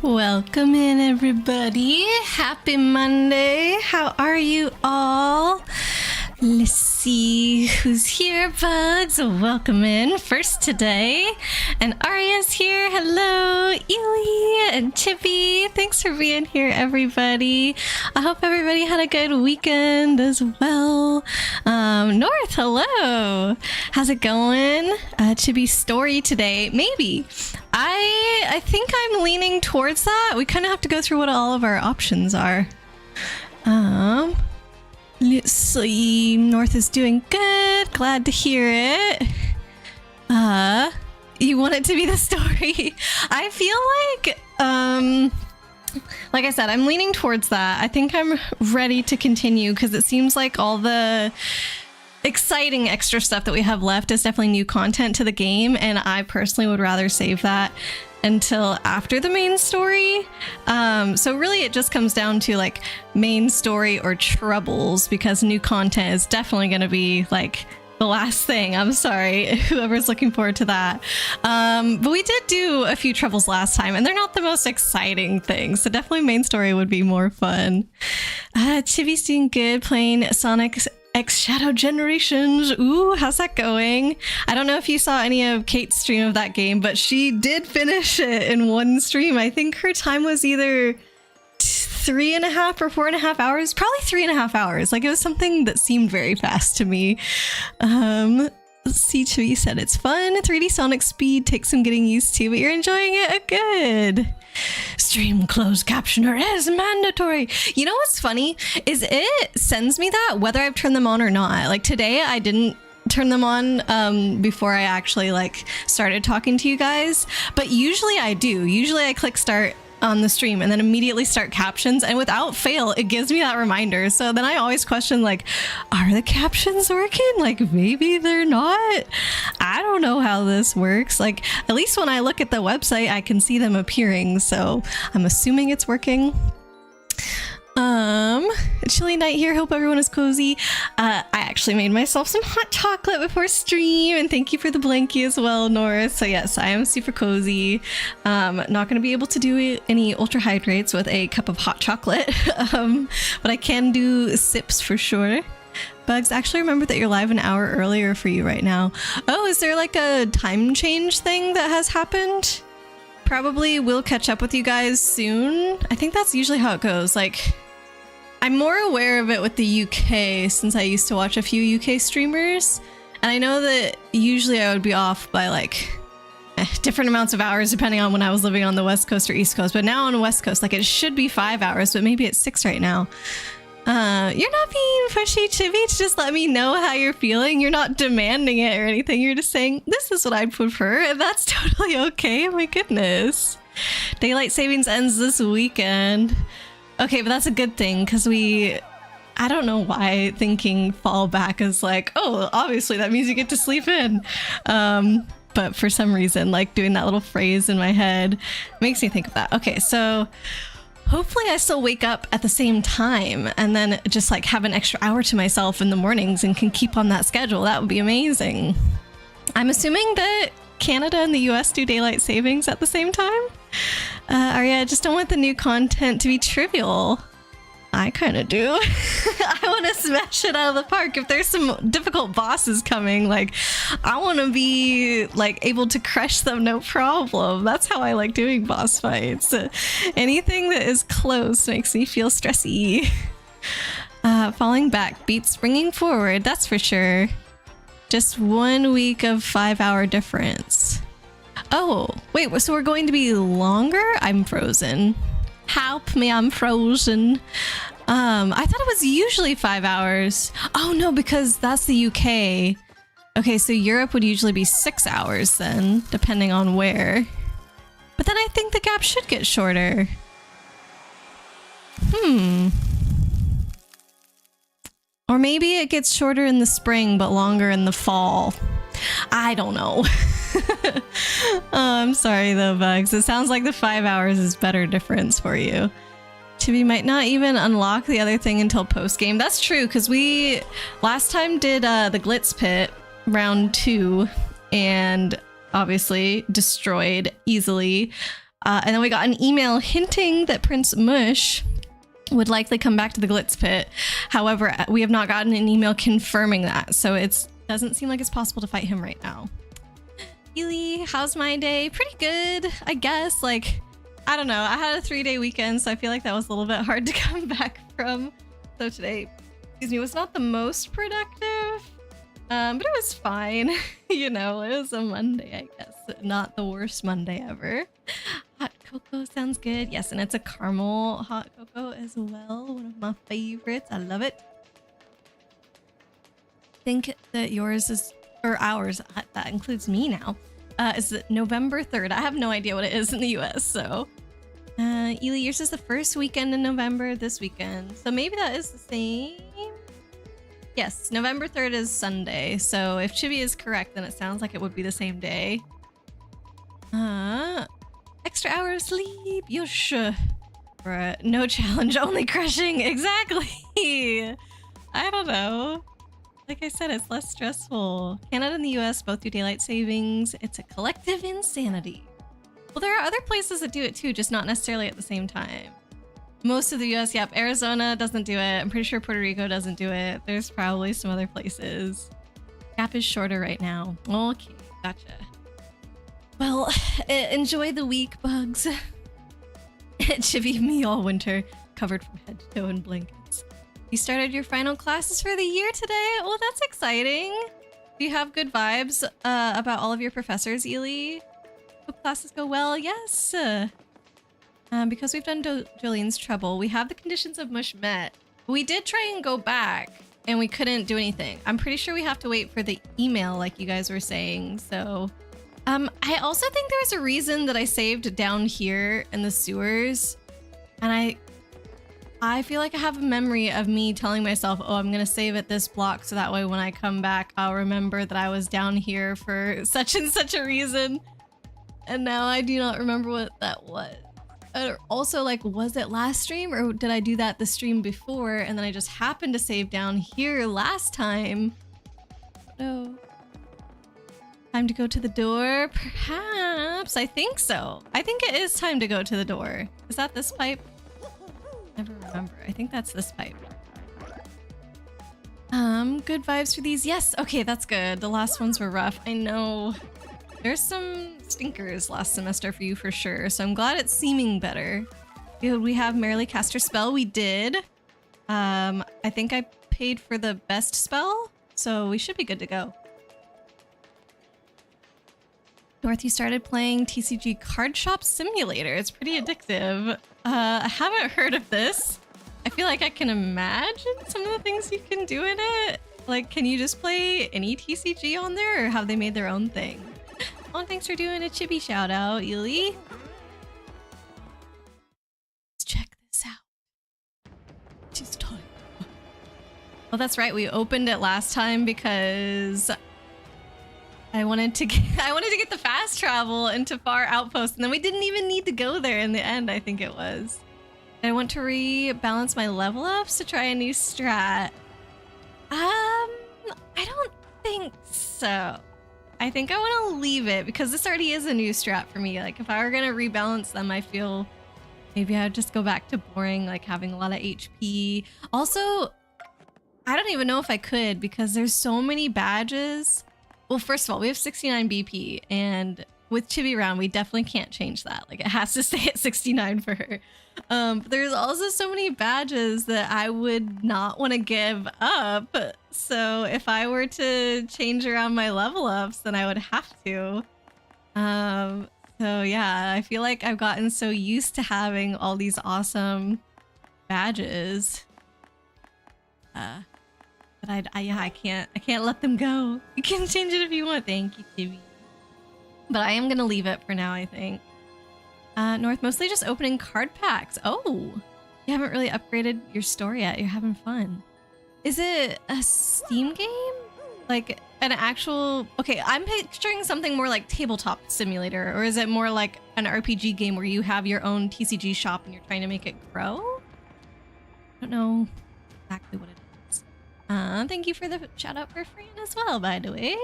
Welcome in, everybody. Happy Monday. How are you all? Let's see who's here, Bugs. Welcome in first today. And Arya's here. Hello, Ely and Chippy. Thanks for being here, everybody. I hope everybody had a good weekend as well. North, hello. How's it going? Chippy's story today. Maybe. I think I'm leaning towards that. We kind of have to go through what all of our options are. Let's see. North is doing good. Glad to hear it. You want it to be the story? I feel like I said, I'm leaning towards that. I think I'm ready to continue because it seems like all the exciting extra stuff that we have left is definitely new content to the game, and I personally would rather save that until after the main story. So really it just comes down to like main story or troubles, because new content is definitely going to be like the last thing. I'm sorry, whoever's looking forward to that. But we did do a few troubles last time, and they're not the most exciting things, so definitely main story would be more fun. Chibi's doing good, playing Sonic X Shadow Generations. Ooh, how's that going? I don't know if you saw any of Kate's stream of that game, but she did finish it in one stream. I think her time was either 3.5 or 4.5 hours, probably 3.5 hours. Like, it was something that seemed very fast to me. C2E said it's fun. 3D Sonic speed takes some getting used to, but you're enjoying it. Good. Stream closed captioner is mandatory. You know what's funny is it sends me that whether I've turned them on or not. Like today I didn't turn them on before I actually like started talking to you guys, but usually I do. Usually I click start on the stream and then immediately start captions, and without fail it gives me that reminder. So then I always question, like, are the captions working? Like, maybe they're not. I don't know how this works. Like, at least when I look at the website I can see them appearing, so I'm assuming it's working. Chilly night here. Hope everyone is cozy. I actually made myself some hot chocolate before stream, and thank you for the blankie as well, Norris. So yes, I am super cozy. Not going to be able to do any ultra hydrates with a cup of hot chocolate, but I can do sips for sure. Bugs, actually remember that you're live an hour earlier for you right now. Oh, is there like a time change thing that has happened? Probably will catch up with you guys soon. I think that's usually how it goes. Like, I'm more aware of it with the UK since I used to watch a few UK streamers, and I know that usually I would be off by like different amounts of hours depending on when I was living on the West Coast or East Coast, but now on the West Coast, like, it should be 5 hours, but maybe it's 6 right now. You're not being pushy, Chibi, to just let me know how you're feeling. You're not demanding it or anything. You're just saying, this is what I'd prefer, and that's totally okay. My goodness. Daylight savings ends this weekend. Okay, but that's a good thing, because I don't know why thinking fall back is like, oh, obviously that means you get to sleep in. But for some reason, like, doing that little phrase in my head makes me think of that. Okay, so hopefully I still wake up at the same time and then just like have an extra hour to myself in the mornings and can keep on that schedule. That would be amazing. I'm assuming that Canada and the US do daylight savings at the same time. Arya, I just don't want the new content to be trivial. I kind of do. I want to smash it out of the park. If there's some difficult bosses coming, like, I want to be like able to crush them, no problem. That's how I like doing boss fights. Anything that is close makes me feel stressy. Falling back beats springing forward, that's for sure. Just 1 week of 5-hour difference. Oh, wait, so we're going to be longer? I'm frozen. Help me, I'm frozen. I thought it was usually 5 hours. Oh no, because that's the UK. Okay, so Europe would usually be 6 hours then, depending on where. But then I think the gap should get shorter. Or maybe it gets shorter in the spring, but longer in the fall. I don't know. I'm sorry though, Bugs. It sounds like the 5 hours is better difference for you. Chibi might not even unlock the other thing until post-game. That's true, because we last time did the Glitz Pit round 2 and obviously destroyed easily. And then we got an email hinting that Prince Mush would likely come back to the Glitz Pit. However, we have not gotten an email confirming that, so it doesn't seem like it's possible to fight him right now. Ely, how's my day? Pretty good, I guess. Like, I don't know. I had a 3-day weekend, so I feel like that was a little bit hard to come back from. So today, excuse me, was not the most productive, but it was fine. You know, it was a Monday, I guess. Not the worst Monday ever. Hot cocoa sounds good. Yes, and it's a caramel hot cocoa as well. One of my favorites. I love it. I think that yours is, or ours, that includes me now, is November 3rd. I have no idea what it is in the US, so. Ely, yours is the first weekend in November this weekend. So maybe that is the same. Yes, November 3rd is Sunday. So if Chibi is correct, then it sounds like it would be the same day. Extra hour of sleep. Yosh. Bruh, no challenge, only crushing. Exactly. I don't know. Like I said, it's less stressful. Canada and the US both do daylight savings. It's a collective insanity. Well, there are other places that do it too, just not necessarily at the same time. Most of the US, yep. Arizona doesn't do it. I'm pretty sure Puerto Rico doesn't do it. There's probably some other places. Gap is shorter right now. Okay, gotcha. Well, enjoy the week, bugs. It should be me all winter, covered from head to toe in blankets. You started your final classes for the year today? Well, that's exciting. Do you have good vibes about all of your professors, Ely? Hope classes go well. Yes. Because we've done Jolene's trouble, we have the conditions of Mush met. We did try and go back, and we couldn't do anything. I'm pretty sure we have to wait for the email, like you guys were saying. So, I also think there was a reason that I saved down here in the sewers, and I feel like I have a memory of me telling myself, oh, I'm gonna save at this block so that way when I come back, I'll remember that I was down here for such and such a reason. And now I do not remember what that was. Also, like, was it last stream or did I do that the stream before and then I just happened to save down here last time? No. Time to go to the door? Perhaps. I think so. I think it is time to go to the door. Is that this pipe? Never remember. I think that's this pipe. Good vibes for these. Yes. Okay, that's good. The last ones were rough. I know. There's some stinkers last semester for you for sure, so I'm glad it's seeming better. Did we have Merrily cast her spell? We did. I think I paid for the best spell, so we should be good to go. North, you started playing TCG Card Shop Simulator. It's pretty addictive. I haven't heard of this. I feel like I can imagine some of the things you can do in it. Like, can you just play any TCG on there, or have they made their own thing? Oh, thanks for doing a chibi shout out, Ely. Let's check this out. She's toy. Well, that's right. We opened it last time because I wanted to get the fast travel into Far Outpost, and then we didn't even need to go there in the end. I think it was. I want to rebalance my level ups to try a new strat. I don't think so. I think I want to leave it because this already is a new strat for me. Like, if I were going to rebalance them, I feel maybe I'd just go back to boring, like having a lot of HP. Also, I don't even know if I could because there's so many badges. Well, first of all, we have 69 BP, and with Chibi Round, we definitely can't change that. Like, it has to stay at 69 for her. But there's also so many badges that I would not want to give up. So if I were to change around my level ups, then I would have to. So yeah, I feel like I've gotten so used to having all these awesome badges. But I can't let them go. You can change it if you want. Thank you, Chibi. But I am gonna leave it for now, I think. North, mostly just opening card packs. Oh, you haven't really upgraded your store yet. You're having fun. Is it a Steam game? Like an actual... Okay, I'm picturing something more like tabletop simulator, or is it more like an RPG game where you have your own TCG shop and you're trying to make it grow? I don't know exactly what it is. Thank you for the shout out for Fran as well, by the way.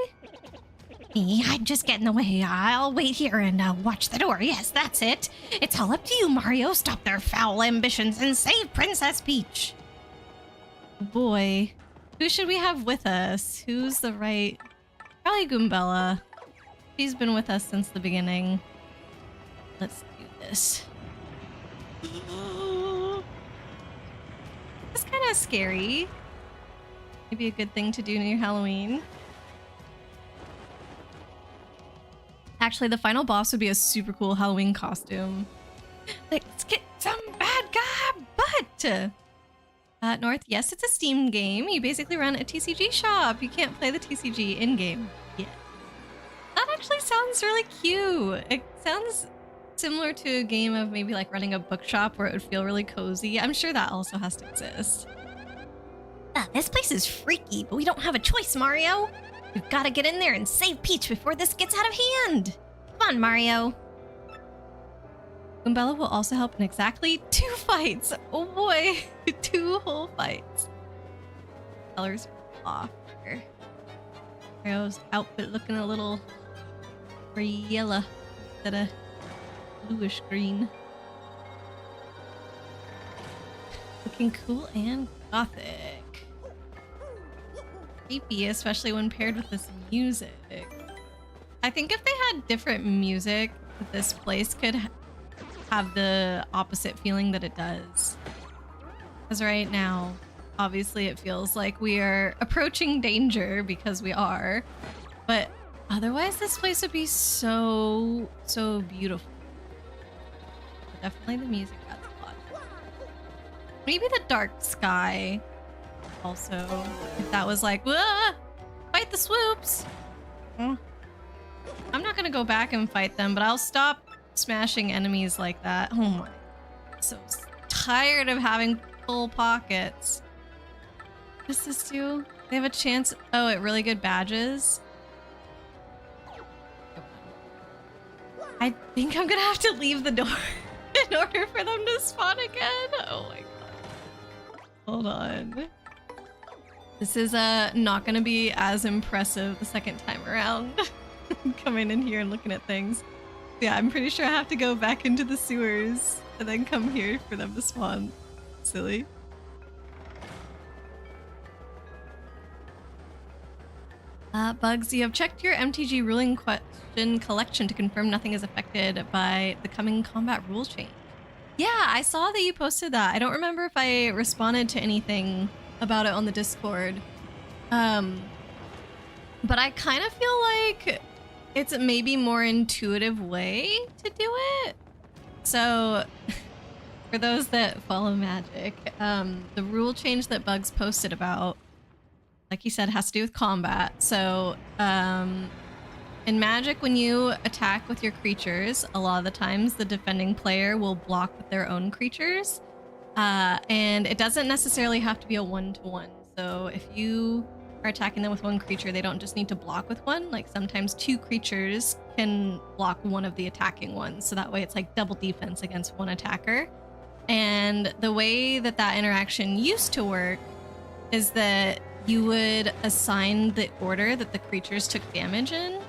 me. I'd just get in the way. I'll wait here and watch the door. Yes, that's it. It's all up to you, Mario. Stop their foul ambitions and save Princess Peach. Boy, who should we have with us? Who's the right... Probably Goombella. She's been with us since the beginning. Let's do this. It's kind of scary. Maybe a good thing to do near Halloween. Actually, the final boss would be a super cool Halloween costume. Let's get some bad guy butt! North, yes, it's a Steam game. You basically run a TCG shop. You can't play the TCG in-game yet. That actually sounds really cute. It sounds similar to a game of maybe like running a bookshop where it would feel really cozy. I'm sure that also has to exist. This place is freaky, but we don't have a choice, Mario. We've got to get in there and save Peach before this gets out of hand. Come on, Mario. Goombella will also help in exactly 2 fights. Oh boy, 2 whole fights. Colors are off here. Mario's outfit looking a little yellow instead of bluish green. Looking cool and gothic. Creepy, especially when paired with this music. I think if they had different music, this place could have the opposite feeling that it does. Because right now, obviously it feels like we are approaching danger because we are, but otherwise this place would be so beautiful. But definitely the music adds a lot. Maybe the dark sky also, if that was like, "Wah! Fight the swoops!" I'm not gonna go back and fight them, but I'll stop smashing enemies like that. Oh my, I'm so tired of having full pockets. What does this do? They have a chance. Oh, at really good badges. I think I'm gonna have to leave the door in order for them to spawn again. Oh my god. Hold on. This is not gonna be as impressive the second time around. Coming in here and looking at things. Yeah, I'm pretty sure I have to go back into the sewers and then come here for them to spawn. Silly. Bugs, you have checked your MTG ruling question collection to confirm nothing is affected by the coming combat rule change. Yeah, I saw that you posted that. I don't remember if I responded to anything about it on the Discord. But I kind of feel like it's a maybe more intuitive way to do it. So, for those that follow Magic, the rule change that Bugs posted about, like he said, has to do with combat. So, in Magic, when you attack with your creatures, a lot of the times the defending player will block with their own creatures. And it doesn't necessarily have to be a one-to-one. So if you are attacking them with one creature, they don't just need to block with one. Like sometimes 2 creatures can block one of the attacking ones. So that way it's like double defense against one attacker. And the way that that interaction used to work is that you would assign the order that the creatures took damage in.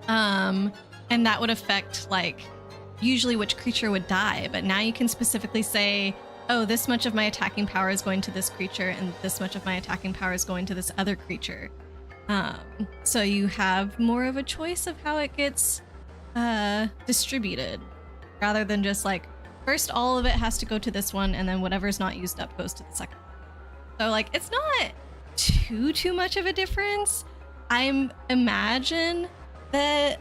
And that would affect like usually which creature would die. But now you can specifically say, oh, this much of my attacking power is going to this creature and this much of my attacking power is going to this other creature. So you have more of a choice of how it gets distributed rather than just like, first all of it has to go to this one and then whatever's not used up goes to the second one. So like, it's not too much of a difference. I imagine that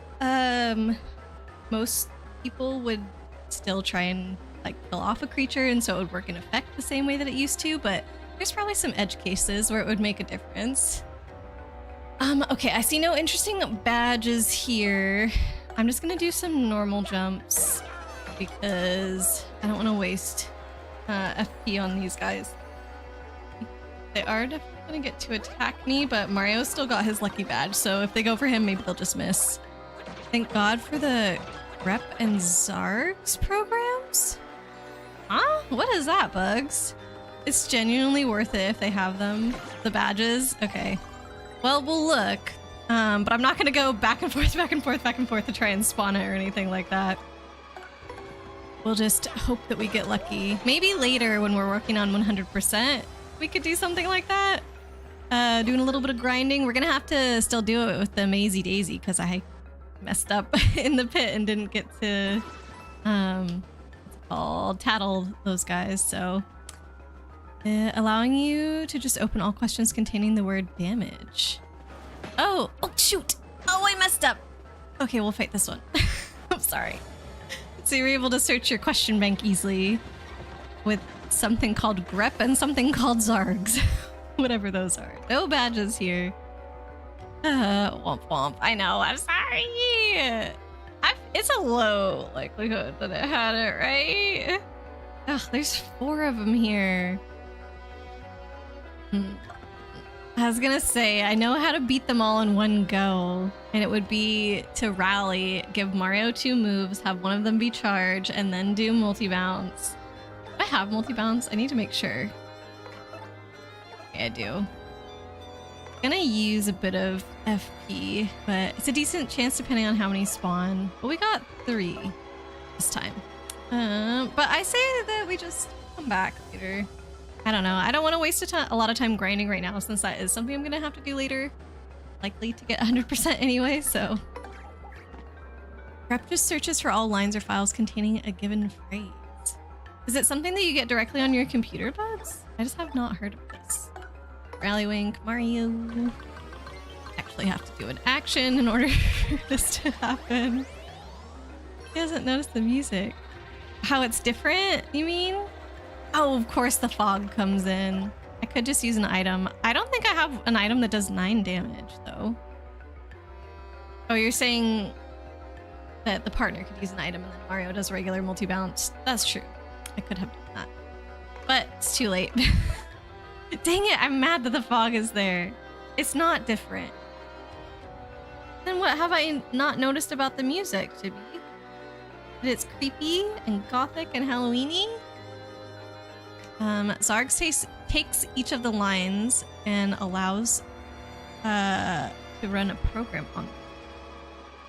most people would still try and like kill off a creature, and so it would work in effect the same way that it used to, but there's probably some edge cases where it would make a difference. Okay, I see no interesting badges here. I'm just gonna do some normal jumps because I don't want to waste FP on these guys. They are definitely gonna get to attack me, but Mario's still got his lucky badge, so if they go for him, maybe they'll just miss. Thank God for the Rep and Zargs programs? Huh? What is that, Bugs? It's genuinely worth it if they have them. The badges? Okay. Well, we'll look. But I'm not gonna go back and forth, back and forth, back and forth to try and spawn it or anything like that. We'll just hope that we get lucky. Maybe later when we're working on 100%, we could do something like that. Doing a little bit of grinding. We're gonna have to still do it with the Mazy Daisy because I messed up in the pit and didn't get to, what's it called, tattle those guys. So, allowing you to just open all questions containing the word damage. Oh shoot. Oh, I messed up. Okay, we'll fight this one. I'm sorry. So you're able to search your question bank easily with something called grep and something called zargs. Whatever those are. No badges here. Womp womp. I know, I'm sorry. It's a low likelihood that it had it, right? Ugh, there's 4 of them here. I was gonna say, I know how to beat them all in one go, and it would be to rally, give Mario 2 moves, have one of them be charge, and then do multi-bounce. Do I have multi-bounce? I need to make sure. Okay, I do. I'm gonna use a bit of FP, but it's a decent chance depending on how many spawn. But we got 3 this time. But I say that we just come back later. I don't know. I don't want to waste a lot of time grinding right now since that is something I'm going to have to do later. Likely to get 100% anyway, so. Grep just searches for all lines or files containing a given phrase. Is it something that you get directly on your computer, buds? I just have not heard of this. Rally Wink, Mario. Actually have to do an action in order for this to happen. He hasn't noticed the music. How it's different, you mean? Oh, of course the fog comes in. I could just use an item. I don't think I have an item that does 9 damage, though. Oh, you're saying that the partner could use an item and then Mario does regular multi-bounce. That's true. I could have done that. But it's too late. Dang it, I'm mad that the fog is there. It's not different. Then what have I not noticed about the music, Chibi? That it's creepy and gothic and Halloween-y? Zargs takes each of the lines and allows to run a program on them.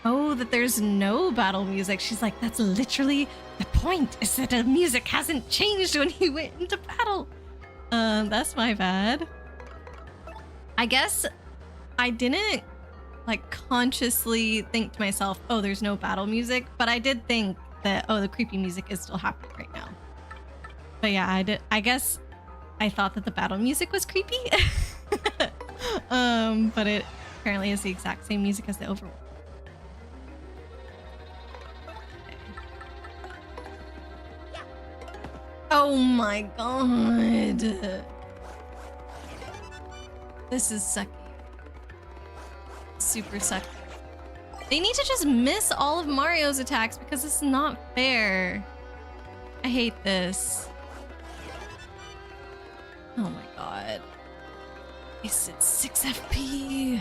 Oh, that there's no battle music. She's like, that's literally the point, is that the music hasn't changed when he went into battle. That's my bad. I guess I didn't consciously think to myself, oh, there's no battle music, but I did think that, oh, the creepy music is still happening right now. But yeah, I guess I thought that the battle music was creepy. But it apparently is the exact same music as the overworld. Okay. Oh my god. This is sucky. Super sucky. They need to just miss all of Mario's attacks because it's not fair. I hate this. Oh my god. It's 6 FP.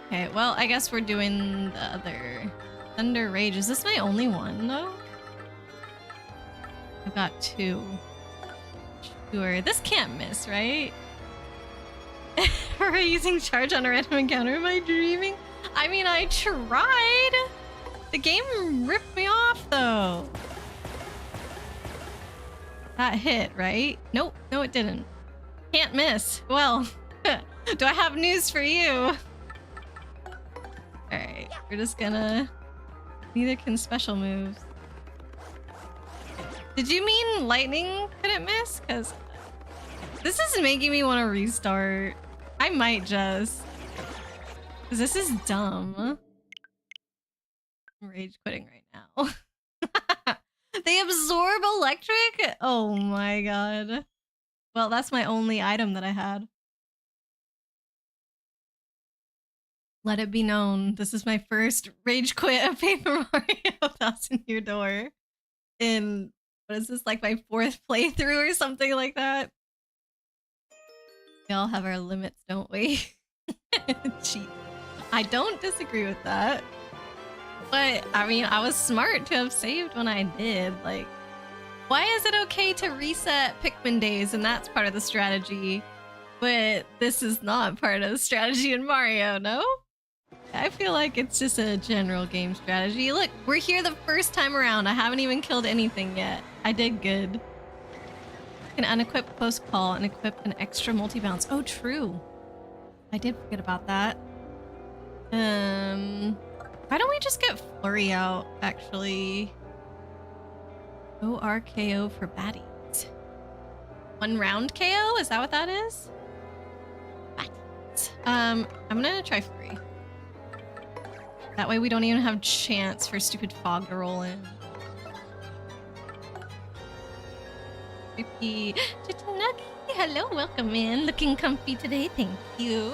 Okay, well, I guess we're doing the other Thunder Rage. Is this my only one, though? I've got 2. Sure. This can't miss, right? Are using charge on a random encounter? Am I dreaming? I mean, I tried. The game ripped me off, though. That hit, right? Nope. No, it didn't. Can't miss. Well, do I have news for you? Alright, we're just gonna... Neither can special moves. Did you mean lightning couldn't miss? Because this is making me want to restart. I might just. Because this is dumb. I'm rage quitting right now. They absorb electric? Oh my god. Well, that's my only item that I had. Let it be known, this is my first rage quit of Paper Mario Thousand Year Door. In, what is this, like my 4th playthrough or something like that? We all have our limits, don't we? Cheat. I don't disagree with that. But, I mean, I was smart to have saved when I did. Like, why is it okay to reset Pikmin days and that's part of the strategy? but this is not part of the strategy in Mario, no? I feel like it's just a general game strategy. Look, we're here the first time around. I haven't even killed anything yet. I did good. Can unequip close call and equip an extra multi-bounce. Oh, true. I did forget about that. Why don't we just get Flurry out, actually? ORKO for baddies. 1 round KO? Is that what that is? Baddies. I'm gonna try Flurry. That way we don't even have chance for stupid fog to roll in. Creepy. Chitanagi, hello, welcome in. Looking comfy today, thank you.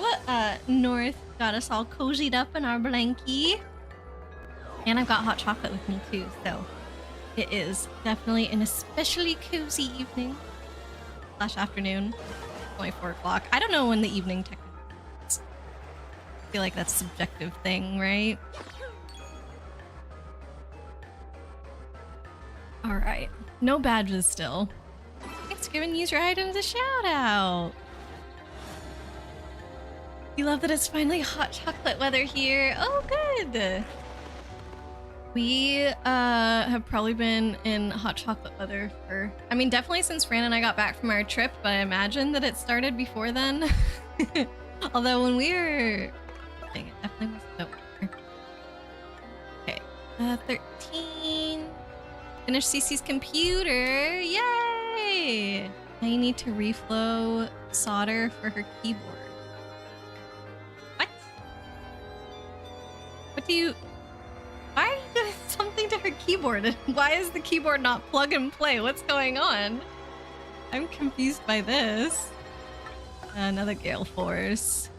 North got us all cozied up in our blankie. And I've got hot chocolate with me too, so it is definitely an especially cozy evening. / afternoon. It's only 4 o'clock. I don't know when the evening technically is. I feel like that's a subjective thing, right? Alright. No badges still. Thanks for giving user items a shout out. You love that it's finally hot chocolate weather here. Oh, good. We have probably been in hot chocolate weather for, I mean, definitely since Fran and I got back from our trip, but I imagine that it started before then. Although when we were, dang, it definitely was over. Okay, 13. Finish CC's computer. Yay! Now you need to reflow solder for her keyboard. What? What do you... Why are you doing something to her keyboard? Why is the keyboard not plug and play? What's going on? I'm confused by this. Another Gale Force.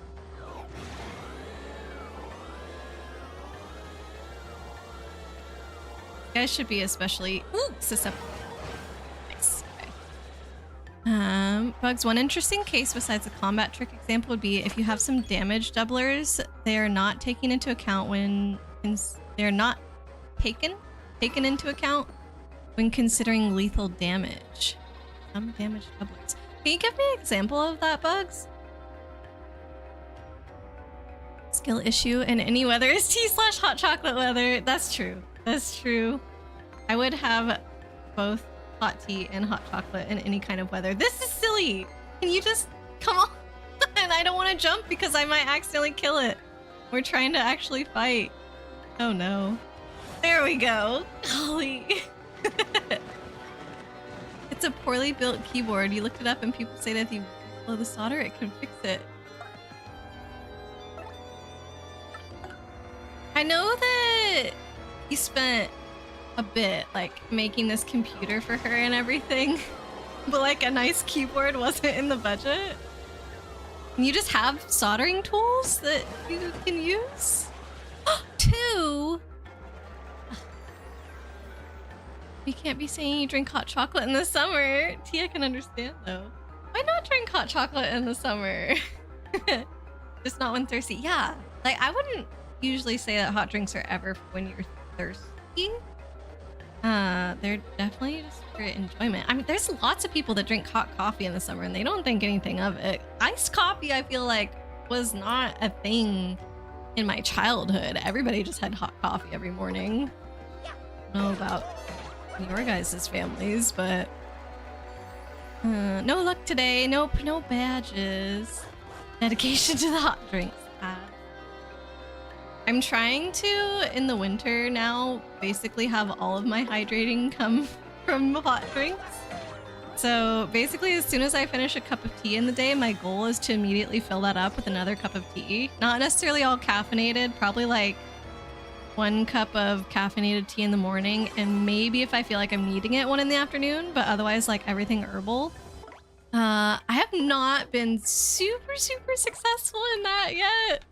You guys should be especially susceptible. Nice. Okay. Bugs, one interesting case besides the combat trick example would be if you have some damage doublers, they are not taken into account when they're not taken into account when considering lethal damage. Some damage doublers. Can you give me an example of that, Bugs? Skill issue in any weather is tea/hot chocolate weather. That's true. That's true. I would have both hot tea and hot chocolate in any kind of weather. This is silly. Can you just come on? And I don't want to jump because I might accidentally kill it. We're trying to actually fight. Oh no. There we go. Golly. It's a poorly built keyboard. You looked it up and people say that if you blow the solder, it can fix it. I know that you spent a bit like making this computer for her and everything, but like a nice keyboard wasn't in the budget. Can you just have soldering tools that you can use? 2? We can't be saying you drink hot chocolate in the summer. Tia can understand though. Why not drink hot chocolate in the summer? Just not when thirsty. Yeah, like I wouldn't usually say that hot drinks are ever when you're thirsty. They're definitely just for enjoyment. I mean, there's lots of people that drink hot coffee in the summer and they don't think anything of it. Iced coffee, I feel like, was not a thing in my childhood. Everybody just had hot coffee every morning. I don't know about your guys' families, but no luck today. Nope, no badges. Dedication to the hot drinks. I'm trying to, in the winter now, basically have all of my hydrating come from hot drinks. So basically, as soon as I finish a cup of tea in the day, my goal is to immediately fill that up with another cup of tea. Not necessarily all caffeinated, probably like 1 cup of caffeinated tea in the morning, and maybe if I feel like I'm needing it, 1 in the afternoon, but otherwise like everything herbal. I have not been super successful in that yet.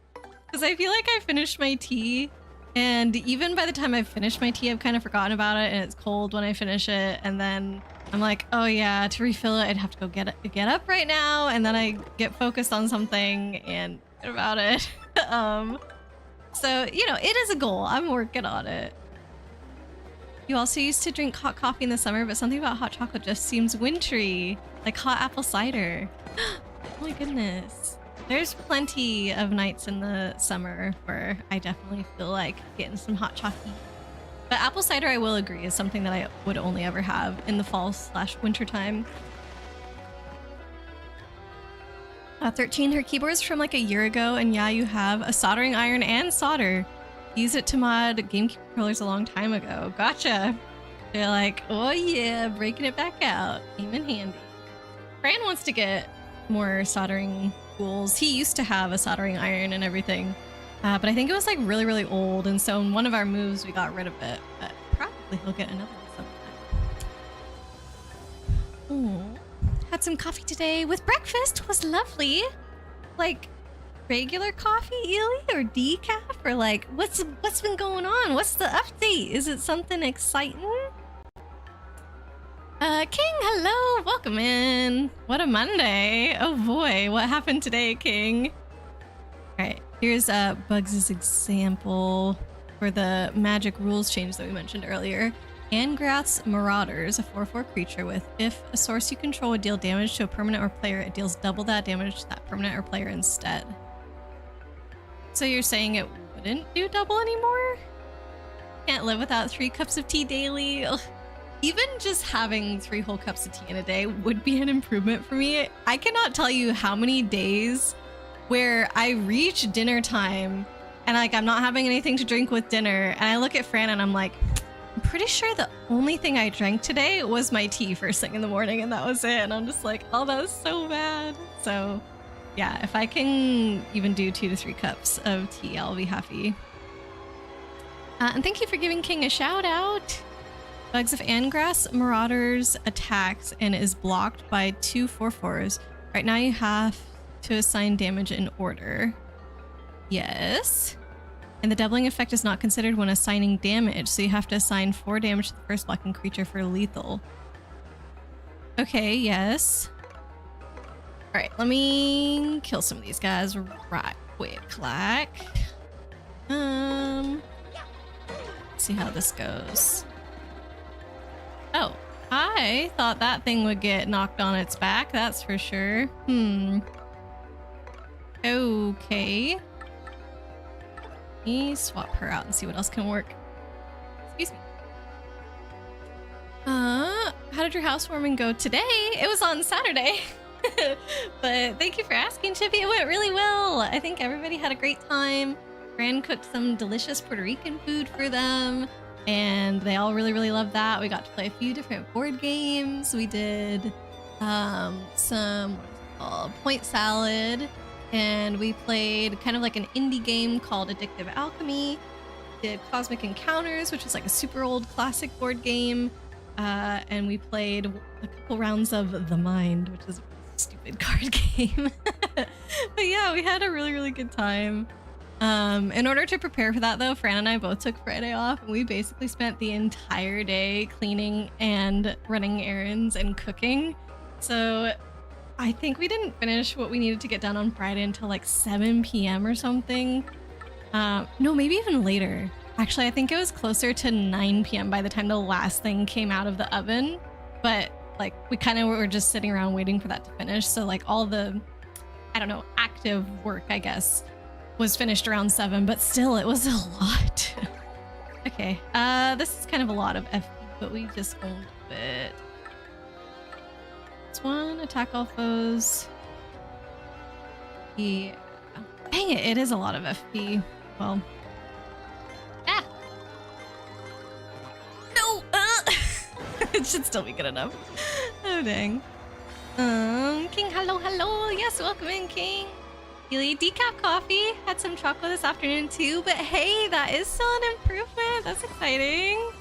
Because I feel like I finished my tea, and even by the time I've finished my tea, I've kind of forgotten about it, and it's cold when I finish it, and then I'm like, oh yeah, to refill it, I'd have to go get up right now, and then I get focused on something and forget about it. So, you know, it is a goal. I'm working on it. You also used to drink hot coffee in the summer, but something about hot chocolate just seems wintry, like hot apple cider. Oh my goodness. There's plenty of nights in the summer where I definitely feel like getting some hot chocolate. But apple cider, I will agree, is something that I would only ever have in the fall/winter time. 13, her keyboard's from like a year ago, and yeah, you have a soldering iron and solder. Use it to mod GameCube controllers a long time ago. Gotcha. They're like, oh yeah, breaking it back out. Came in handy. Fran wants to get more soldering tools. He used to have a soldering iron and everything, but I think it was like really, really old, and so in one of our moves we got rid of it, but probably he'll get another one sometime. Had some coffee today with breakfast. Was lovely. Like regular coffee, Ely, or decaf, or like what's been going on? What's the update? Is it something exciting? King, hello, welcome in. What a Monday. Oh boy, what happened today, King? All right, here's Bugs' example for the magic rules change that we mentioned earlier. Angrath's Marauders, a 4/4 creature with, if a source you control would deal damage to a permanent or player, it deals double that damage to that permanent or player instead. So you're saying it wouldn't do double anymore? Can't live without 3 cups of tea daily. Ugh. Even just having 3 whole cups of tea in a day would be an improvement for me. I cannot tell you how many days where I reach dinner time and like I'm not having anything to drink with dinner, and I look at Fran and I'm like, I'm pretty sure the only thing I drank today was my tea first thing in the morning, and that was it. And I'm just like, oh, that was so bad. So yeah, if I can even do 2 to 3 cups of tea, I'll be happy. And thank you for giving King a shout out. Bugs of Angrath's Marauders attacks and is blocked by 2 4/4s. Right now you have to assign damage in order. Yes. And the doubling effect is not considered when assigning damage, so you have to assign 4 damage to the first blocking creature for lethal. Okay, yes. Alright, let me kill some of these guys right quick. Let's see how this goes. Oh, I thought that thing would get knocked on its back, that's for sure. Okay. Let me swap her out and see what else can work. Excuse me. How did your housewarming go today? It was on Saturday. But thank you for asking, Chippy. It went really well. I think everybody had a great time. Fran cooked some delicious Puerto Rican food for them, and they all really, really loved that. We got to play a few different board games. We did some, what is it called? Point salad. And we played kind of like an indie game called Addictive Alchemy. Did Cosmic Encounters, which is like a super old classic board game. And we played a couple rounds of The Mind, which is a stupid card game. But yeah, we had a really, really good time. In order to prepare for that though, Fran and I both took Friday off, and we basically spent the entire day cleaning and running errands and cooking. So I think we didn't finish what we needed to get done on Friday until like 7 p.m. or something. No, maybe even later. Actually, I think it was closer to 9 p.m. by the time the last thing came out of the oven. But like we kind of were just sitting around waiting for that to finish. So like all the, I don't know, active work, I guess, was finished around 7, but still it was a lot. Okay, this is kind of a lot of FP, but we just won't do it. This one, attack all foes. Yeah. Dang it, it is a lot of FP. Well. Ah! No! It should still be good enough. Oh, dang. King, hello. Yes, welcome in, King. Really, decaf coffee. Had some chocolate this afternoon, too. But hey, that is still an improvement. That's exciting.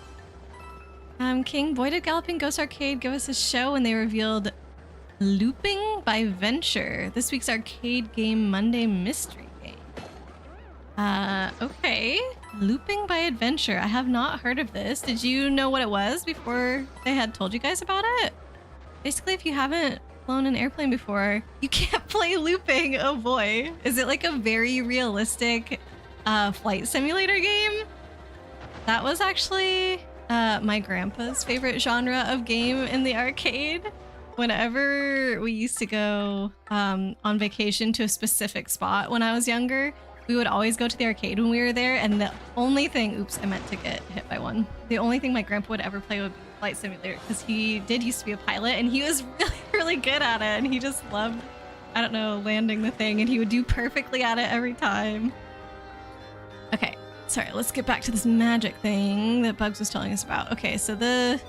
King, boy did Galloping Ghost Arcade give us a show when they revealed Looping by Venture, this week's arcade game Monday mystery game. Okay. Looping by Adventure. I have not heard of this. Did you know what it was before they had told you guys about it? Basically, if you haven't flown an airplane before, you can't play looping. Oh boy. Is it like a very realistic flight simulator game? That was actually my grandpa's favorite genre of game in the arcade. whenever we used to go on vacation to a specific spot when I was younger, we would always go to the arcade when we were there, and the only thing, oops, I meant to get hit by one. The only thing my grandpa would ever play would be Flight Simulator, because he did used to be a pilot, and he was really, really good at it, and he just loved, I don't know, landing the thing, and he would do perfectly at it every time. Okay, sorry, let's get back to this magic thing that Bugs was telling us about. Okay, so this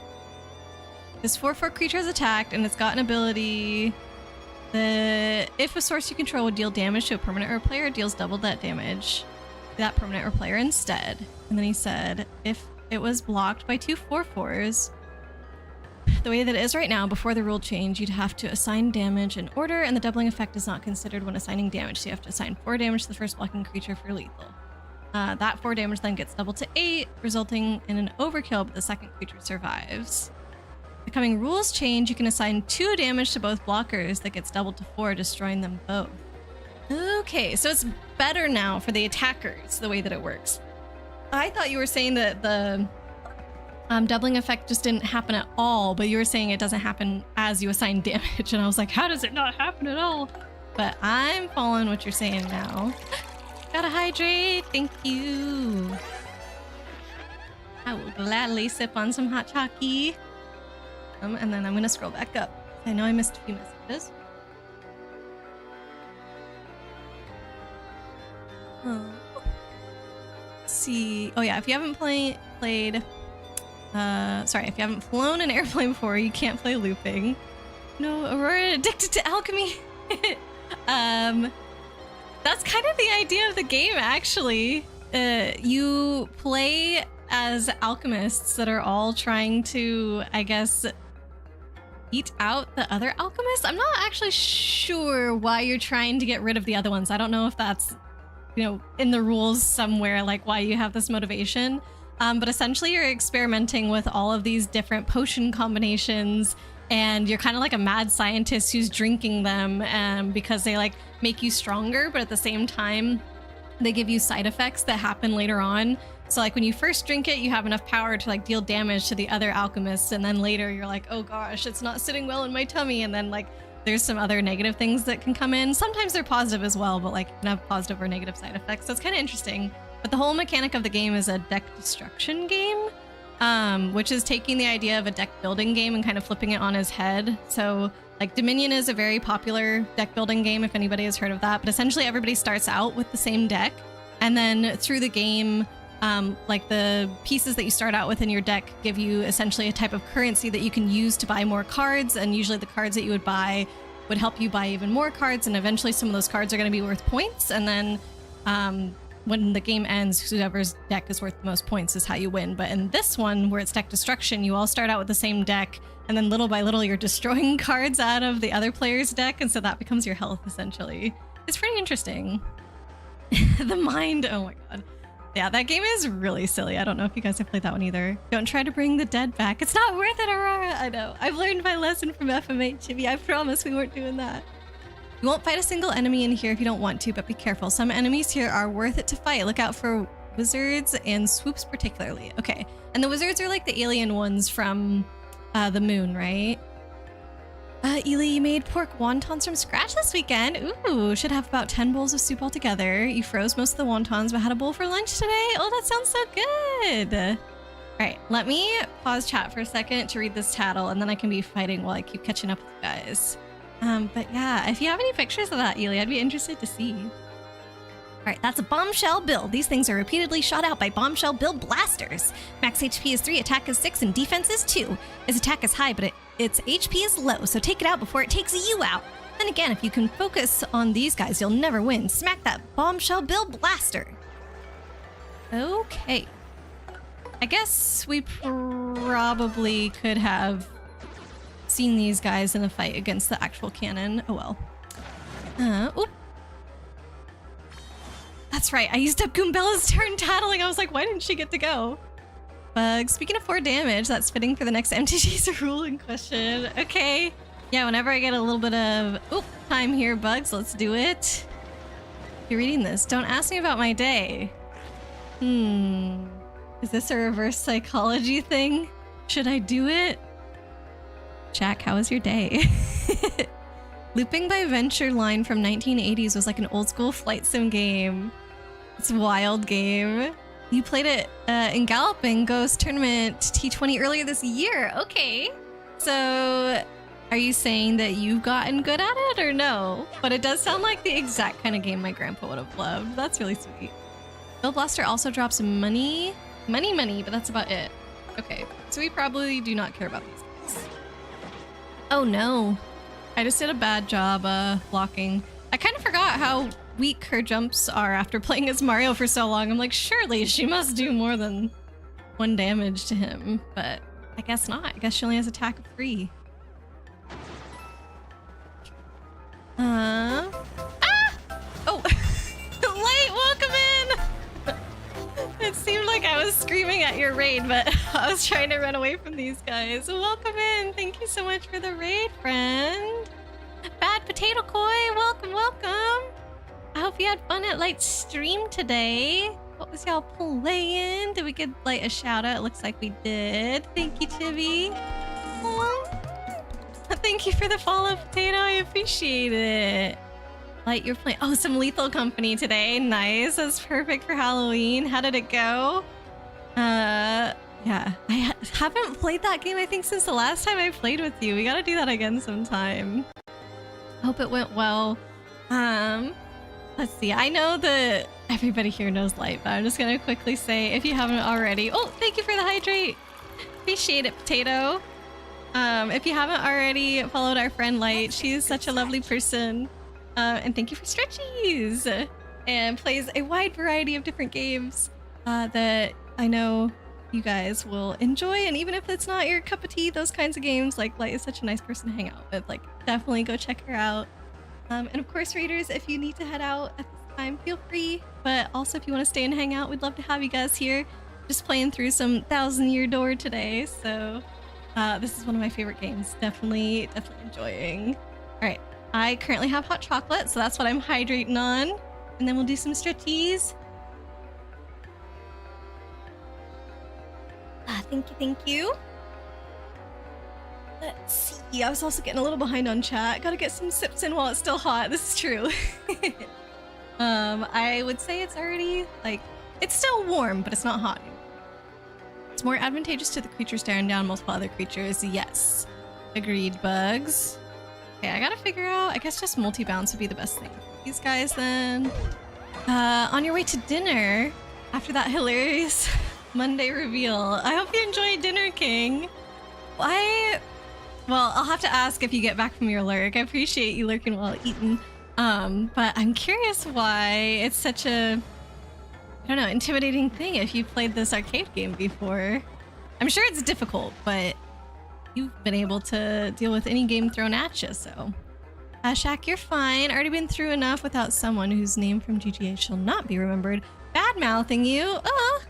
4/4 creature is attacked, and it's got an ability that if a source you control would deal damage to a permanent or a player, it deals double that damage to that permanent or player instead. And then he said, if it was blocked by 2 4/4s, the way that it is right now, before the rule change, you'd have to assign damage in order, and the doubling effect is not considered when assigning damage. So you have to assign 4 damage to the first blocking creature for lethal. That 4 damage then gets doubled to 8, resulting in an overkill, but the second creature survives. The coming rules change, you can assign 2 damage to both blockers that gets doubled to 4, destroying them both. Okay, so it's better now for the attackers, the way that it works. I thought you were saying that the doubling effect just didn't happen at all, but you were saying it doesn't happen as you assign damage, and I was like, how does it not happen at all? But I'm following what you're saying now. Gotta hydrate, thank you. I will gladly sip on some hot chocolate. And then I'm gonna scroll back up. I know I missed a few messages. Let's see. Oh yeah, if you haven't if you haven't flown an airplane before, you can't play looping. No, Aurora addicted to alchemy. That's kind of the idea of the game, actually. You play as alchemists that are all trying to, I guess, eat out the other alchemists. I'm not actually sure why you're trying to get rid of the other ones. I don't know if that's, you know, in the rules somewhere, like why you have this motivation. But essentially you're experimenting with all of these different potion combinations, and you're kind of like a mad scientist who's drinking them because they like make you stronger, but at the same time they give you side effects that happen later on. So like when you first drink it, you have enough power to like deal damage to the other alchemists, and then later you're like, oh gosh, it's not sitting well in my tummy, and then like there's some other negative things that can come in. Sometimes they're positive as well, but like you can have positive or negative side effects, so it's kind of interesting. But the whole mechanic of the game is a deck destruction game, which is taking the idea of a deck building game and kind of flipping it on its head. So like Dominion is a very popular deck building game, if anybody has heard of that, but essentially everybody starts out with the same deck, and then through the game, like the pieces that you start out with in your deck give you essentially a type of currency that you can use to buy more cards, and usually the cards that you would buy would help you buy even more cards, and eventually some of those cards are going to be worth points, and then when the game ends, whoever's deck is worth the most points is how you win. But in this one, where it's deck destruction, you all start out with the same deck, and then little by little you're destroying cards out of the other player's deck, and so that becomes your health essentially. It's pretty interesting. The mind, oh my god. Yeah, that game is really silly. I don't know if you guys have played that one either. Don't try to bring the dead back. It's not worth it, Aurora. I know. I've learned my lesson from FMH, Chibi. I promise we weren't doing that. You won't fight a single enemy in here if you don't want to, but be careful. Some enemies here are worth it to fight. Look out for wizards and swoops particularly. Okay. And the wizards are like the alien ones from the moon, right? Ely, you made pork wontons from scratch this weekend. Ooh, should have about 10 bowls of soup altogether. You froze most of the wontons, but had a bowl for lunch today. Oh, that sounds so good. All right, let me pause chat for a second to read this tattle, and then I can be fighting while I keep catching up with you guys. But yeah, if you have any pictures of that, Ely, I'd be interested to see. All right, that's a bombshell build. These things are repeatedly shot out by bombshell build blasters. Max HP is 3, attack is 6, and defense is 2. Its attack is high, but its HP is low, so take it out before it takes you out. Then again, if you can focus on these guys, you'll never win. Smack that bombshell build blaster. Okay. I guess we probably could have seen these guys in a fight against the actual cannon. Oh well. Oop. That's right, I used up Goombella's turn tattling. I was like, why didn't she get to go? Bug, speaking of 4 damage, that's fitting for the next MTG's rule in question. Okay. Yeah, whenever I get a little bit of time here, Bugs, let's do it. If you're reading this, don't ask me about my day. Is this a reverse psychology thing? Should I do it? Jack, how was your day? Looping by Venture Line from 1980s was like an old school flight sim game. It's a wild game. You played it in Galloping Ghost Tournament T20 earlier this year. Okay. So are you saying that you've gotten good at it or no? But it does sound like the exact kind of game my grandpa would have loved. That's really sweet. Bill Blaster also drops money, but that's about it. Okay, so we probably do not care about these things. Oh no. I just did a bad job blocking. I kind of forgot how weak her jumps are after playing as Mario for so long. I'm like, surely she must do more than 1 damage to him, but I guess not. I guess she only has attack of 3. Ah! Oh! Light, welcome in! It seemed like I was screaming at your raid, but I was trying to run away from these guys. Welcome in! Thank you so much for the raid, friend! Bad Potato Koi, welcome, welcome! I hope you had fun at Light's stream today. What was y'all playing? Did we get Light a shout out? It looks like we did. Thank you, Chibi. Thank you for the follow, Potato. I appreciate it. Light, you're playing some Lethal Company today. Nice. That's perfect for Halloween. How did it go? Yeah. I haven't played that game, I think, since the last time I played with you. We gotta do that again sometime. Hope it went well. Let's see. I know that everybody here knows Light, but I'm just gonna quickly say, if you haven't already... Oh, thank you for the hydrate. Appreciate it, Potato. If you haven't already followed our friend Light, she's such a lovely person. And thank you for Stretchies! And plays a wide variety of different games that I know you guys will enjoy. And even if it's not your cup of tea, those kinds of games, like Light is such a nice person to hang out with. Like, definitely go check her out. And of course, raiders, if you need to head out at this time, feel free. But also, if you want to stay and hang out, we'd love to have you guys here. Just playing through some 1000-Year Door today, so this is one of my favorite games. Definitely enjoying. All right, I currently have hot chocolate, so that's what I'm hydrating on. And then we'll do some stretchies. Thank you. Let's see. I was also getting a little behind on chat. Gotta get some sips in while it's still hot. This is true. I would say it's already, like, it's still warm, but it's not hot anymore. It's more advantageous to the creature staring down multiple other creatures. Yes. Agreed, Bugs. Okay, I gotta figure out, I guess just multi-bounce would be the best thing. These guys then. On your way to dinner, after that hilarious Monday reveal. I hope you enjoyed dinner, King. Well, I'll have to ask if you get back from your lurk. I appreciate you lurking while eating. But I'm curious why it's such a, I don't know, intimidating thing if you played this arcade game before. I'm sure it's difficult, but you've been able to deal with any game thrown at you, so. Shaq, you're fine. Already been through enough without someone whose name from GGA shall not be remembered bad-mouthing you. Oh,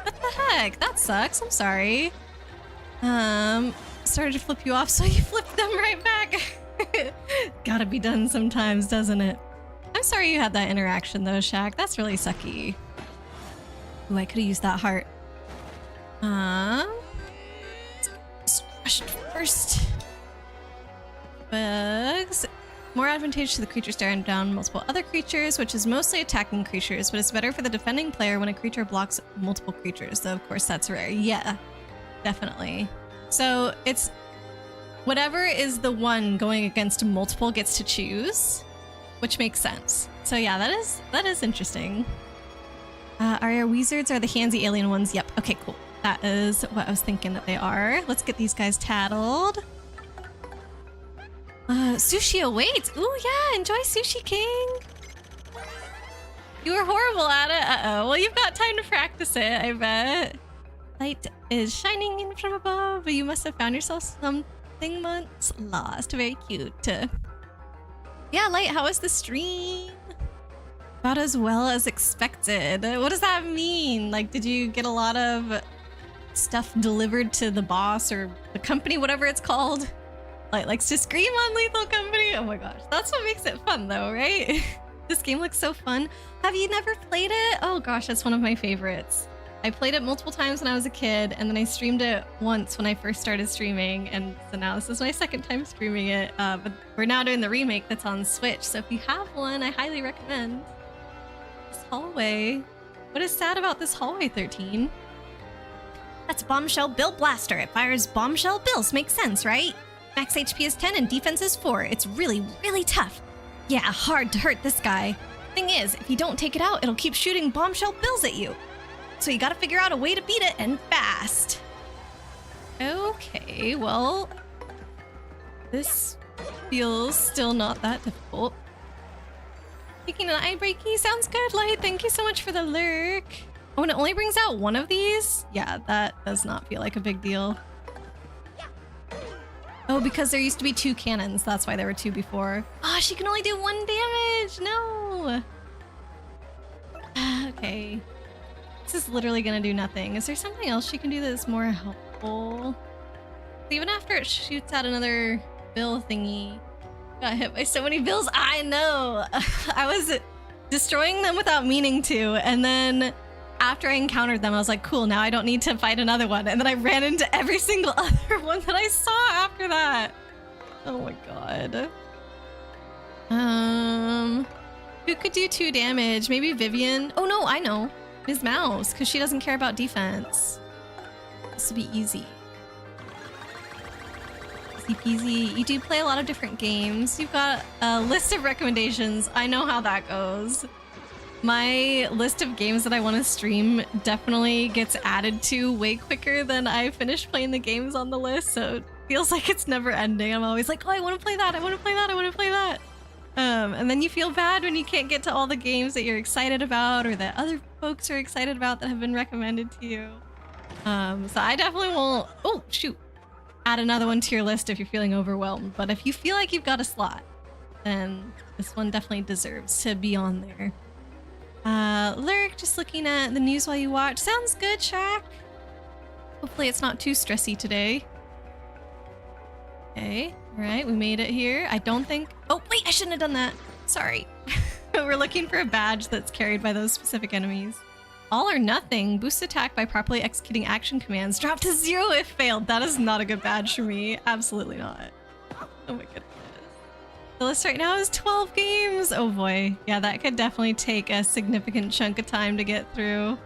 what the heck? That sucks. I'm sorry. Started to flip you off, so you flipped them right back. Gotta be done sometimes, doesn't it? I'm sorry you had that interaction though, Shaq. That's really sucky. Ooh, I could have used that heart. Let's rush it first. Bugs. More advantageous to the creature staring down multiple other creatures, which is mostly attacking creatures, but it's better for the defending player when a creature blocks multiple creatures, though of course that's rare. Yeah, definitely. So it's whatever is the one going against multiple gets to choose, which makes sense. So yeah, that is interesting. Our wizards are the handsy alien ones. Yep. Okay, cool. That is what I was thinking that they are. Let's get these guys tattled. Sushi awaits. Ooh, yeah. Enjoy Sushi King. You were horrible at it. Uh-oh. Well, you've got time to practice it, I bet. Light is shining in from above, but you must have found yourself something once lost. Very cute. Yeah, Light, how was the stream? About as well as expected. What does that mean? Like, did you get a lot of stuff delivered to the boss or the company, whatever it's called? Light likes to scream on Lethal Company. Oh my gosh, that's what makes it fun though, right? This game looks so fun. Have you never played it? Oh gosh, that's one of my favorites. I played it multiple times when I was a kid, and then I streamed it once when I first started streaming, and so now this is my second time streaming it. But we're now doing the remake that's on Switch, so if you have one, I highly recommend. This hallway. What is sad about this hallway, 13? That's Bombshell Bill Blaster. It fires bombshell bills. Makes sense, right? Max HP is 10 and defense is 4. It's really, really tough. Yeah, hard to hurt this guy. Thing is, if you don't take it out, it'll keep shooting bombshell bills at you. So you gotta figure out a way to beat it, and fast. Okay, well, this feels still not that difficult. Taking an eye breaky sounds good, Light. Thank you so much for the lurk. Oh, and it only brings out one of these? Yeah, that does not feel like a big deal. Oh, because there used to be 2 cannons. That's why there were 2 before. Oh, she can only do 1 damage. No. Okay. This is literally gonna do nothing. Is there something else she can do that's more helpful? Even after it shoots out another bill thingy. Got hit by so many bills. I know. I was destroying them without meaning to, and then after I encountered them, I was like, cool, now I don't need to fight another one. And then I ran into every single other one that I saw after that. Oh my god. Who could do 2 damage? Maybe Vivian? Oh no, I know. Ms. Mouse, because she doesn't care about defense. This will be easy. Easy peasy. You do play a lot of different games. You've got a list of recommendations. I know how that goes. My list of games that I want to stream definitely gets added to way quicker than I finish playing the games on the list, so it feels like it's never ending. I'm always like, oh, I want to play that, I want to play that, I want to play that. And then you feel bad when you can't get to all the games that you're excited about or that other folks are excited about that have been recommended to you. So I definitely won't, oh, shoot, add another one to your list if you're feeling overwhelmed. But if you feel like you've got a slot, then this one definitely deserves to be on there. Lurk, just looking at the news while you watch. Sounds good, Shaq. Hopefully it's not too stressy today. Okay, all right, we made it here. I don't think... Oh, wait, I shouldn't have done that. Sorry. We're looking for a badge that's carried by those specific enemies. All or nothing. Boost attack by properly executing action commands. Drop to 0 if failed. That is not a good badge for me. Absolutely not. Oh my goodness. The list right now is 12 games. Oh boy. Yeah, that could definitely take a significant chunk of time to get through.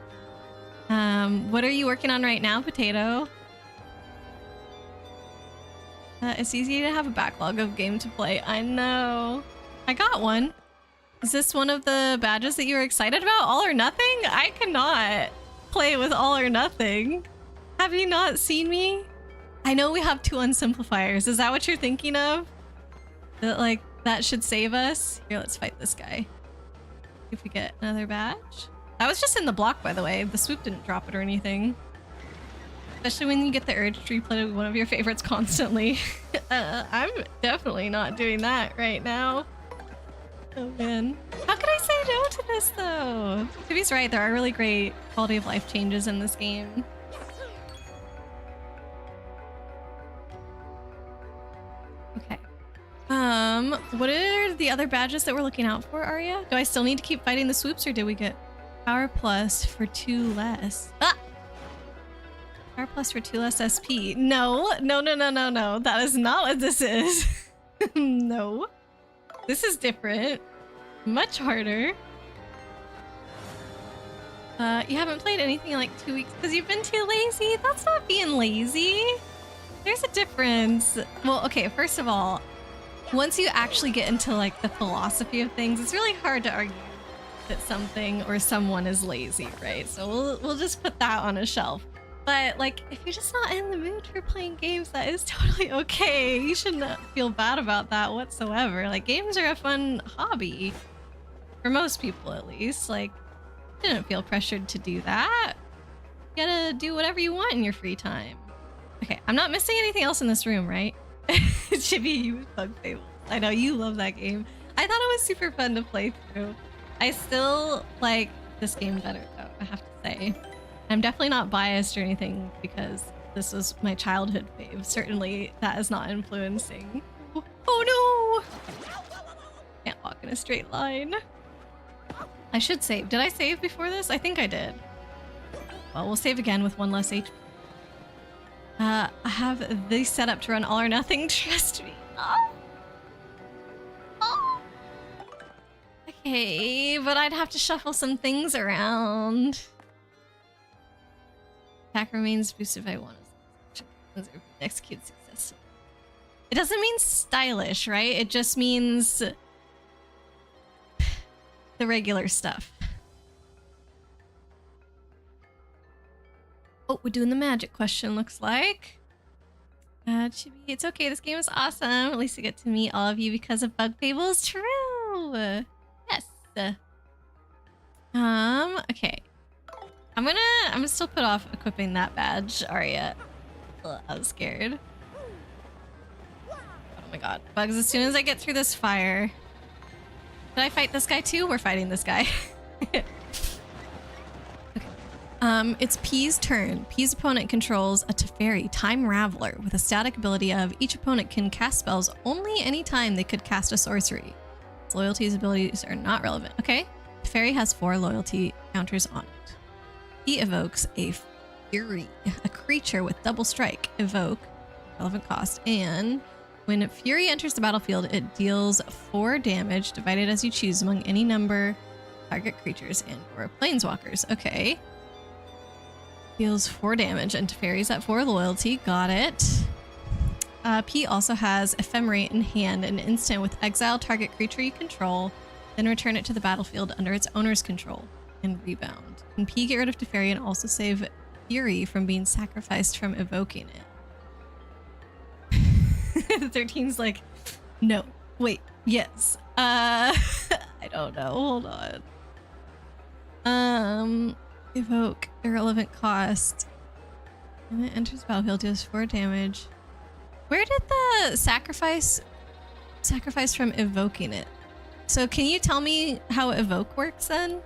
What are you working on right now, Potato? It's easy to have a backlog of game to play. I know. I got one. Is this one of the badges that you were excited about? All or nothing? I cannot play with all or nothing. Have you not seen me? I know we have 2 unsimplifiers. Is that what you're thinking of? That, like, that should save us? Here, let's fight this guy. If we get another badge. That was just in the block, by the way. The swoop didn't drop it or anything. Especially when you get the urge to replay one of your favorites constantly. I'm definitely not doing that right now. Oh man. How could I say no to this though? Timmy's right, there are really great quality of life changes in this game. Okay. What are the other badges that we're looking out for, Arya? Do I still need to keep fighting the swoops or did we get power plus for 2 less? Ah! Power plus for 2 less SP. No, no, no, no, no, no. That is not what this is. No. This is different. Much harder. You haven't played anything in like 2 weeks because you've been too lazy? That's not being lazy. There's a difference. Well, okay, first of all, once you actually get into like the philosophy of things, it's really hard to argue that something or someone is lazy, right? So we'll just put that on a shelf. But like, if you're just not in the mood for playing games, that is totally okay. You shouldn't feel bad about that whatsoever. Like, games are a fun hobby. For most people, at least. Like, you shouldn't feel pressured to do that. You gotta do whatever you want in your free time. Okay, I'm not missing anything else in this room, right? Chibi, you Bug Fables. I know, you love that game. I thought it was super fun to play through. I still like this game better, though, I have to say. I'm definitely not biased or anything because this was my childhood fave. Certainly that is not influencing. Oh no! Can't walk in a straight line. I should save. Did I save before this? I think I did. well, we'll save again with 1 less HP. I have this set up to run all or nothing, trust me. Oh. Oh. Okay, but I'd have to shuffle some things around. Attack remains boosted by 1 as execute successfully. It doesn't mean stylish, right? It just means the regular stuff. Oh, we're doing the magic question, looks like. It's okay, this game is awesome. At least I get to meet all of you because of Bug Fables. True! Yes. Okay. I'm gonna still put off equipping that badge, Arya. Ugh, I was scared. Oh my god. Bugs, as soon as I get through this fire... Did I fight this guy too? We're fighting this guy. Okay. It's P's turn. P's opponent controls a Teferi, Time Raveler, with a static ability of each opponent can cast spells only any time they could cast a sorcery. Its loyalties abilities are not relevant. Okay. Teferi has 4 loyalty counters on it. He evokes a Fury, a creature with double strike, evoke, relevant cost, and when Fury enters the battlefield, it deals 4 damage divided as you choose among any number target creatures and or planeswalkers. Okay. Deals 4 damage and Teferi's at 4 loyalty. Got it. P also has Ephemerate in hand, an instant with exile target creature you control, then return it to the battlefield under its owner's control and rebound. Can P get rid of Teferi and also save Fury from being sacrificed from evoking it? 13's like, no. Wait, yes. I don't know. Hold on. Evoke, irrelevant cost. When it enters the battlefield, deals 4 damage. Where did the sacrifice from evoking it? So can you tell me how evoke works then?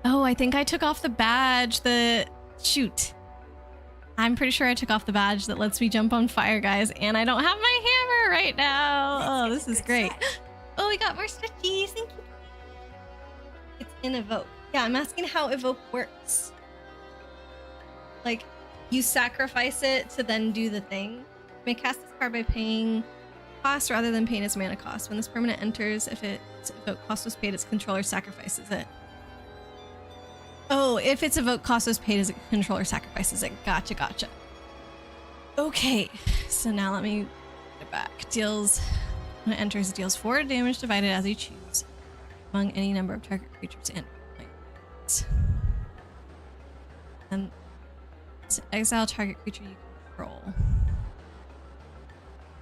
Oh, I think I took off the badge that... Shoot. I'm pretty sure I took off the badge that lets me jump on fire, guys, and I don't have my hammer right now. Oh, this is great. Oh, we got more stretchies. Thank you. It's in evoke. Yeah, I'm asking how evoke works. Like, you sacrifice it to then do the thing. You may cast this card by paying cost rather than paying its mana cost. When this permanent enters, if its evoke cost was paid, its controller sacrifices it. Oh, if its evoke cost was paid, its controller sacrifices it. Gotcha, gotcha. Okay, so now let me put it back. When it enters, it deals 4 damage divided as you choose among any number of target creatures and planes. And it's an exile target creature you control.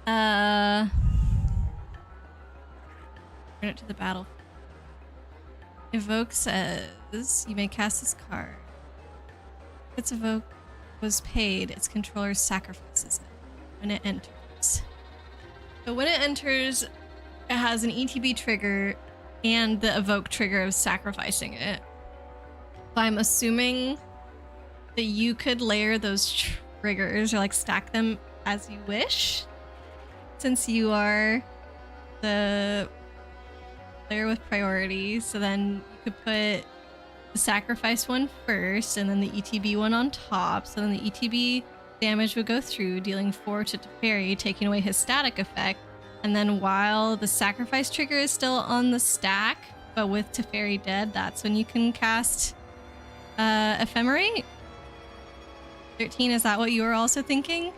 Turn it to the battlefield. Evoke says you may cast this card. If its evoke was paid, its controller sacrifices it when it enters. So when it enters, it has an ETB trigger and the evoke trigger of sacrificing it. So I'm assuming that you could layer those triggers or like stack them as you wish, since you are the player with priority. So then you could put the sacrifice one first and then the ETB one on top. So then the ETB damage would go through, dealing 4 to Teferi, taking away his static effect. And then while the sacrifice trigger is still on the stack, but with Teferi dead, that's when you can cast Ephemerate. 13, is that what you were also thinking?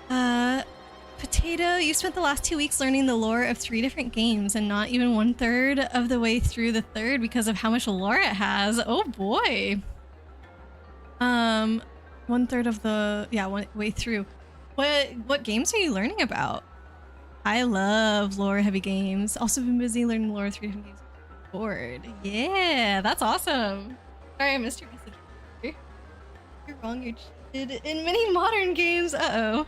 Potato, you spent the last 2 weeks learning the lore of 3 different games and not even 1/3 of the way through the 3rd because of how much lore it has. Oh boy. 1/3 of the way through. What games are you learning about? I love lore heavy games. Also been busy learning lore of 3 different games. Bored. Yeah, that's awesome. Sorry, I missed your message. You're wrong. You're cheated in many modern games. Uh-oh.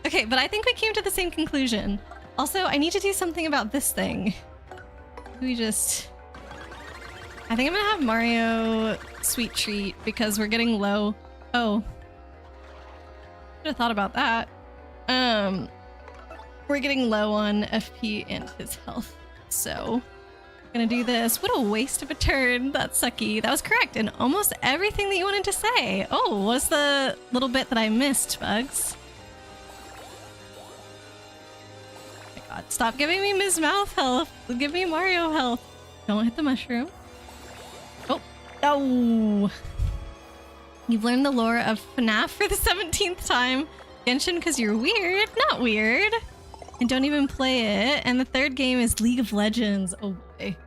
Okay, but I think we came to the same conclusion. Also, I need to do something about this thing. I think I'm gonna have Mario Sweet Treat because we're getting low. Oh. Should have thought about that. We're getting low on FP and his health. So Gonna do this. What a waste of a turn. That's sucky. That was correct in almost everything that you wanted to say. Oh, what's the little bit that I missed, Bugs? Oh my god, stop giving me Ms. Mouth health. Give me Mario health. Don't hit the mushroom. Oh, no. You've learned the lore of FNAF for the 17th time. Genshin because you're weird. Not weird. And don't even play it. And the third game is League of Legends. Oh boy.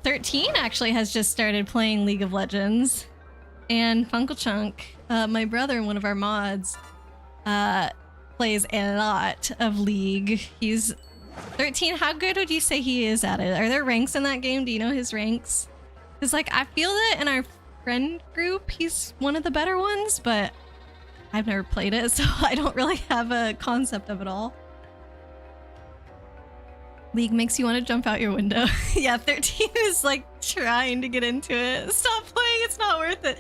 13 actually has just started playing League of Legends. And Funkle Chunk, my brother, one of our mods, plays a lot of League. He's 13. How good would you say he is at it? Are there ranks in that game? Do you know his ranks? Because like I feel that in our friend group, he's one of the better ones, but I've never played it, so I don't really have a concept of it all. League makes you want to jump out your window. Yeah, 13 is like trying to get into it. Stop playing, it's not worth it.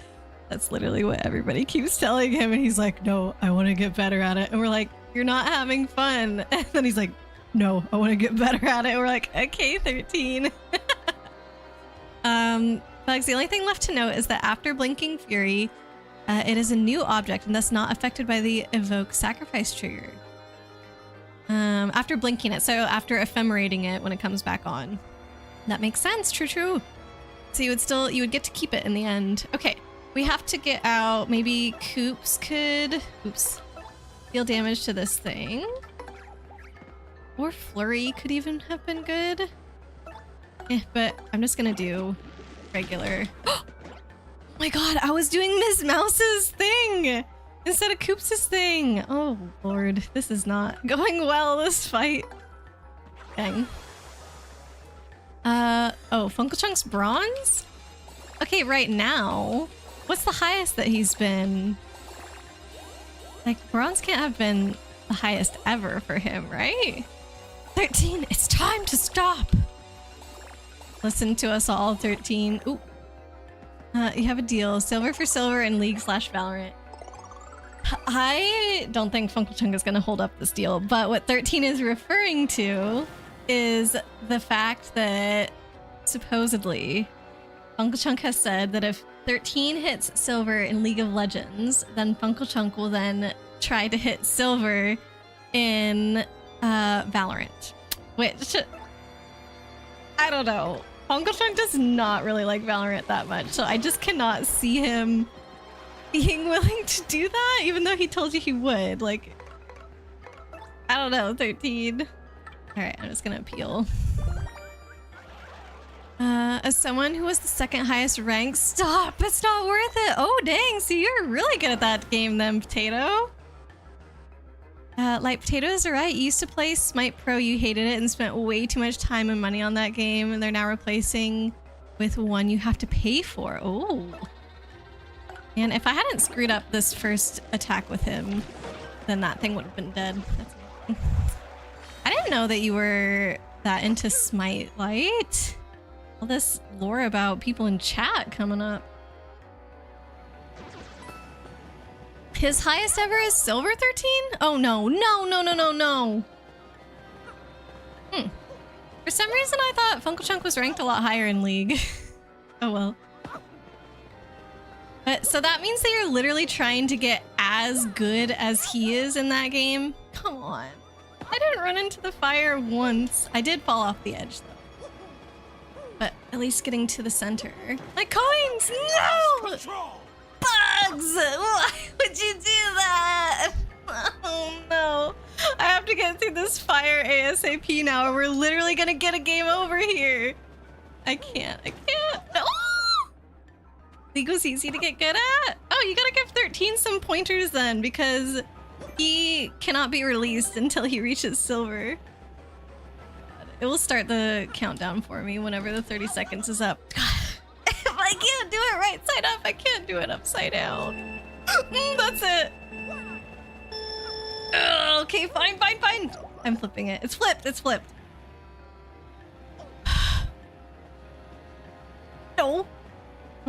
That's literally what everybody keeps telling him, and he's like, no, I want to get better at it. And we're like, you're not having fun. And then he's like, no, I want to get better at it. And we're like, okay, 13. Bugs, the only thing left to note is that after Blinking Fury, it is a new object and thus not affected by the evoke sacrifice trigger. After blinking it, so after ephemerating it when it comes back on. That makes sense, true. So you would get to keep it in the end. Okay, we have to get out, maybe Koops could, deal damage to this thing. Or Flurry could even have been good. But I'm just gonna do regular. Oh my god, I was doing Miss Mouse's thing instead of Koops' thing. Oh lord, this is not going well, this fight. Dang. Oh, Funkle Chunk's bronze? Okay, right now, what's the highest that he's been? Like, bronze can't have been the highest ever for him, right? 13, it's time to stop. Listen to us all, 13. Ooh. You have a deal. Silver for silver and League/Valorant. I don't think Funkle Chunk is going to hold up this deal, but what 13 is referring to is the fact that supposedly Funkle Chunk has said that if 13 hits silver in League of Legends, then Funkle Chunk will then try to hit silver in Valorant, which I don't know. Funkle Chunk does not really like Valorant that much, so I just cannot see him being willing to do that, even though he told you he would. Like, I don't know, 13. Alright, I'm just gonna appeal. As someone who was the second highest rank, stop! It's not worth it! Oh dang, so you're really good at that game then, Potato. Like, Potato is right. You used to play Smite Pro, you hated it and spent way too much time and money on that game, and they're now replacing with one you have to pay for. Oh. And if I hadn't screwed up this first attack with him, then that thing would have been dead. That's amazing. I didn't know that you were that into Smite Light. All this lore about people in chat coming up. His highest ever is silver 13? Oh no, no. For some reason I thought Funkle Chunk was ranked a lot higher in League. Oh well. But so that means that you're literally trying to get as good as he is in that game? Come on. I didn't run into the fire once. I did fall off the edge though. But at least getting to the center. My coins! No! Bugs! Why would you do that? Oh no. I have to get through this fire ASAP now or we're literally gonna get a game over here. I can't. No! League was easy to get good at? Oh, you gotta give 13 some pointers then because he cannot be released until he reaches silver. It will start the countdown for me whenever the 30 seconds is up. If I can't do it right side up, I can't do it upside down. That's it. Okay, fine. I'm flipping it. It's flipped. No.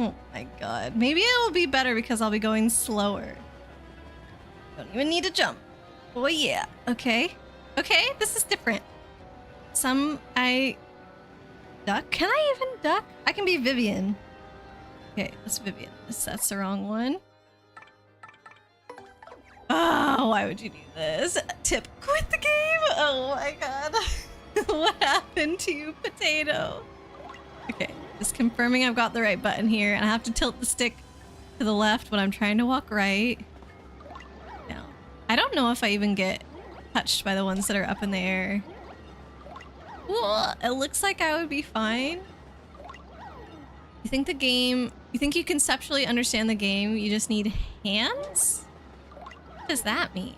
Oh my god. Maybe it will be better because I'll be going slower. Don't even need to jump. Oh yeah. Okay, this is different. duck? Can I even duck? I can be Vivian. Okay, that's Vivian. That's the wrong one. Oh, why would you do this? Tip, quit the game! Oh my god. What happened to you, potato? Okay, just confirming I've got the right button here, and I have to tilt the stick to the left when I'm trying to walk right. No. I don't know if I even get touched by the ones that are up in the air. Whoa, it looks like I would be fine. You think you conceptually understand the game, you just need hands? What does that mean?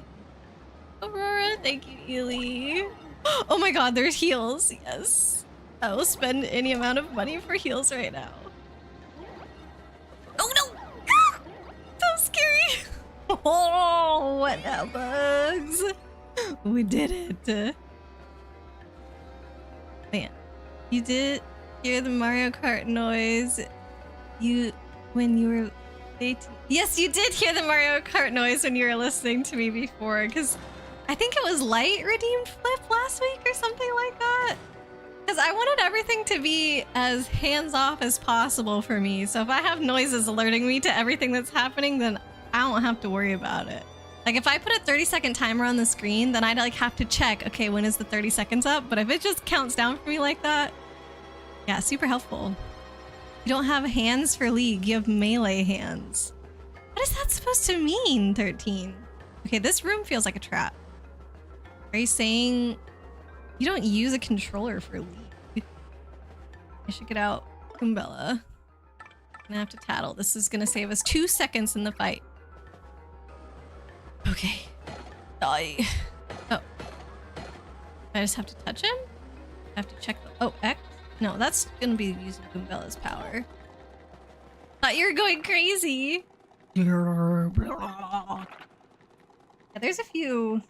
Aurora, thank you, Ely. Oh my god, there's heals. Yes. I will spend any amount of money for heals right now. Oh no! Ah! So scary! Oh, what now, bugs? We did it. Man, you did hear the Mario Kart noise. When you were dating. Yes, you did hear the Mario Kart noise when you were listening to me before, because I think it was Light redeemed Flip last week or something like that. Because I wanted everything to be as hands-off as possible for me. So if I have noises alerting me to everything that's happening, then I don't have to worry about it. Like if I put a 30-second timer on the screen, then I'd like have to check, okay, when is the 30 seconds up? But if it just counts down for me like that, yeah, super helpful. You don't have hands for League, you have melee hands. What is that supposed to mean, 13? Okay, this room feels like a trap. Are you saying you don't use a controller for League? I should get out Goombella. I'm gonna have to tattle. This is gonna save us 2 seconds in the fight. Okay. Die. Oh. I just have to touch him? I have to check the... Oh, X? No, that's gonna be using Goombella's power. Thought you were going crazy. Yeah, there's a few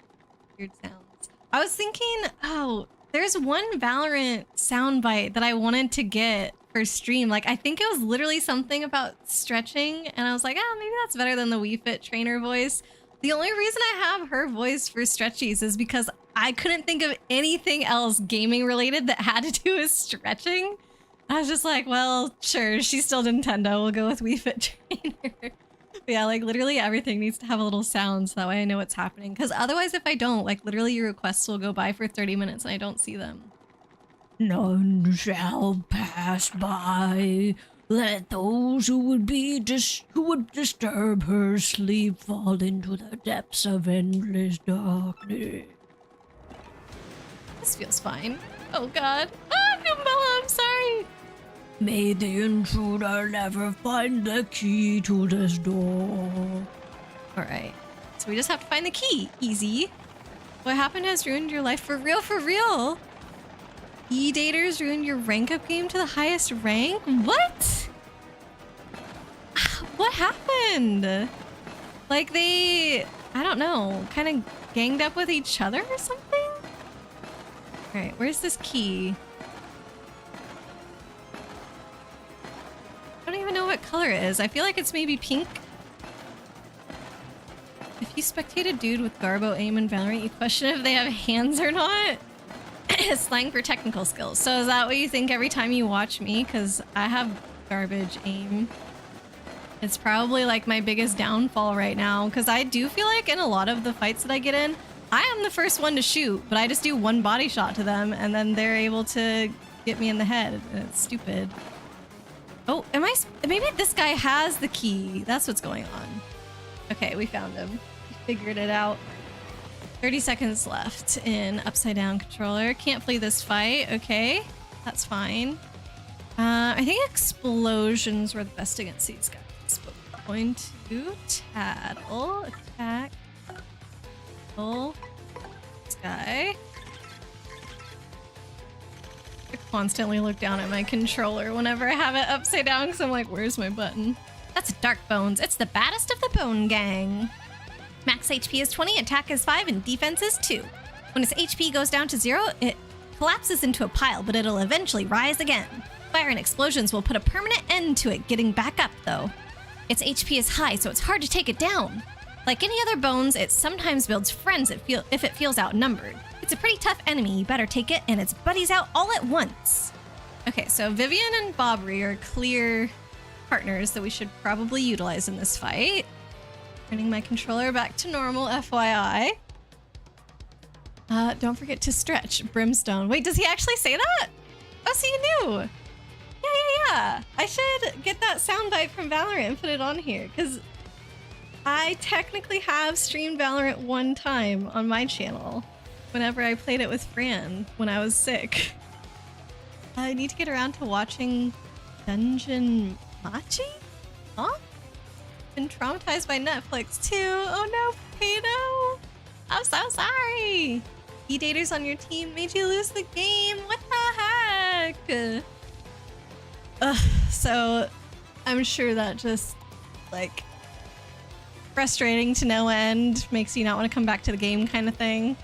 weird sounds. I was thinking, oh, there's one Valorant soundbite that I wanted to get for stream. Like, I think it was literally something about stretching, and I was like, oh, maybe that's better than the Wii Fit trainer voice. The only reason I have her voice for stretchies is because I couldn't think of anything else gaming related that had to do with stretching. I was just like, well, sure, she's still Nintendo. We'll go with Wii Fit trainer. But yeah, like literally everything needs to have a little sound so that way I know what's happening. Because otherwise, if I don't, like literally your requests will go by for 30 minutes and I don't see them. None shall pass by. Let those who would disturb her sleep fall into the depths of endless darkness. This feels fine. Oh god. Ah, Goombella, I'm sorry. May the intruder never find the key to this door. Alright. So we just have to find the key. Easy. What happened has ruined your life for real, for real. E-daters ruined your rank up game to the highest rank? What? What happened? Like they, I don't know, kind of ganged up with each other or something? Alright, where's this key? I don't even know what color it is. I feel like it's maybe pink. If you spectate a dude with Garbo aim in Valorant, you question if they have hands or not? Slang for technical skills. So is that what you think every time you watch me? Because I have garbage aim. It's probably like my biggest downfall right now. Because I do feel like in a lot of the fights that I get in, I am the first one to shoot. But I just do one body shot to them. And then they're able to get me in the head. And it's stupid. Oh, maybe this guy has the key. That's what's going on. Okay, we found him. We figured it out. 30 seconds left in upside down controller. Can't play this fight. Okay, that's fine. I think explosions were the best against these guys. But we're going to tattle, attack, pull this guy. I constantly look down at my controller whenever I have it upside down because I'm like, where's my button? That's Dark Bones. It's the baddest of the Bone Gang. Max HP is 20, attack is 5, and defense is 2. When its HP goes down to 0, it collapses into a pile, but it'll eventually rise again. Fire and explosions will put a permanent end to it getting back up, though. Its HP is high, so it's hard to take it down. Like any other bones, it sometimes builds friends if it feels outnumbered. It's a pretty tough enemy, you better take it and its buddies out all at once. Okay, so Vivian and Bobry are clear partners that we should probably utilize in this fight. Turning my controller back to normal, FYI. Don't forget to stretch, Brimstone. Wait, does he actually say that? Oh, so you knew. Yeah. I should get that soundbite from Valorant and put it on here, because I technically have streamed Valorant one time on my channel whenever I played it with Fran when I was sick. I need to get around to watching Dungeon Machi? Huh? Been traumatized by Netflix too. Oh no, Potato! I'm so sorry! E-daters on your team made you lose the game. What the heck? So I'm sure that just like frustrating to no end, makes you not want to come back to the game kind of thing.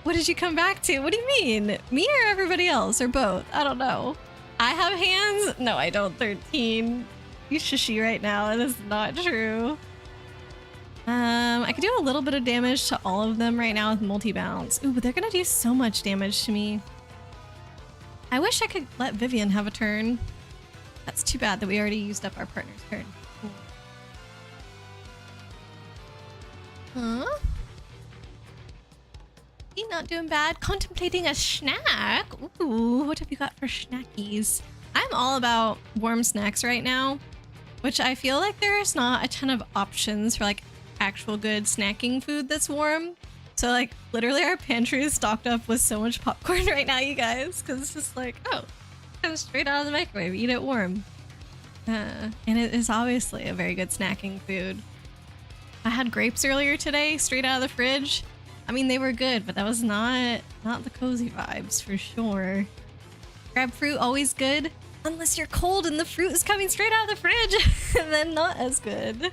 What did you come back to? What do you mean? Me or everybody else or both? I don't know. I have hands? No, I don't. 13. You shushy right now. That is not true. I could do a little bit of damage to all of them right now with multi-bounce. Ooh, but they're gonna do so much damage to me. I wish I could let Vivian have a turn. That's too bad that we already used up our partner's turn. Huh? He not doing bad. Contemplating a snack. Ooh, what have you got for snackies? I'm all about warm snacks right now, which I feel like there's not a ton of options for like actual good snacking food that's warm. So like literally our pantry is stocked up with so much popcorn right now, you guys, because it's just like, oh, comes straight out of the microwave, eat it warm. And it is obviously a very good snacking food. I had grapes earlier today, straight out of the fridge. I mean, they were good, but that was not the cozy vibes for sure. Grab fruit, always good. Unless you're cold and the fruit is coming straight out of the fridge, then not as good.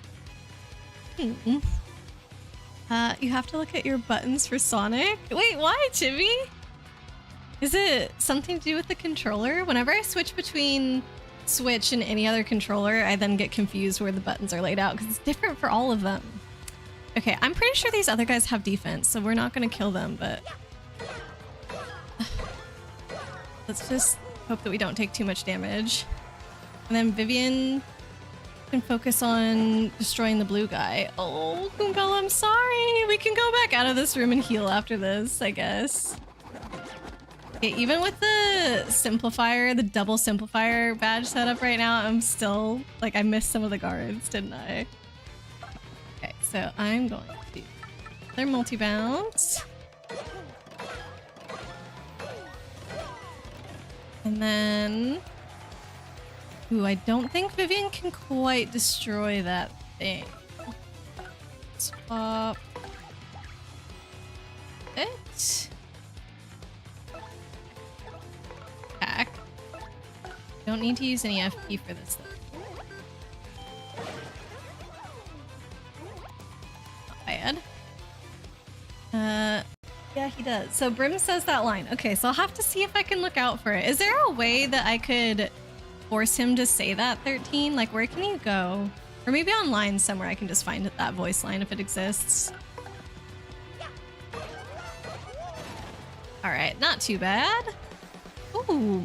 You have to look at your buttons for Sonic. Wait, why, Chibi? Is it something to do with the controller? Whenever I switch between Switch and any other controller, I then get confused where the buttons are laid out because it's different for all of them. Okay, I'm pretty sure these other guys have defense, so we're not gonna kill them, but let's just hope that we don't take too much damage. And then Vivian can focus on destroying the blue guy. Oh, Goombella, I'm sorry. We can go back out of this room and heal after this, I guess. Okay, even with the simplifier, the double simplifier badge setup right now, I'm still, like, I missed some of the guards, didn't I? Okay, so I'm going to their multi-bounce. And then... Ooh, I don't think Vivian can quite destroy that thing. Swap it. Attack. Don't need to use any FP for this though. Not bad. Yeah, he does. So Brim says that line. Okay, so I'll have to see if I can look out for it. Is there a way that I could force him to say that, 13? Like, where can you go? Or maybe online somewhere I can just find that voice line if it exists. Alright, not too bad. Ooh.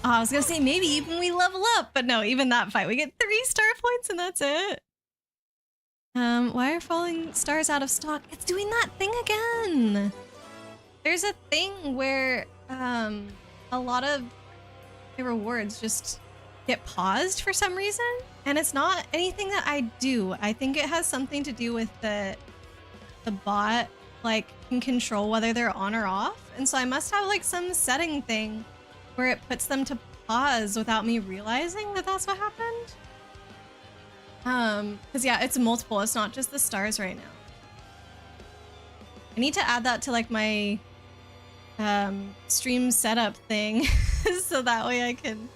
Oh, I was gonna say maybe even we level up, but no, even that fight, we get 3 star points and that's it. Why are falling stars out of stock? It's doing that thing again. There's a thing where a lot of the rewards just get paused for some reason, and it's not anything that I do. I think it has something to do with the bot like can control whether they're on or off, and so I must have like some setting thing where it puts them to pause without me realizing that that's what happened. Because yeah, it's multiple, it's not just the stars right now. I need to add that to like my stream setup thing so that way I can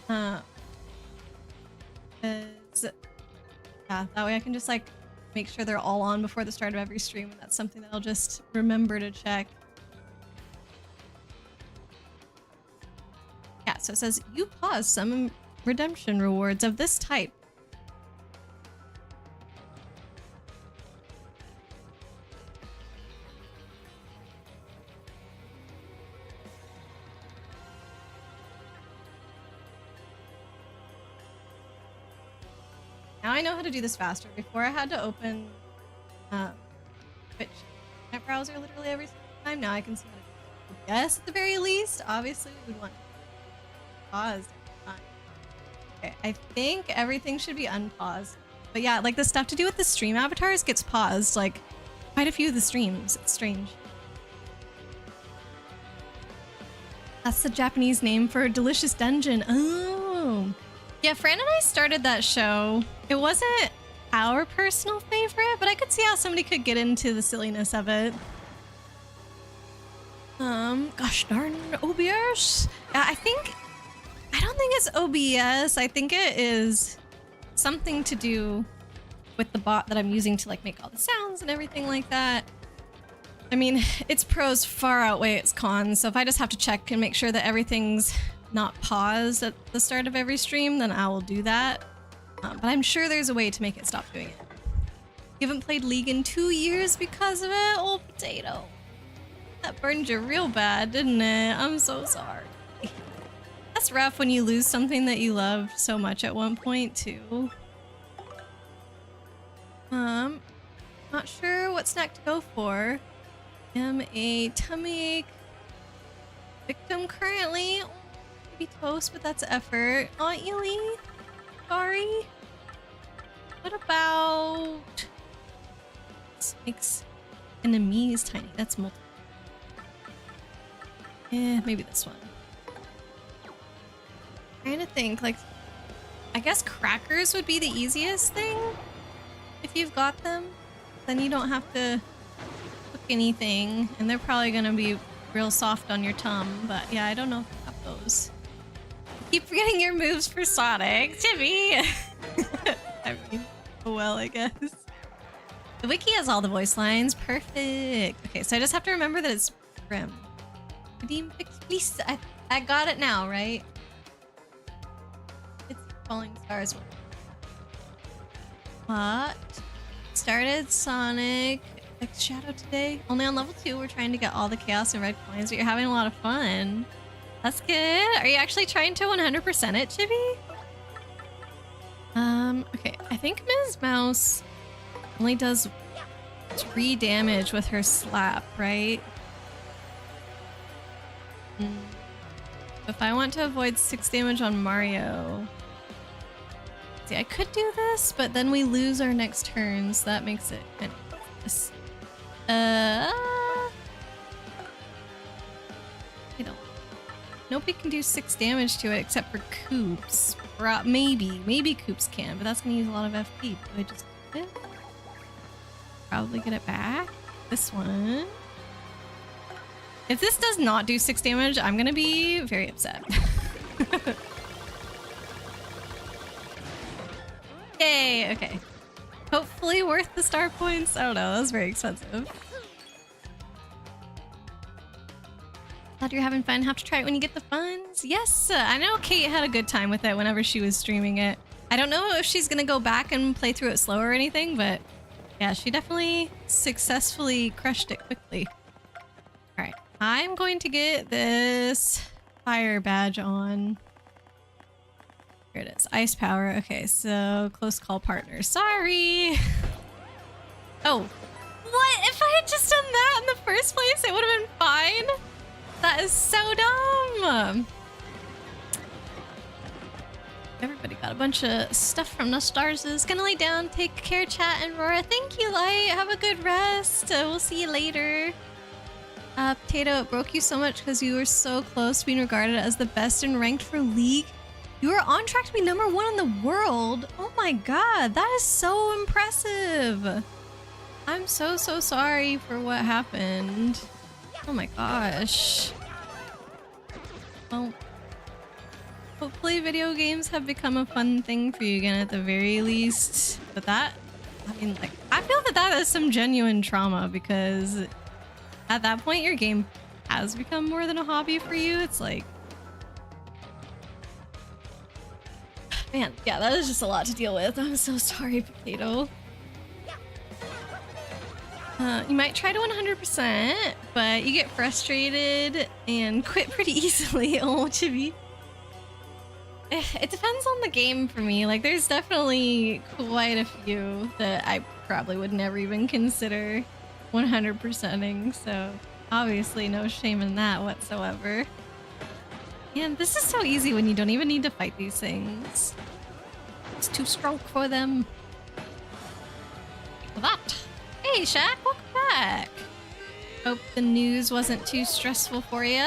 yeah, that way I can just like make sure they're all on before the start of every stream, and that's something that I'll just remember to check. Yeah, so it says you pause some redemption rewards of this type. now I know how to do this faster. Before I had to open Twitch internet browser literally every single time. Now I can see how to do it. Yes, at the very least. Obviously, we would want to pause every time. Okay, I think everything should be unpaused. But yeah, like the stuff to do with the stream avatars gets paused, like quite a few of the streams. It's strange. That's the Japanese name for a delicious dungeon. Oh. Yeah, Fran and I started that show. It wasn't our personal favorite, but I could see how somebody could get into the silliness of it. Gosh darn OBS. I don't think it's OBS. I think it is something to do with the bot that I'm using to like make all the sounds and everything like that. I mean, its pros far outweigh its cons, so if I just have to check and make sure that everything's not paused at the start of every stream, then I will do that. But I'm sure there's a way to make it stop doing it. You haven't played League in 2 years because of it? Old potato. That burned you real bad, didn't it? I'm so sorry. That's rough when you lose something that you loved so much at one point, too. Not sure what snack to go for. I'm a tummy ache victim currently. Maybe toast, but that's effort. Aw, Ely. Sorry. What about... This makes enemies tiny. That's multiple. Yeah, maybe this one. Trying to think, like... I guess crackers would be the easiest thing. If you've got them. Then you don't have to cook anything. And they're probably gonna be real soft on your tongue. But yeah, I don't know if I have those. Keep forgetting your moves for Sonic, Jimmy. I mean, oh well, I guess. The wiki has all the voice lines. Perfect. Okay, so I just have to remember that it's Grim. Redeem fix, please. I got it now, right? It's Falling Stars. What? Started Sonic X Shadow today. Only on level 2. We're trying to get all the chaos and red coins, but you're having a lot of fun. That's good. Are you actually trying to 100% it, Chibi? Okay. I think Ms. Mouse only does 3 damage with her slap, right? If I want to avoid 6 damage on Mario... See, I could do this, but then we lose our next turn, so that makes it kind of this. I don't... Nobody can do 6 damage to it except for Koops. Maybe Koops can, but that's gonna use a lot of FP. Do I just do it? Probably get it back. This one. If this does not do 6 damage, I'm gonna be very upset. Yay, okay. Hopefully worth the star points. I don't know, that was very expensive. Glad you're having fun. Have to try it when you get the funds. Yes, I know Kate had a good time with it whenever she was streaming it. I don't know if she's gonna go back and play through it slow or anything, but yeah, she definitely successfully crushed it quickly. Alright, I'm going to get this fire badge on. Here it is. Ice power. Okay, so close call partner. Sorry. Oh. What? If I had just done that in the first place, it would have been fine? That is so dumb. Everybody got a bunch of stuff from the stars. Is gonna lay down. Take care, chat, and Rora. Thank you, Light. Have a good rest. We'll see you later. Potato, it broke you so much because you were so close to being regarded as the best and ranked for League. You are on track to be #1 in the world. Oh my god, that is so impressive. I'm so sorry for what happened. Oh my gosh. Well, hopefully video games have become a fun thing for you again at the very least. But that, I mean, like, I feel that that is some genuine trauma because at that point your game has become more than a hobby for you. It's like, man, yeah, that is just a lot to deal with. I'm so sorry, Potato. You might try to 100%, but you get frustrated and quit pretty easily. Oh, Chibi. it depends on the game for me. Like, there's definitely quite a few that I probably would never even consider 100%ing, so obviously no shame in that whatsoever. And this is so easy when you don't even need to fight these things. It's too strong for them. Like that. Hey, Shaq, welcome back. Hope the news wasn't too stressful for you.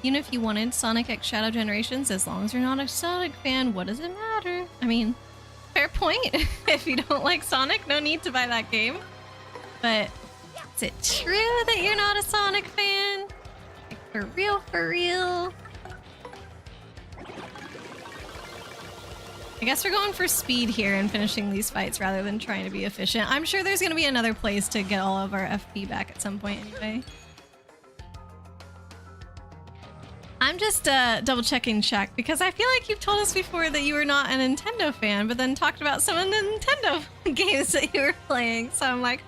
Even if you wanted Sonic X Shadow Generations, as long as you're not a Sonic fan, what does it matter? I mean, fair point. If you don't like Sonic, no need to buy that game. But is it true that you're not a Sonic fan? Like, for real, for real? I guess we're going for speed here and finishing these fights rather than trying to be efficient. I'm sure there's going to be another place to get all of our FP back at some point anyway. I'm just double checking, Shaq, because I feel like you've told us before that you were not a Nintendo fan, but then talked about some of the Nintendo games that you were playing. So I'm like,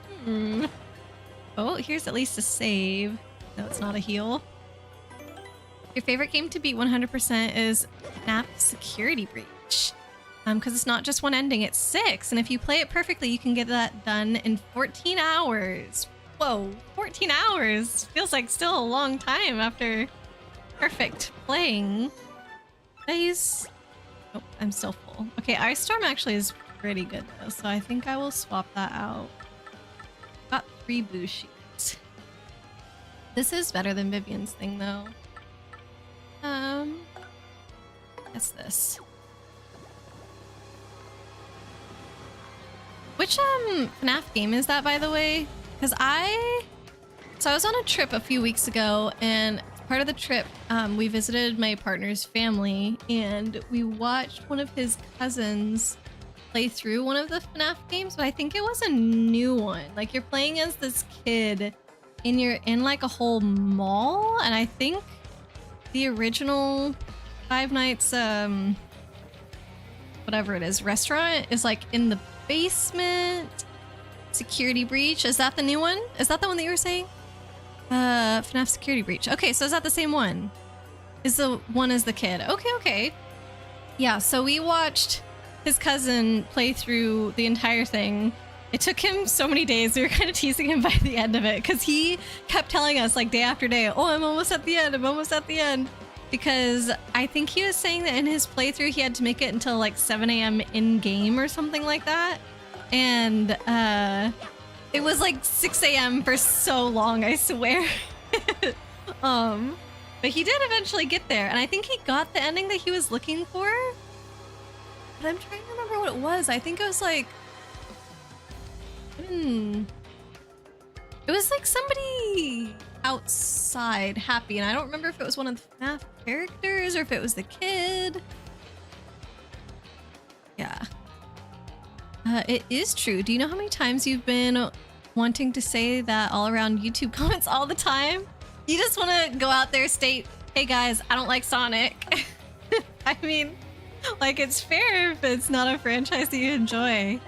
Oh, here's at least a save. No, it's not a heal. Your favorite game to beat 100% is FNAF Security Breach. Because it's not just one ending, it's 6. And if you play it perfectly, you can get that done in 14 hours. Whoa, 14 hours. Feels like still a long time after perfect playing. Nice. Oh, I'm still full. Okay, Ice Storm actually is pretty good though, so I think I will swap that out. Got 3 blue sheets. This is better than Vivian's thing though. What's this? Which FNAF game is that, by the way? Because I was on a trip a few weeks ago, and part of the trip, we visited my partner's family, and we watched one of his cousins play through one of the FNAF games, but I think it was a new one. Like, you're playing as this kid, and you're in like a whole mall, and I think the original Five Nights, whatever it is, restaurant is like in the basement. Security Breach, is that the new one? Is that the one that you were saying? FNAF Security Breach. Okay, so is that the same one? Is the one as the kid? Okay. Yeah, so we watched his cousin play through the entire thing. It took him so many days. We were kind of teasing him by the end of it because he kept telling us like day after day, oh, I'm almost at the end. I'm almost at the end. Because I think he was saying that in his playthrough, he had to make it until like 7 a.m. in game or something like that. And it was like 6 a.m. for so long, I swear. But he did eventually get there, and I think he got the ending that he was looking for. But I'm trying to remember what it was. I think it was like, it was like somebody outside happy, and I don't remember if it was one of the FNAF characters or if it was the kid. Yeah. It is true. Do you know how many times you've been wanting to say that all around YouTube comments all the time? You just want to go out there, state, hey guys, I don't like Sonic. I mean, like, it's fair if it's not a franchise that you enjoy.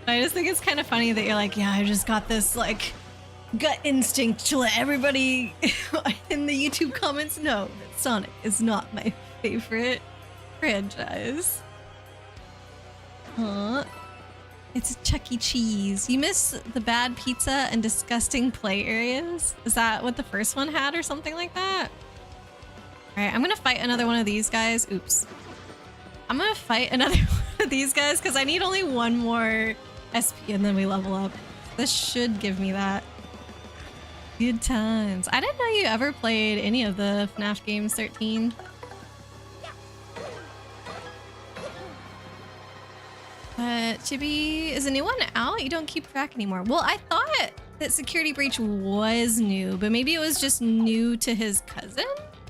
But I just think it's kind of funny that you're like, yeah, I just got this, like, gut instinct to let everybody in the YouTube comments know that Sonic is not my favorite franchise. Huh? It's a Chuck E. Cheese. You miss the bad pizza and disgusting play areas? Is that what the first one had or something like that? Alright, I'm gonna fight another one of these guys. Oops. I'm gonna fight another one of these guys because I need only one more SP and then we level up. This should give me that. Good times. I didn't know you ever played any of the FNAF games, 13. Chibi, is a new one out? You don't keep track anymore. Well, I thought that Security Breach was new, but maybe it was just new to his cousin?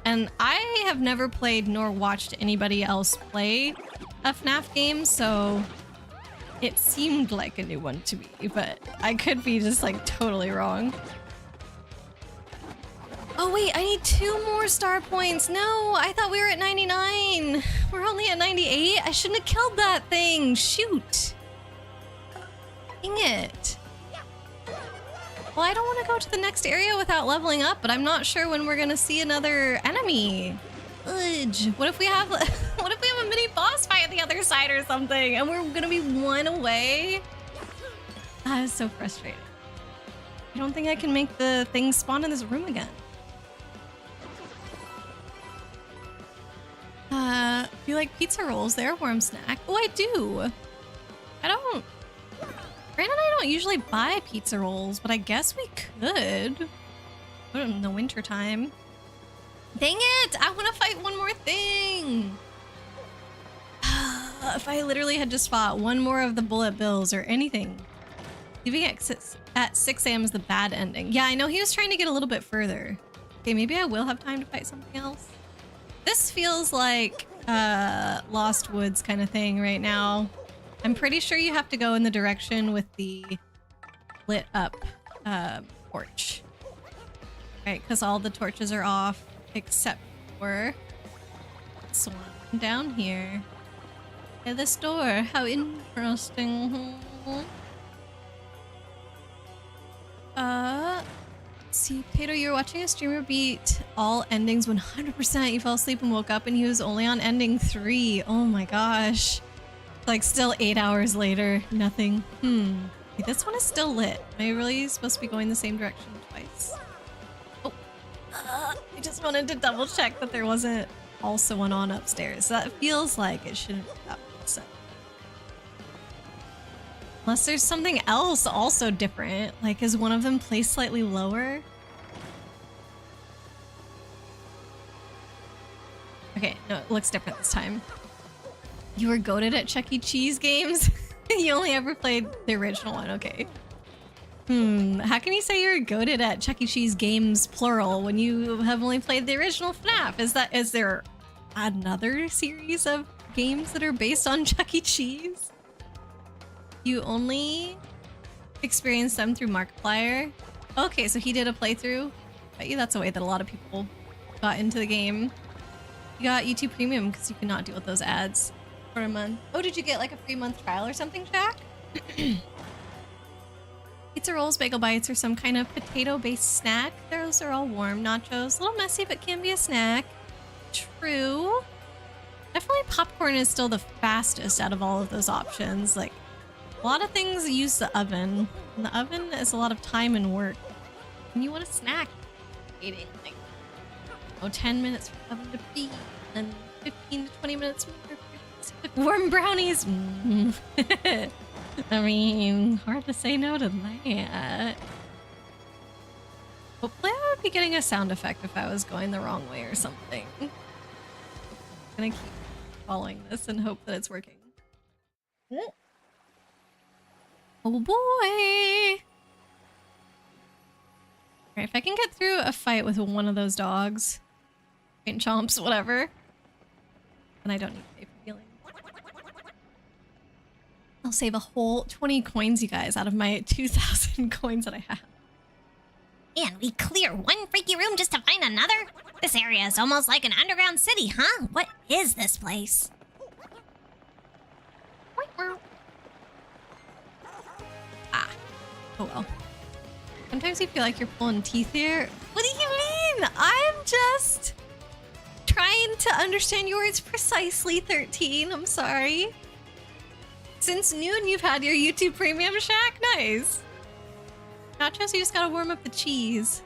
And I have never played nor watched anybody else play a FNAF game, so it seemed like a new one to me, but I could be just like totally wrong. Oh wait, I need 2 more star points. No, I thought we were at 99. We're only at 98. I shouldn't have killed that thing. Shoot. Dang it. Well, I don't want to go to the next area without leveling up, but I'm not sure when we're gonna see another enemy. fudge. What if we have what if we have a mini boss fight on the other side or something and we're gonna be one away? That is so frustrating. I don't think I can make the thing spawn in this room again. Do you like pizza rolls? They're a warm snack. Oh, I do. I don't. Brandon and I don't usually buy pizza rolls, but I guess we could. In the winter time. Dang it! I want to fight one more thing. If I literally had just fought one more of the bullet bills or anything. Leaving at 6 a.m. is the bad ending. Yeah, I know he was trying to get a little bit further. Okay, maybe I will have time to fight something else. This feels like Lost Woods kind of thing right now. I'm pretty sure you have to go in the direction with the lit up torch. Right, because all the torches are off except for this one down here. Yeah, this door. How interesting. Let's see, Pato, you were watching a streamer beat all endings 100%. You fell asleep and woke up and he was only on ending 3. Oh my gosh. Like still 8 hours later, nothing. Okay, this one is still lit. Am I really supposed to be going the same direction twice? Oh, I just wanted to double check that there wasn't also one on upstairs. That feels like it shouldn't be that so. Unless there's something else also different. Like, is one of them placed slightly lower? Okay, no, it looks different this time. You were goated at Chuck E. Cheese games? You only ever played the original one, okay. How can you say you're goated at Chuck E. Cheese games, plural, when you have only played the original FNAF? Is there another series of games that are based on Chuck E. Cheese? You only experienced them through Markiplier? Okay, so he did a playthrough. I bet you that's a way that a lot of people got into the game. You got YouTube Premium because you could not deal with those ads for a month. Oh, did you get like a free month trial or something, Jack? Pizza rolls, bagel bites, or some kind of potato-based snack. Those are all warm. Nachos, a little messy, but can be a snack. True. Definitely popcorn is still the fastest out of all of those options. Like, a lot of things use the oven. And the oven is a lot of time and work. And you want a snack. Waiting like 10 minutes for the oven to preheat, and 15 to 20 minutes for warm brownies. I mean, hard to say no to that. Hopefully I would be getting a sound effect if I was going the wrong way or something. I'm gonna keep following this and hope that it's working. Oh boy! Alright, if I can get through a fight with one of those dogs, paint chomps, whatever, then I don't need to pay for healing. I'll save a whole 20 coins, you guys, out of my 2,000 coins that I have. And we clear one freaky room just to find another? This area is almost like an underground city, huh? What is this place? Ah. Oh well. Sometimes you feel like you're pulling teeth here. What do you mean? I'm just trying to understand your words precisely, 13. I'm sorry. Since noon, you've had your YouTube Premium Shack? Nice. Nachos, you just gotta warm up the cheese.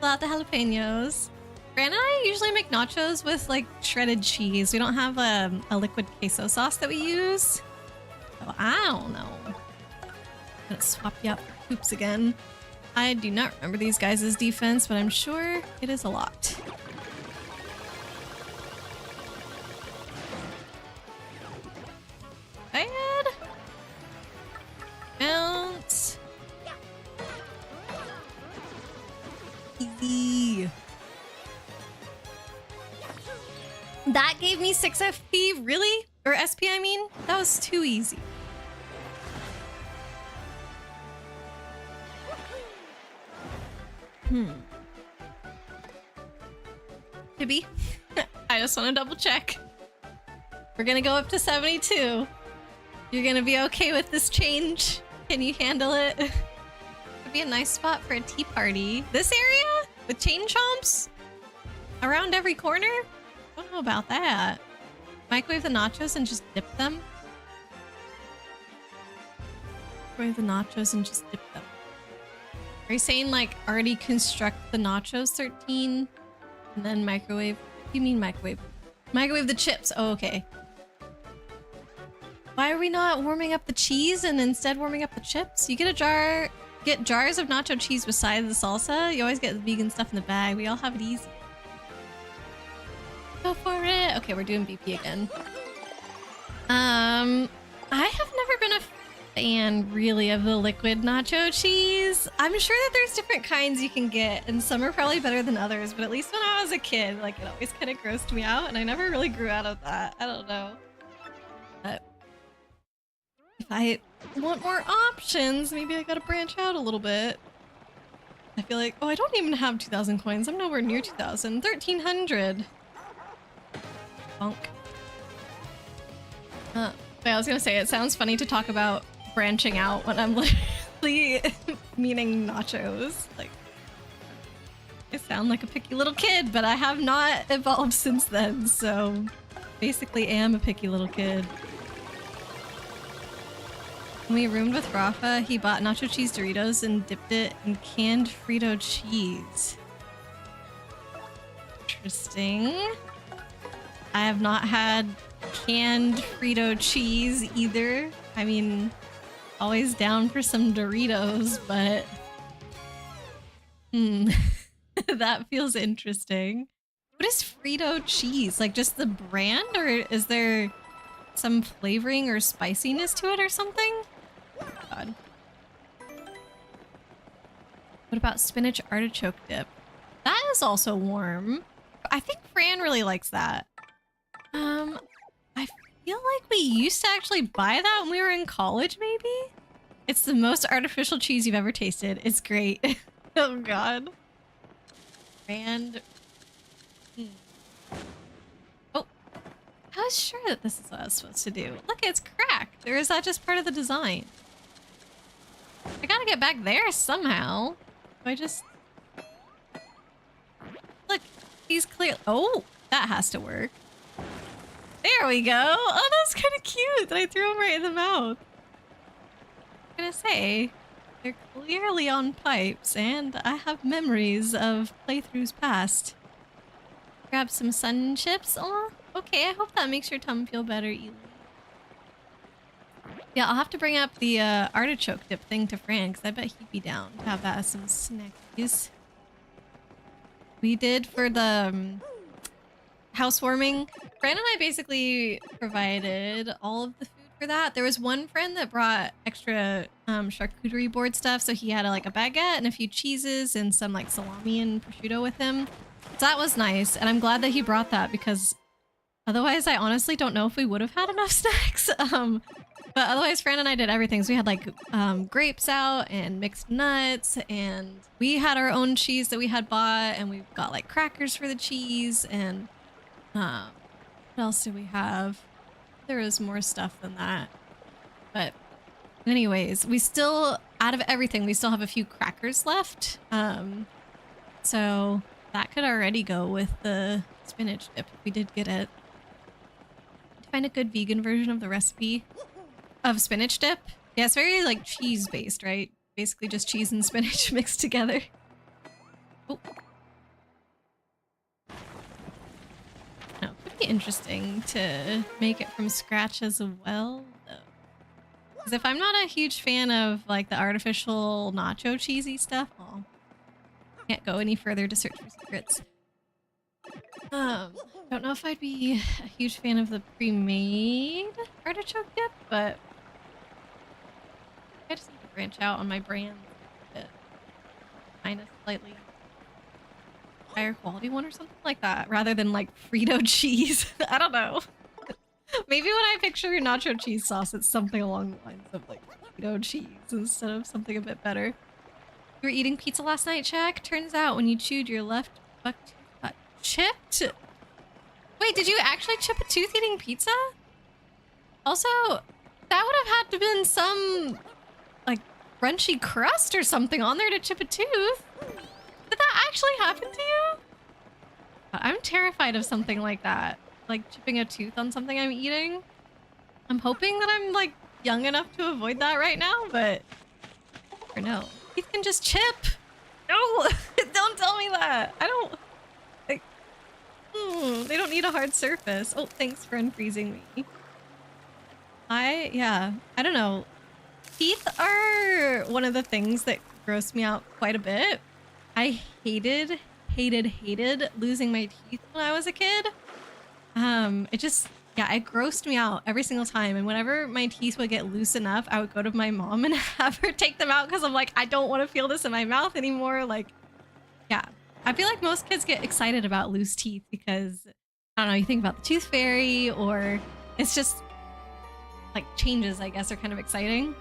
Pull out the jalapenos. Grant and I usually make nachos with like shredded cheese. We don't have a liquid queso sauce that we use. So I don't know. I'm gonna swap you out for hoops again. I do not remember these guys' defense, but I'm sure it is a lot. Bad. Bounce. Easy. That gave me 6 FP, really? Or SP, I mean? That was too easy. Tibby, I just want to double check. We're gonna go up to 72. You're gonna be okay with this change? Can you handle it? It'd be a nice spot for a tea party. This area? With chain chomps? Around every corner? I don't know about that. Microwave the nachos and just dip them? Microwave the nachos and just dip them. Are you saying like already construct the nachos 13 and then microwave? What do you mean microwave? Microwave the chips. Oh, okay. Why are we not warming up the cheese and instead warming up the chips? You get jars of nacho cheese besides the salsa. You always get the vegan stuff in the bag. We all have it easy. Go for it. Okay, we're doing BP again. I have never been a fan really of the liquid nacho cheese. I'm sure that there's different kinds you can get and some are probably better than others, but at least when I was a kid, like it always kind of grossed me out and I never really grew out of that. I don't know. But if I want more options, maybe I gotta branch out a little bit. I feel like, oh, I don't even have 2,000 coins. I'm nowhere near 2,000. 1,300. Bonk. But I was gonna say, it sounds funny to talk about branching out when I'm literally meaning nachos. Like, I sound like a picky little kid, but I have not evolved since then, so basically am a picky little kid. When we roomed with Rafa, he bought nacho cheese Doritos and dipped it in canned Frito cheese. Interesting. I have not had canned Frito cheese either. I mean, always down for some Doritos, but that feels interesting. What is Frito cheese? Like just the brand, or is there some flavoring or spiciness to it or something? Oh, God. What about spinach artichoke dip? That is also warm. I think Fran really likes that. I feel like we used to actually buy that when we were in college, maybe? It's the most artificial cheese you've ever tasted. It's great. Oh, God. And... Oh. I was sure that this is what I was supposed to do. Look, it's cracked. Or is that just part of the design? I gotta get back there somehow. Do I just... Look, he's clear. Oh, that has to work. There we go. Oh, that's kind of cute that I threw him right in the mouth. I'm gonna say, they're clearly on pipes, and I have memories of playthroughs past. Grab some sun chips. Oh, okay. I hope that makes your tum feel better, Eli. Yeah, I'll have to bring up the artichoke dip thing to Fran, because I bet he'd be down to have that as some snackies. We did for the housewarming. Fran and I basically provided all of the food for that. There was one friend that brought extra charcuterie board stuff, so he had like a baguette and a few cheeses and some like salami and prosciutto with him. So that was nice, and I'm glad that he brought that because otherwise I honestly don't know if we would have had enough snacks. But otherwise, Fran and I did everything. So we had like grapes out and mixed nuts, and we had our own cheese that we had bought, and we got like crackers for the cheese, and what else did we have? There was more stuff than that. But anyways, we still, out of everything, we still have a few crackers left. So that could already go with the spinach dip if we did get it. To find a good vegan version of the recipe of spinach dip. Yeah, it's very like cheese based, right? Basically just cheese and spinach mixed together. Oh. No, it could be interesting to make it from scratch as well, though. Because if I'm not a huge fan of like the artificial nacho cheesy stuff, well, can't go any further to search for secrets. Don't know if I'd be a huge fan of the pre-made artichoke dip, but I just need to branch out on my brand a bit. Find a slightly higher quality one or something like that, rather than like Frito cheese. I don't know. Maybe when I picture nacho cheese sauce, it's something along the lines of like Frito cheese instead of something a bit better. You were eating pizza last night, Jack? Turns out when you chewed your left buck got chipped. Wait, did you actually chip a tooth eating pizza? Also, that would have had to been some like crunchy crust or something on there to chip a tooth. Did that actually happen to you? I'm terrified of something like that. Like chipping a tooth on something I'm eating. I'm hoping that I'm like young enough to avoid that right now, but or no. Teeth can just chip. No, don't tell me that. I don't like they don't need a hard surface. Oh, thanks for unfreezing me. I don't know. Teeth are one of the things that gross me out quite a bit. I hated losing my teeth when I was a kid. It just, yeah, it grossed me out every single time. And whenever my teeth would get loose enough, I would go to my mom and have her take them out because I'm like, I don't want to feel this in my mouth anymore. Like, yeah, I feel like most kids get excited about loose teeth because, I don't know, you think about the tooth fairy or it's just like changes, I guess, are kind of exciting.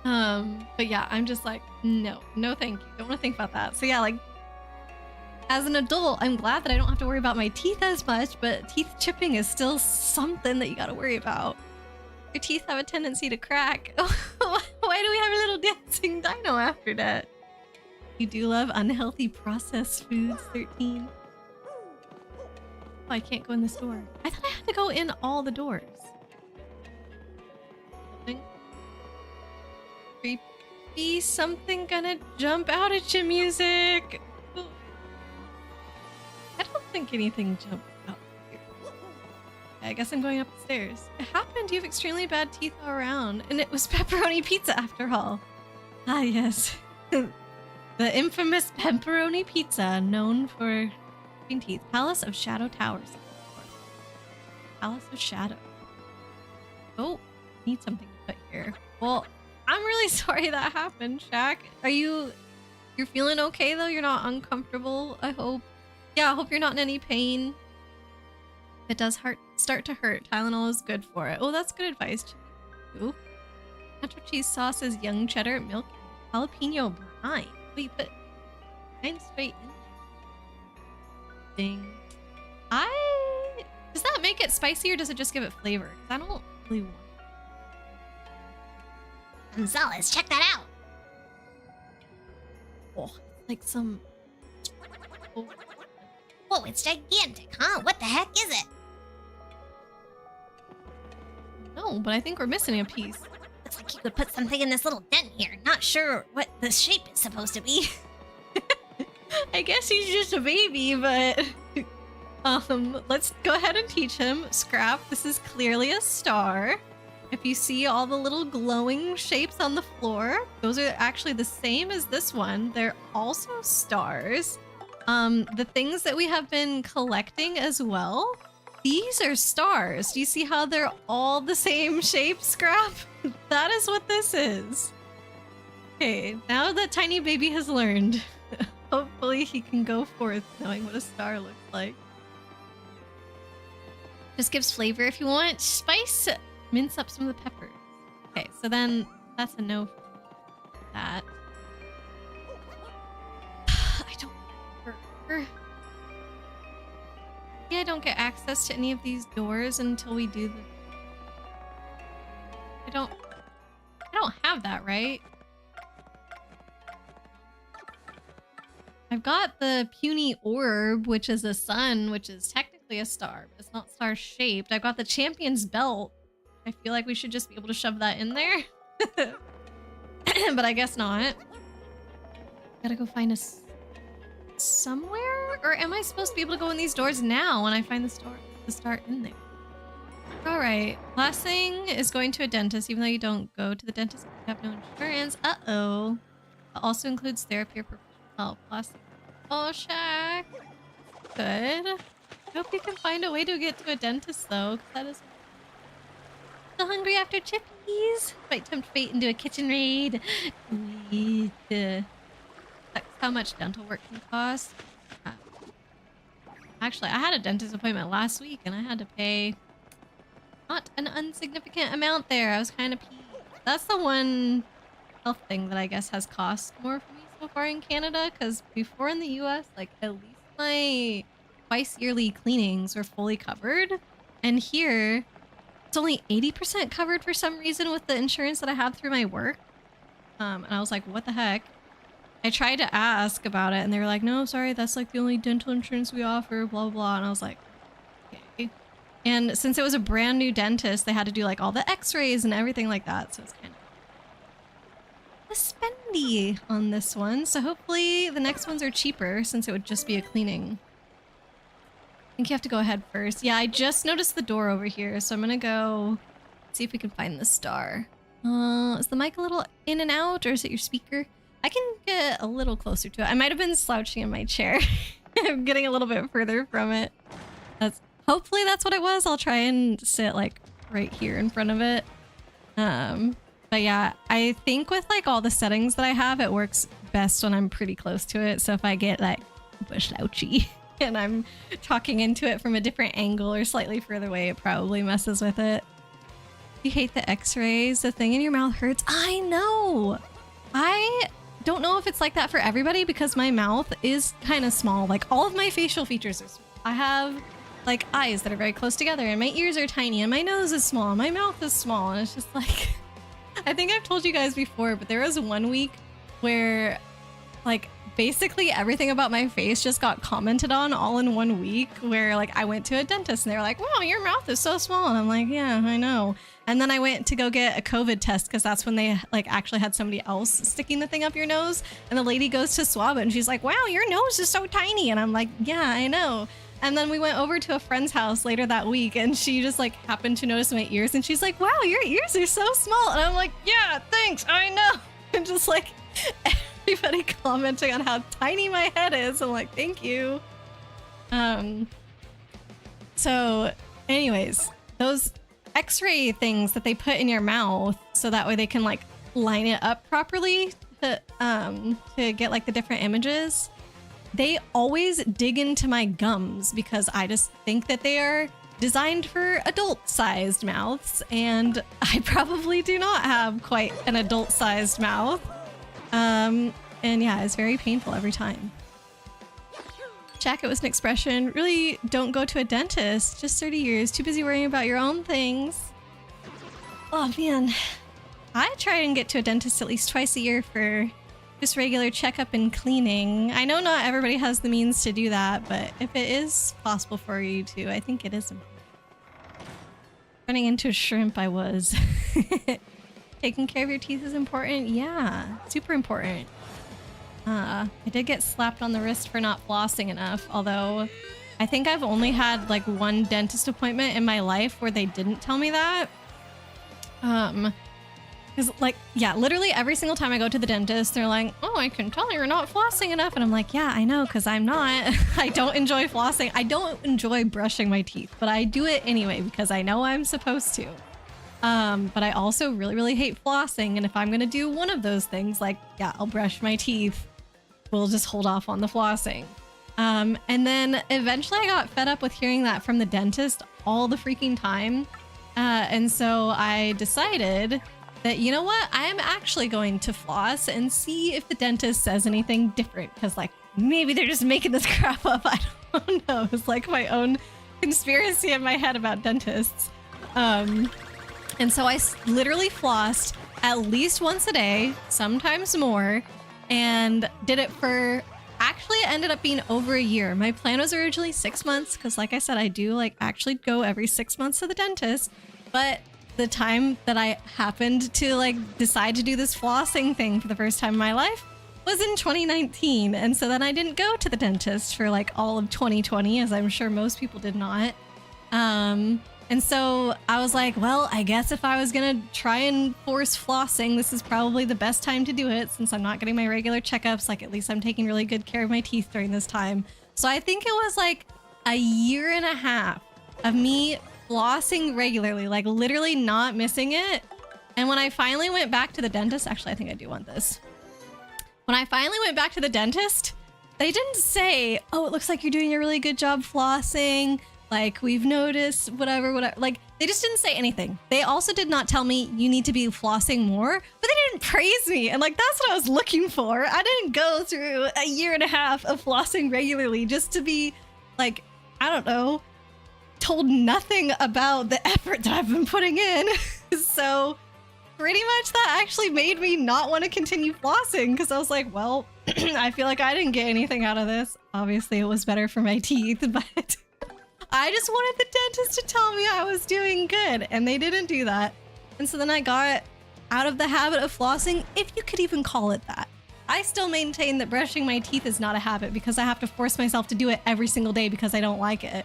But yeah, I'm just like, no thank you. Don't want to think about that. So yeah, like as an adult, I'm glad that I don't have to worry about my teeth as much, but teeth chipping is still something that you got to worry about. Your teeth have a tendency to crack. Why do we have a little dancing dino after that? You do love unhealthy processed foods, 13. Oh, I can't go in this door. I thought I had to go in all the doors. Creepy something gonna jump out at you music. I don't think anything jumped out here. I guess I'm going up the stairs. It happened. You have extremely bad teeth all around. And it was pepperoni pizza after all. Ah, yes. The infamous pepperoni pizza, known for teeth. Palace of Shadow Towers. Palace of Shadow. Oh, need something to put here. Well, I'm really sorry that happened, Shaq. You're feeling okay though? You're not uncomfortable, I hope. Yeah, I hope you're not in any pain. If it does start to hurt, Tylenol is good for it. Oh, that's good advice. Ooh. Nacho cheese sauce is young cheddar, milk, jalapeno brine. Wait, but brine straight in there. Ding. Does that make it spicy or does it just give it flavor? 'Cause I don't really want. Gonzalez, check that out. Oh, like some. Oh. Whoa, it's gigantic, huh? What the heck is it? No, but I think we're missing a piece. Looks like you could put something in this little dent here. Not sure what the shape is supposed to be. I guess he's just a baby, but let's go ahead and teach him. Scrap, this is clearly a star. If you see all the little glowing shapes on the floor, those are actually the same as this one. They're also stars. The things that we have been collecting as well, these are stars. Do you see how they're all the same shape, Scrap? That is what this is. Okay, now that tiny baby has learned, hopefully he can go forth knowing what a star looks like. Just gives flavor if you want. Spice, mince up some of the peppers. Okay, so then that's a no for that. I don't remember. Yeah, I don't get access to any of these doors until we do the... I don't have that, right? I've got the puny orb, which is a sun, which is technically a star, but it's not star shaped. I've got the champion's belt. I feel like we should just be able to shove that in there. But I guess not. Gotta go find somewhere? Or am I supposed to be able to go in these doors now when I find the star in there? Alright, last thing is going to a dentist, even though you don't go to the dentist if you have no insurance. Uh-oh. It also includes therapy or professional help. Last thing. Oh, Shaq. Good. I hope you can find a way to get to a dentist, though, because that is... Still hungry after chippies? Might tempt fate into a kitchen raid. That's how much dental work can cost. Actually, I had a dentist appointment last week, and I had to pay... not an insignificant amount there. I was kind of peeved. That's the one health thing that I guess has cost more for me so far in Canada, because before in the US, like at least my twice yearly cleanings were fully covered. And here, it's only 80% covered for some reason with the insurance that I have through my work. And I was like, what the heck? I tried to ask about it and they were like, no, sorry, that's like the only dental insurance we offer, blah, blah, blah. And I was like, okay. And since it was a brand new dentist, they had to do like all the x-rays and everything like that. So it's kind of spendy on this one. So hopefully the next ones are cheaper since it would just be a cleaning. I think you have to go ahead first. Yeah, I just noticed the door over here. So I'm going to go see if we can find the star. Is the mic a little in and out or is it your speaker? I can get a little closer to it. I might have been slouching in my chair. I'm getting a little bit further from it. Hopefully that's what it was. I'll try and sit like right here in front of it. But yeah, I think with like all the settings that I have, it works best when I'm pretty close to it. So if I get like slouchy and I'm talking into it from a different angle or slightly further away, it probably messes with it. You hate the x-rays, the thing in your mouth hurts. I know. I don't know if it's like that for everybody because my mouth is kind of small. Like all of my facial features are small. I have like eyes that are very close together and my ears are tiny and my nose is small. My mouth is small and it's just like, I think I've told you guys before, but there was 1 week where like basically everything about my face just got commented on all in 1 week where like I went to a dentist and they were like, wow, your mouth is so small. And I'm like, yeah, I know. And then I went to go get a COVID test because that's when they like actually had somebody else sticking the thing up your nose. And the lady goes to swab it and she's like, wow, your nose is so tiny. And I'm like, yeah, I know. And then we went over to a friend's house later that week and she just like happened to notice my ears and she's like, wow, your ears are so small. And I'm like, yeah, thanks, I know. And just like everybody commenting on how tiny my head is. I'm like, thank you. So anyways, those x-ray things that they put in your mouth so that way they can like line it up properly to get like the different images, they always dig into my gums because I just think that they are designed for adult-sized mouths and I probably do not have quite an adult-sized mouth. And yeah, it's very painful every time. Jack, it was an expression. Really don't go to a dentist. Just 30 years. Too busy worrying about your own things. Oh, man. I try and get to a dentist at least twice a year for just regular checkup and cleaning. I know not everybody has the means to do that, but if it is possible for you to, I think it is important. Running into a shrimp, I was. Taking care of your teeth is important. Yeah, super important. I did get slapped on the wrist for not flossing enough, although I think I've only had like 1 dentist appointment in my life where they didn't tell me that. Because like, yeah, literally every single time I go to the dentist, they're like, oh, I can tell you're not flossing enough. And I'm like, yeah, I know, because I'm not. I don't enjoy flossing. I don't enjoy brushing my teeth, but I do it anyway because I know I'm supposed to. But I also really, really hate flossing. And if I'm going to do one of those things, like, yeah, I'll brush my teeth. We'll just hold off on the flossing. And then eventually I got fed up with hearing that from the dentist all the freaking time. And so I decided that, you know what, I'm actually going to floss and see if the dentist says anything different. Because like, maybe they're just making this crap up. I don't know. It's like my own conspiracy in my head about dentists. And so I literally flossed at least once a day, sometimes more, and did it for, actually it ended up being over a year. My plan was originally 6 months because like I said, I do like actually go every 6 months to the dentist. But the time that I happened to like decide to do this flossing thing for the first time in my life was in 2019. And so then I didn't go to the dentist for like all of 2020, as I'm sure most people did not. And so I was like, well, I guess if I was gonna try and force flossing, this is probably the best time to do it since I'm not getting my regular checkups. Like at least I'm taking really good care of my teeth during this time. So I think it was like a year and a half of me flossing regularly, like literally not missing it. And when I finally went back to the dentist, actually, I think I do want this. When I finally went back to the dentist, they didn't say, oh, it looks like you're doing a really good job flossing. Like, we've noticed, whatever. Like, they just didn't say anything. They also did not tell me you need to be flossing more, but they didn't praise me. And like, that's what I was looking for. I didn't go through a year and a half of flossing regularly just to be like, I don't know, told nothing about the effort that I've been putting in. So pretty much that actually made me not want to continue flossing because I was like, well, I feel like I didn't get anything out of this. Obviously, it was better for my teeth, but I just wanted the dentist to tell me I was doing good, and they didn't do that. And so then I got out of the habit of flossing, if you could even call it that. I still maintain that brushing my teeth is not a habit because I have to force myself to do it every single day because I don't like it.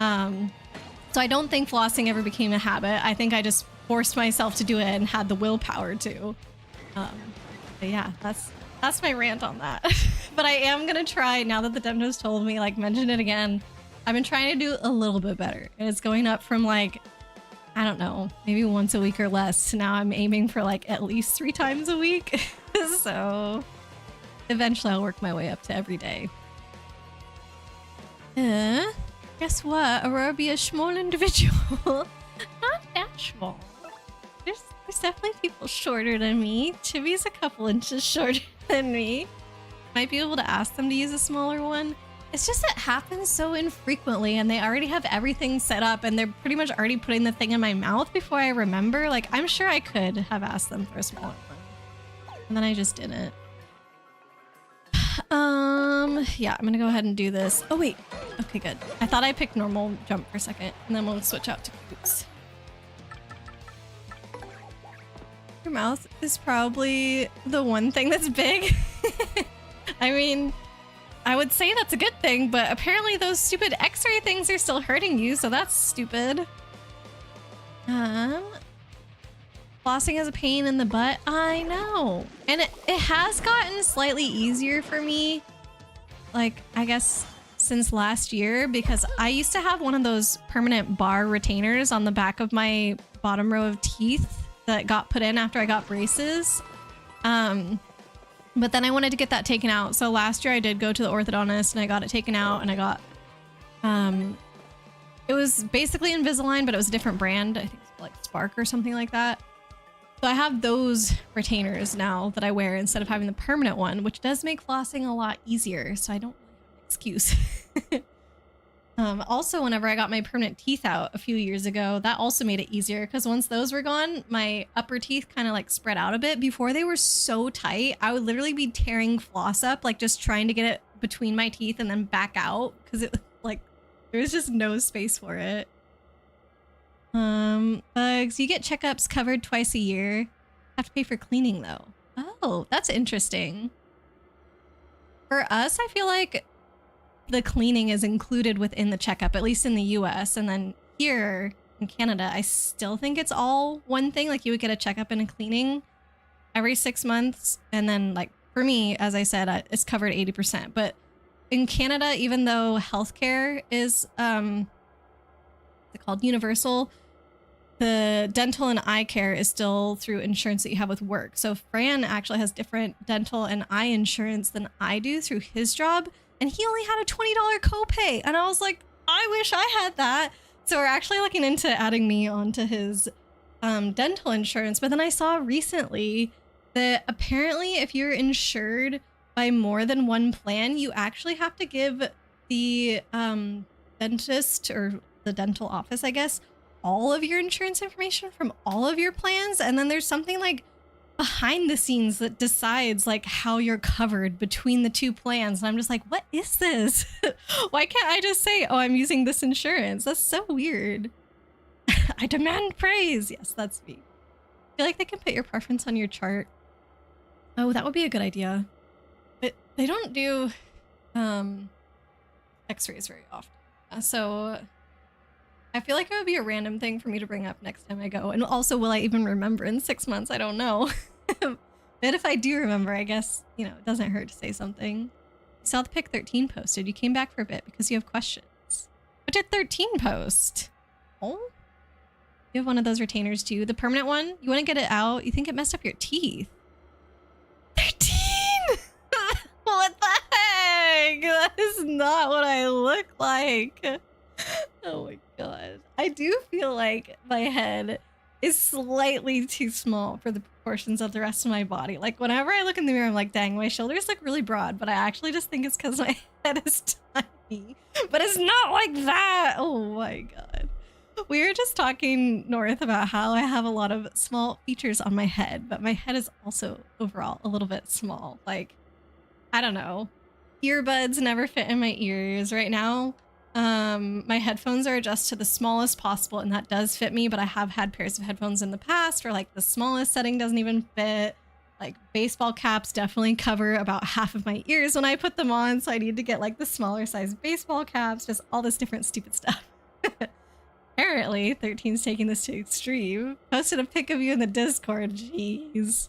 So I don't think flossing ever became a habit. I think I just forced myself to do it and had the willpower to. But yeah, that's my rant on that. But I am gonna try, now that the dentist told me, like, mention it again. I've been trying to do a little bit better. And it's going up from like, I don't know, maybe once a week or less to now I'm aiming for like at least 3 times a week. So eventually I'll work my way up to every day. Guess what? Aurora be a small individual. Not that small. There's definitely people shorter than me. Chibi's a couple inches shorter than me. Might be able to ask them to use a smaller one. It's just it happens so infrequently and they already have everything set up and they're pretty much already putting the thing in my mouth before I remember. Like, I'm sure I could have asked them for a smaller one. And then I just didn't. Yeah, I'm gonna go ahead and do this. Oh wait, okay, good. I thought I picked normal jump for a second and then we'll switch out to boots. Your mouth is probably the one thing that's big. I mean, I would say that's a good thing, but apparently those stupid x-ray things are still hurting you, so that's stupid. Flossing is a pain in the butt. I know. And it has gotten slightly easier for me, like, I guess since last year, because I used to have one of those permanent bar retainers on the back of my bottom row of teeth that got put in after I got braces. But then I wanted to get that taken out. So last year I did go to the orthodontist and I got it taken out and I got, it was basically Invisalign, but it was a different brand. I think it's like Spark or something like that. So I have those retainers now that I wear instead of having the permanent one, which does make flossing a lot easier. So I don't have an excuse. Also, whenever I got my permanent teeth out a few years ago, that also made it easier because once those were gone, my upper teeth kind of like spread out a bit. Before they were so tight, I would literally be tearing floss up, like just trying to get it between my teeth and then back out because it like there was just no space for it. Bugs, you get checkups covered twice a year. Have to pay for cleaning though. Oh, that's interesting. For us, I feel like the cleaning is included within the checkup, at least in the US. And then here in Canada, I still think it's all one thing. Like you would get a checkup and a cleaning every 6 months. And then like for me, as I said, it's covered 80%. But in Canada, even though healthcare is, what's it called, universal, the dental and eye care is still through insurance that you have with work. So Fran actually has different dental and eye insurance than I do through his job. And he only had a $20 copay. And I was like, I wish I had that. So we're actually looking into adding me onto his dental insurance. But then I saw recently that apparently if you're insured by more than one plan, you actually have to give the dentist or the dental office, I guess, all of your insurance information from all of your plans. And then there's something like behind the scenes that decides like how you're covered between the two plans. And I'm just like, what is this? Why can't I just say, oh, I'm using this insurance? That's so weird. I demand praise. Yes, that's me. I feel like they can put your preference on your chart. Oh, that would be a good idea. But they don't do x-rays very often. So I feel like it would be a random thing for me to bring up next time I go. And also, will I even remember in 6 months? I don't know. But if I do remember, I guess, you know, it doesn't hurt to say something. I saw the pic 13 posted. You came back for a bit because you have questions. What did 13 post? Oh? You have one of those retainers too. The permanent one? You want to get it out? You think it messed up your teeth? 13! What the heck? That is not what I look like. Oh my god. I do feel like my head is slightly too small for the proportions of the rest of my body. Like whenever I look in the mirror, I'm like, dang, my shoulders look really broad, but I actually just think it's because my head is tiny. But it's not like that. Oh my god. We were just talking, North, about how I have a lot of small features on my head, but my head is also overall a little bit small. Like I don't know. Earbuds never fit in my ears right now. My headphones are adjusted to the smallest possible, and that does fit me, but I have had pairs of headphones in the past where like the smallest setting doesn't even fit. Like baseball caps definitely cover about half of my ears when I put them on, so I need to get like the smaller size baseball caps, just all this different stupid stuff. Apparently 13's taking this to extreme. Posted a pic of you in the Discord. Jeez.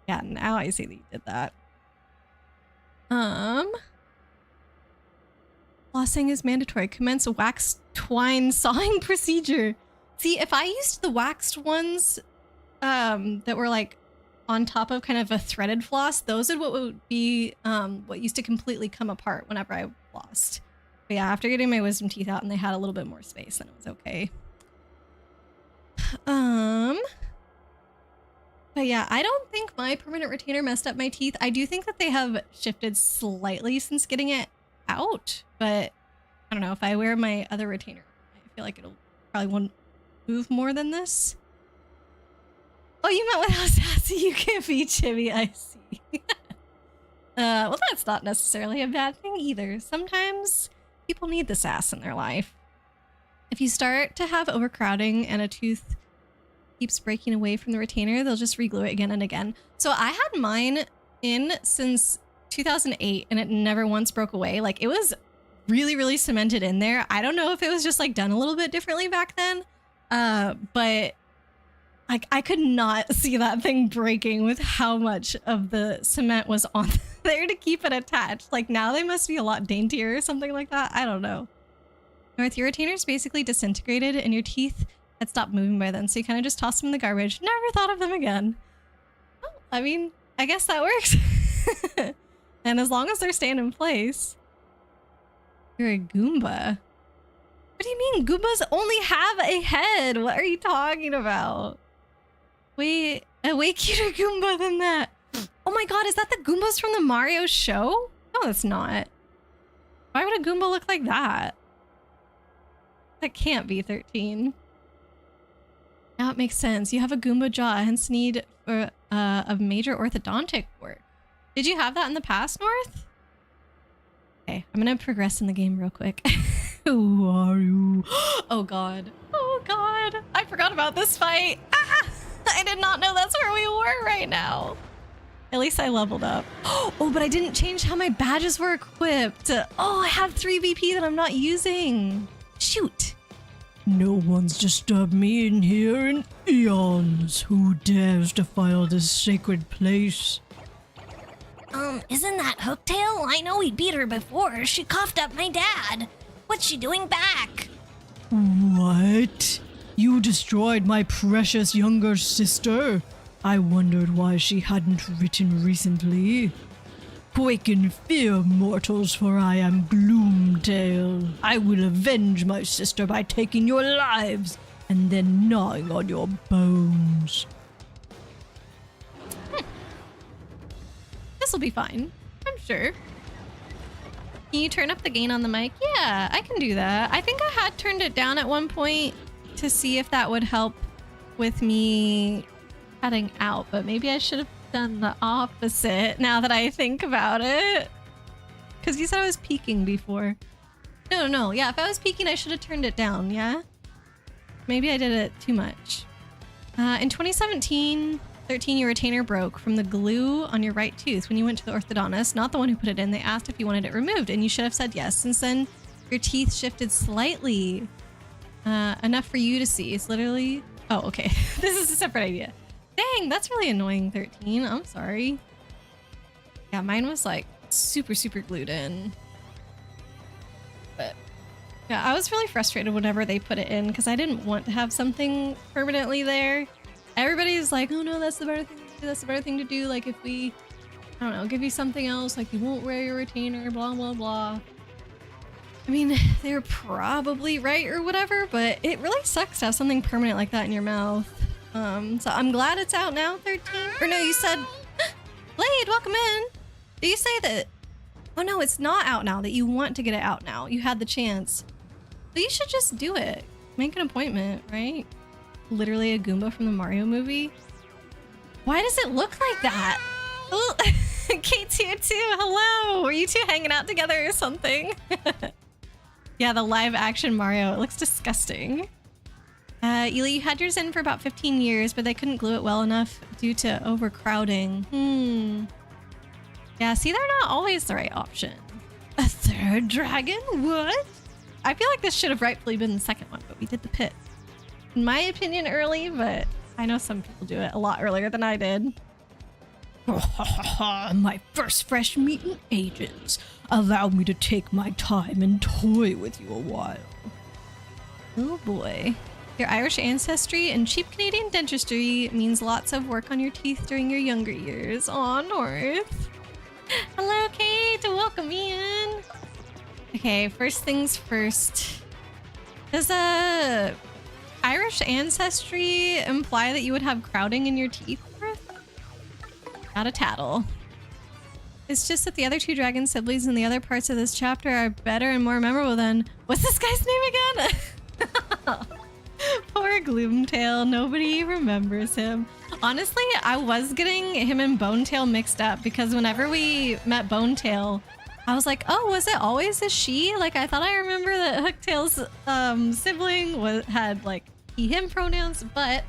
Yeah, now I see that you did that. Flossing is mandatory. Commence a wax twine sawing procedure. See, if I used the waxed ones that were like on top of kind of a threaded floss, those are what would be what used to completely come apart whenever I flossed. But yeah, after getting my wisdom teeth out and they had a little bit more space, then it was okay. But yeah, I don't think my permanent retainer messed up my teeth. I do think that they have shifted slightly since getting it out, but I don't know. If I wear my other retainer, I feel like it'll probably won't move more than this. Oh, you meant with how sassy you can be, Chibi. I see. Well, that's not necessarily a bad thing either. Sometimes people need the sass in their life. If you start to have overcrowding and a tooth keeps breaking away from the retainer, they'll just reglue it again and again. So I had mine in since 2008 and it never once broke away. Like it was really, really cemented in there. I don't know if it was just like done a little bit differently back then, but like I could not see that thing breaking with how much of the cement was on there to keep it attached. Like now they must be a lot daintier or something like that. I don't know. North, your retainers basically disintegrated and your teeth had stopped moving by then, so you kind of just tossed them in the garbage. Never thought of them again. Well, I mean, I guess that works. And as long as they're staying in place. You're a Goomba. What do you mean? Goombas only have a head. What are you talking about? Wait, a way cuter Goomba than that. Oh my god, is that the Goombas from the Mario show? No, it's not. Why would a Goomba look like that? That can't be 13. Now it makes sense. You have a Goomba jaw, hence need for of major orthodontic work. Did you have that in the past, North? Okay, I'm gonna progress in the game real quick. Who are you? Oh god. Oh god. I forgot about this fight. Ah! I did not know that's where we were right now. At least I leveled up. Oh, but I didn't change how my badges were equipped. Oh, I have 3 BP that I'm not using. Shoot. No one's disturbed me in here in eons. Who dares defile this sacred place? Isn't that Hooktail? I know we beat her before. She coughed up my dad. What's she doing back? What? You destroyed my precious younger sister? I wondered why she hadn't written recently. Quake in fear, mortals, for I am Gloomtail. I will avenge my sister by taking your lives and then gnawing on your bones. This will be fine, I'm sure. Can you turn up the gain on the mic? Yeah, I can do that. I think I had turned it down at one point to see if that would help with me cutting out, but maybe I should have done the opposite now that I think about it. Because you said I was peaking before. No. Yeah, if I was peaking, I should have turned it down, yeah? Maybe I did it too much. In 2017, 13, your retainer broke from the glue on your right tooth when you went to the orthodontist, not the one who put it in. They asked if you wanted it removed, and you should have said yes. Since then, your teeth shifted slightly. Enough for you to see. It's literally... Oh, okay. This is a separate idea. Dang, that's really annoying, 13. I'm sorry. Yeah, mine was like super, super glued in. But yeah, I was really frustrated whenever they put it in because I didn't want to have something permanently there. Everybody's like, oh no, that's the better thing to do. That's the better thing to do. Like if we, I don't know, give you something else, like you won't wear your retainer, blah, blah, blah. I mean, they were probably right or whatever, but it really sucks to have something permanent like that in your mouth. So I'm glad it's out now, 13. Or no, you said, Blade, welcome in. Did you say that? Oh no, it's not out now, that you want to get it out now. You had the chance. So you should just do it. Make an appointment, right? Literally a Goomba from the Mario movie. Why does it look like that? Kate's here too. Hello. Were you two hanging out together or something? Yeah, the live action Mario. It looks disgusting. Ely, you had yours in for about 15 years, but they couldn't glue it well enough due to overcrowding. Yeah, see, they're not always the right option. A third dragon? What? I feel like this should have rightfully been the second one, but we did the pit. In my opinion, early, but I know some people do it a lot earlier than I did. My first fresh meat in ages. Allow me to take my time and toy with you a while. Oh boy. Your Irish ancestry and cheap Canadian dentistry means lots of work on your teeth during your younger years. Aw, North. Hello, Kate. Welcome in. Okay, first things first. Does Irish ancestry imply that you would have crowding in your teeth? Not a tattle. It's just that the other two dragon siblings in the other parts of this chapter are better and more memorable than... What's this guy's name again? Poor Gloomtail. Nobody remembers him. Honestly, I was getting him and Bonetail mixed up because whenever we met Bonetail, I was like, oh, was it always a she? Like, I thought I remember that Hooktail's sibling had like he, him pronouns, but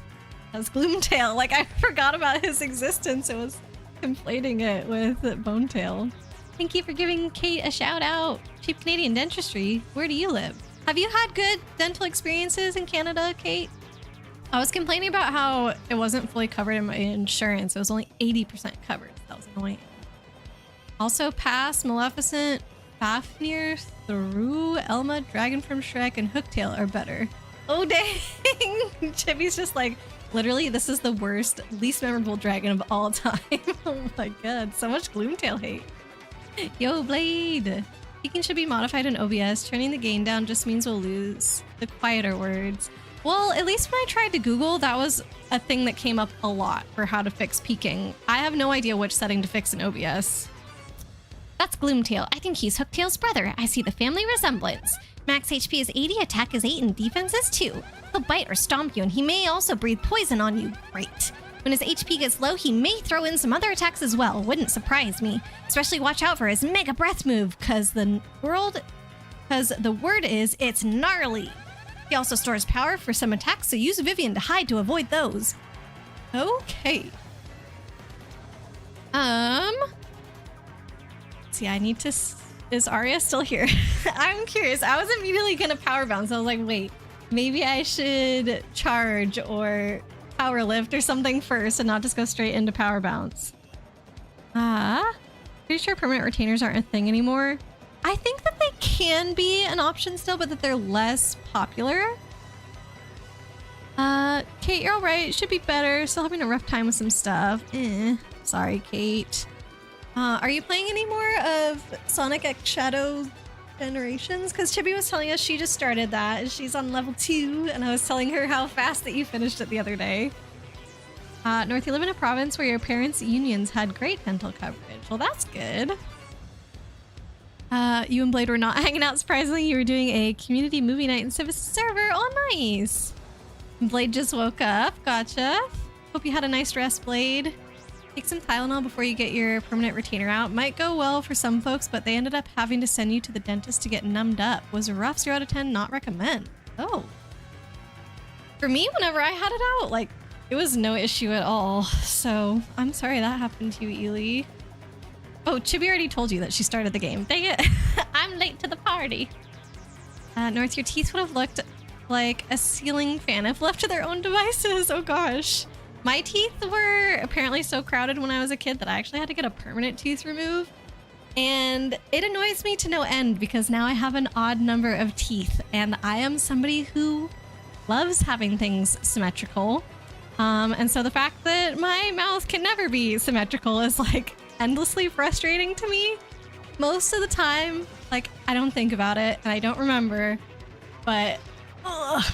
as Gloomtail, like I forgot about his existence. It was conflating it with Bonetail. Thank you for giving Kate a shout out. Cheap Canadian dentistry. Where do you live? Have you had good dental experiences in Canada, Kate? I was complaining about how it wasn't fully covered in my insurance. It was only 80% covered. That was annoying. Also, Pass, Maleficent, Fafnir, Through, Elma, Dragon from Shrek, and Hooktail are better. Oh, dang. Chibi's just like, literally, this is the worst, least memorable dragon of all time. Oh my god, so much Gloomtail hate. Yo, Blade. Speaking should be modified in OBS. Turning the gain down just means we'll lose the quieter words. Well, at least when I tried to Google, that was a thing that came up a lot for how to fix peaking. I have no idea which setting to fix in OBS. That's Gloomtail. I think he's Hooktail's brother. I see the family resemblance. Max HP is 80, attack is 8, and defense is 2. He'll bite or stomp you, and he may also breathe poison on you. Great. When his HP gets low, he may throw in some other attacks as well. Wouldn't surprise me. Especially watch out for his Mega Breath move, because the word is it's gnarly. He also stores power for some attacks, so use Vivian to hide to avoid those. Okay. See, I need to... Is Arya still here? I'm curious. I was immediately gonna power bounce. I was like, wait, maybe I should charge or power lift or something first and not just go straight into power bounce. Pretty sure permanent retainers aren't a thing anymore. I think that they can be an option still, but that they're less popular. Kate, you're all right. Should be better. Still having a rough time with some stuff. Sorry, Kate. Are you playing any more of Sonic X Shadow Generations? Because Chibi was telling us she just started that and she's on level 2, and I was telling her how fast that you finished it the other day. North, you live in a province where your parents' unions had great dental coverage. Well, that's good. You and Blade were not hanging out, surprisingly. You were doing a community movie night in Civis server. Oh, nice. Blade just woke up. Gotcha. Hope you had a nice rest, Blade. Take some Tylenol before you get your permanent retainer out. Might go well for some folks, but they ended up having to send you to the dentist to get numbed up. Was a rough 0 out of 10, not recommend. Oh. For me, whenever I had it out, like, it was no issue at all. So, I'm sorry that happened to you, Ely. Oh, Chibi already told you that she started the game. Dang it. I'm late to the party. North, your teeth would have looked like a ceiling fan if left to their own devices. Oh gosh. My teeth were apparently so crowded when I was a kid that I actually had to get a permanent tooth removed. And it annoys me to no end because now I have an odd number of teeth. And I am somebody who loves having things symmetrical. And so the fact that my mouth can never be symmetrical is like endlessly frustrating to me. Most of the time, like, I don't think about it and I don't remember. But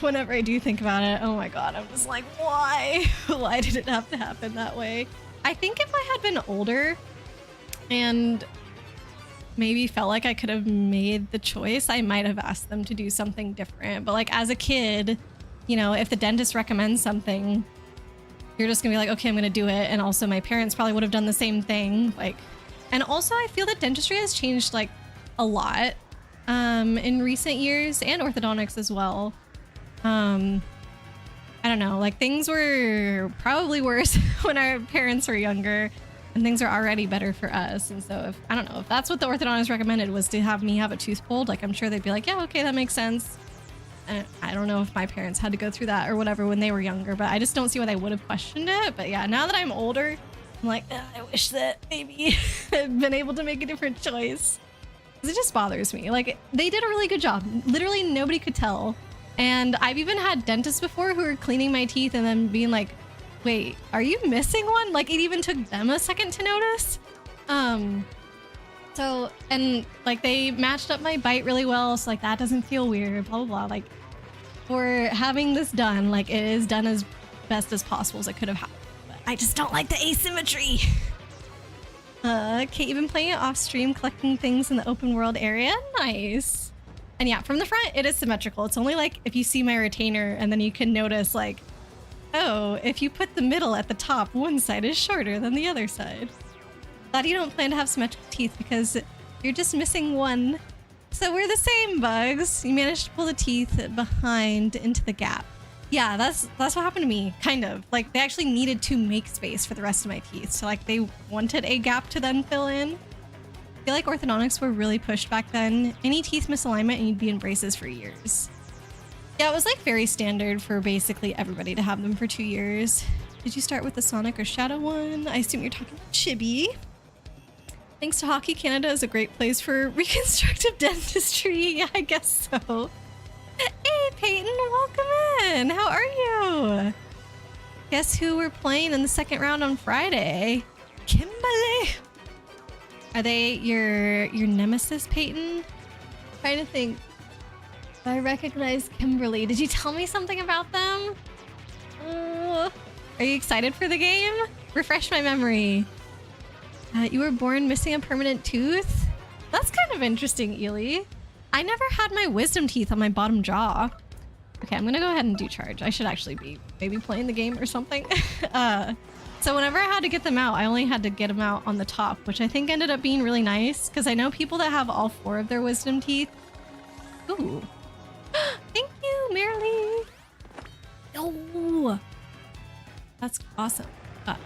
whenever I do think about it, oh my god, I'm just like, why? Why did it have to happen that way? I think if I had been older and maybe felt like I could have made the choice, I might have asked them to do something different. But like as a kid, you know, if the dentist recommends something, you're just gonna be like, okay, I'm gonna do it. And also my parents probably would have done the same thing. Like, And also I feel that dentistry has changed like a lot in recent years, and orthodontics as well. I don't know, like things were probably worse when our parents were younger, and things are already better for us. And so if, I don't know, if that's what the orthodontist recommended was to have me have a tooth pulled, like I'm sure they'd be like, yeah, okay, that makes sense. And I don't know if my parents had to go through that or whatever when they were younger, but I just don't see why they would have questioned it. But yeah, now that I'm older, I'm like, I wish that maybe I'd been able to make a different choice. 'Cause it just bothers me. Like, they did a really good job. Literally nobody could tell. And I've even had dentists before who were cleaning my teeth and then being like, wait, are you missing one? Like, it even took them a second to notice. So, and like they matched up my bite really well, so like that doesn't feel weird, blah, blah, blah. Like, for having this done, like it is done as best as possible as it could have happened. But I just don't like the asymmetry. Kate, you've been playing it off stream, collecting things in the open world area. Nice. And yeah, from the front, it is symmetrical. It's only like if you see my retainer and then you can notice like, oh, if you put the middle at the top, one side is shorter than the other side. Glad you don't plan to have symmetrical teeth because you're just missing one. So we're the same, Bugs. You managed to pull the teeth behind into the gap. Yeah, that's what happened to me, kind of. Like, they actually needed to make space for the rest of my teeth. So, like, they wanted a gap to then fill in. I feel like orthodontics were really pushed back then. Any teeth misalignment and you'd be in braces for years. Yeah, it was, like, very standard for basically everybody to have them for 2 years. Did you start with the Sonic or Shadow one? I assume you're talking Chibi. Thanks to Hockey Canada is a great place for reconstructive dentistry. Yeah, I guess so. Hey, Peyton, welcome in. How are you? Guess who we're playing in the second round on Friday? Kimberly. Are they your nemesis, Peyton? I'm trying to think. I recognize Kimberly. Did you tell me something about them? Are you excited for the game? Refresh my memory. You were born missing a permanent tooth? That's kind of interesting, Ely. I never had my wisdom teeth on my bottom jaw. Okay, I'm gonna go ahead and do charge. I should actually be maybe playing the game or something. So whenever I had to get them out, I only had to get them out on the top, which I think ended up being really nice because I know people that have all 4 of their wisdom teeth. Ooh. Thank you, Marilee. Oh, that's awesome.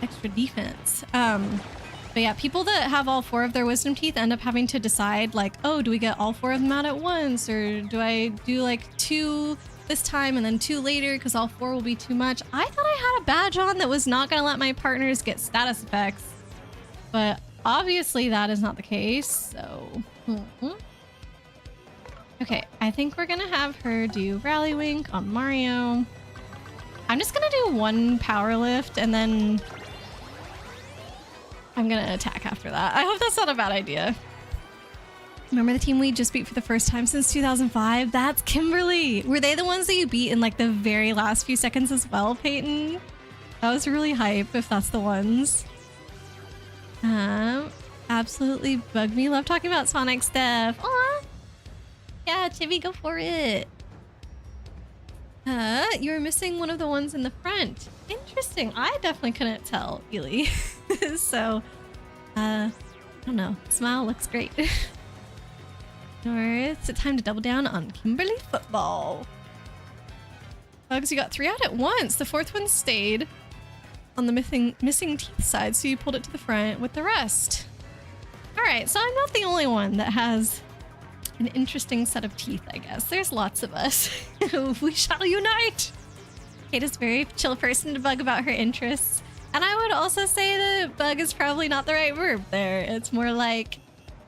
Extra defense. But yeah, people that have all 4 of their wisdom teeth end up having to decide like, oh, do we get all 4 of them out at once? Or do I do like 2 this time and then 2 later because all 4 will be too much? I thought I had a badge on that was not going to let my partners get status effects. But obviously that is not the case, so... Okay, I think we're going to have her do Rally Wink on Mario. I'm just going to do 1 power lift and then... I'm gonna attack after that. I hope that's not a bad idea. Remember the team we just beat for the first time since 2005? That's Kimberly. Were they the ones that you beat in like the very last few seconds as well, Peyton? That was really hype if that's the ones. Absolutely bug me. Love talking about Sonic stuff. Aw. Yeah, Chibi, go for it. You were missing one of the ones in the front. Interesting. I definitely couldn't tell, Ely. So, I don't know. Smile looks great. Alright, it's time to double down on Kimberly football. Bugs, you got 3 out at once. The 4th one stayed on the missing teeth side, so you pulled it to the front with the rest. Alright, so I'm not the only one that has an interesting set of teeth, I guess. There's lots of us. We shall unite! Kate is a very chill person to bug about her interests. And I would also say that bug is probably not the right verb there. It's more like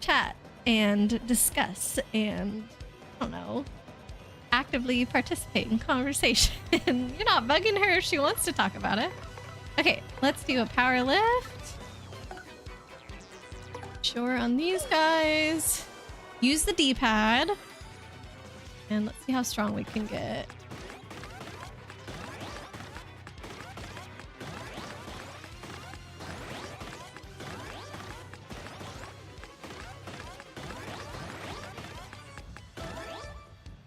chat and discuss and, I don't know, actively participate in conversation. You're not bugging her if she wants to talk about it. Okay, let's do a power lift. Sure on these guys. Use the D-pad. And let's see how strong we can get.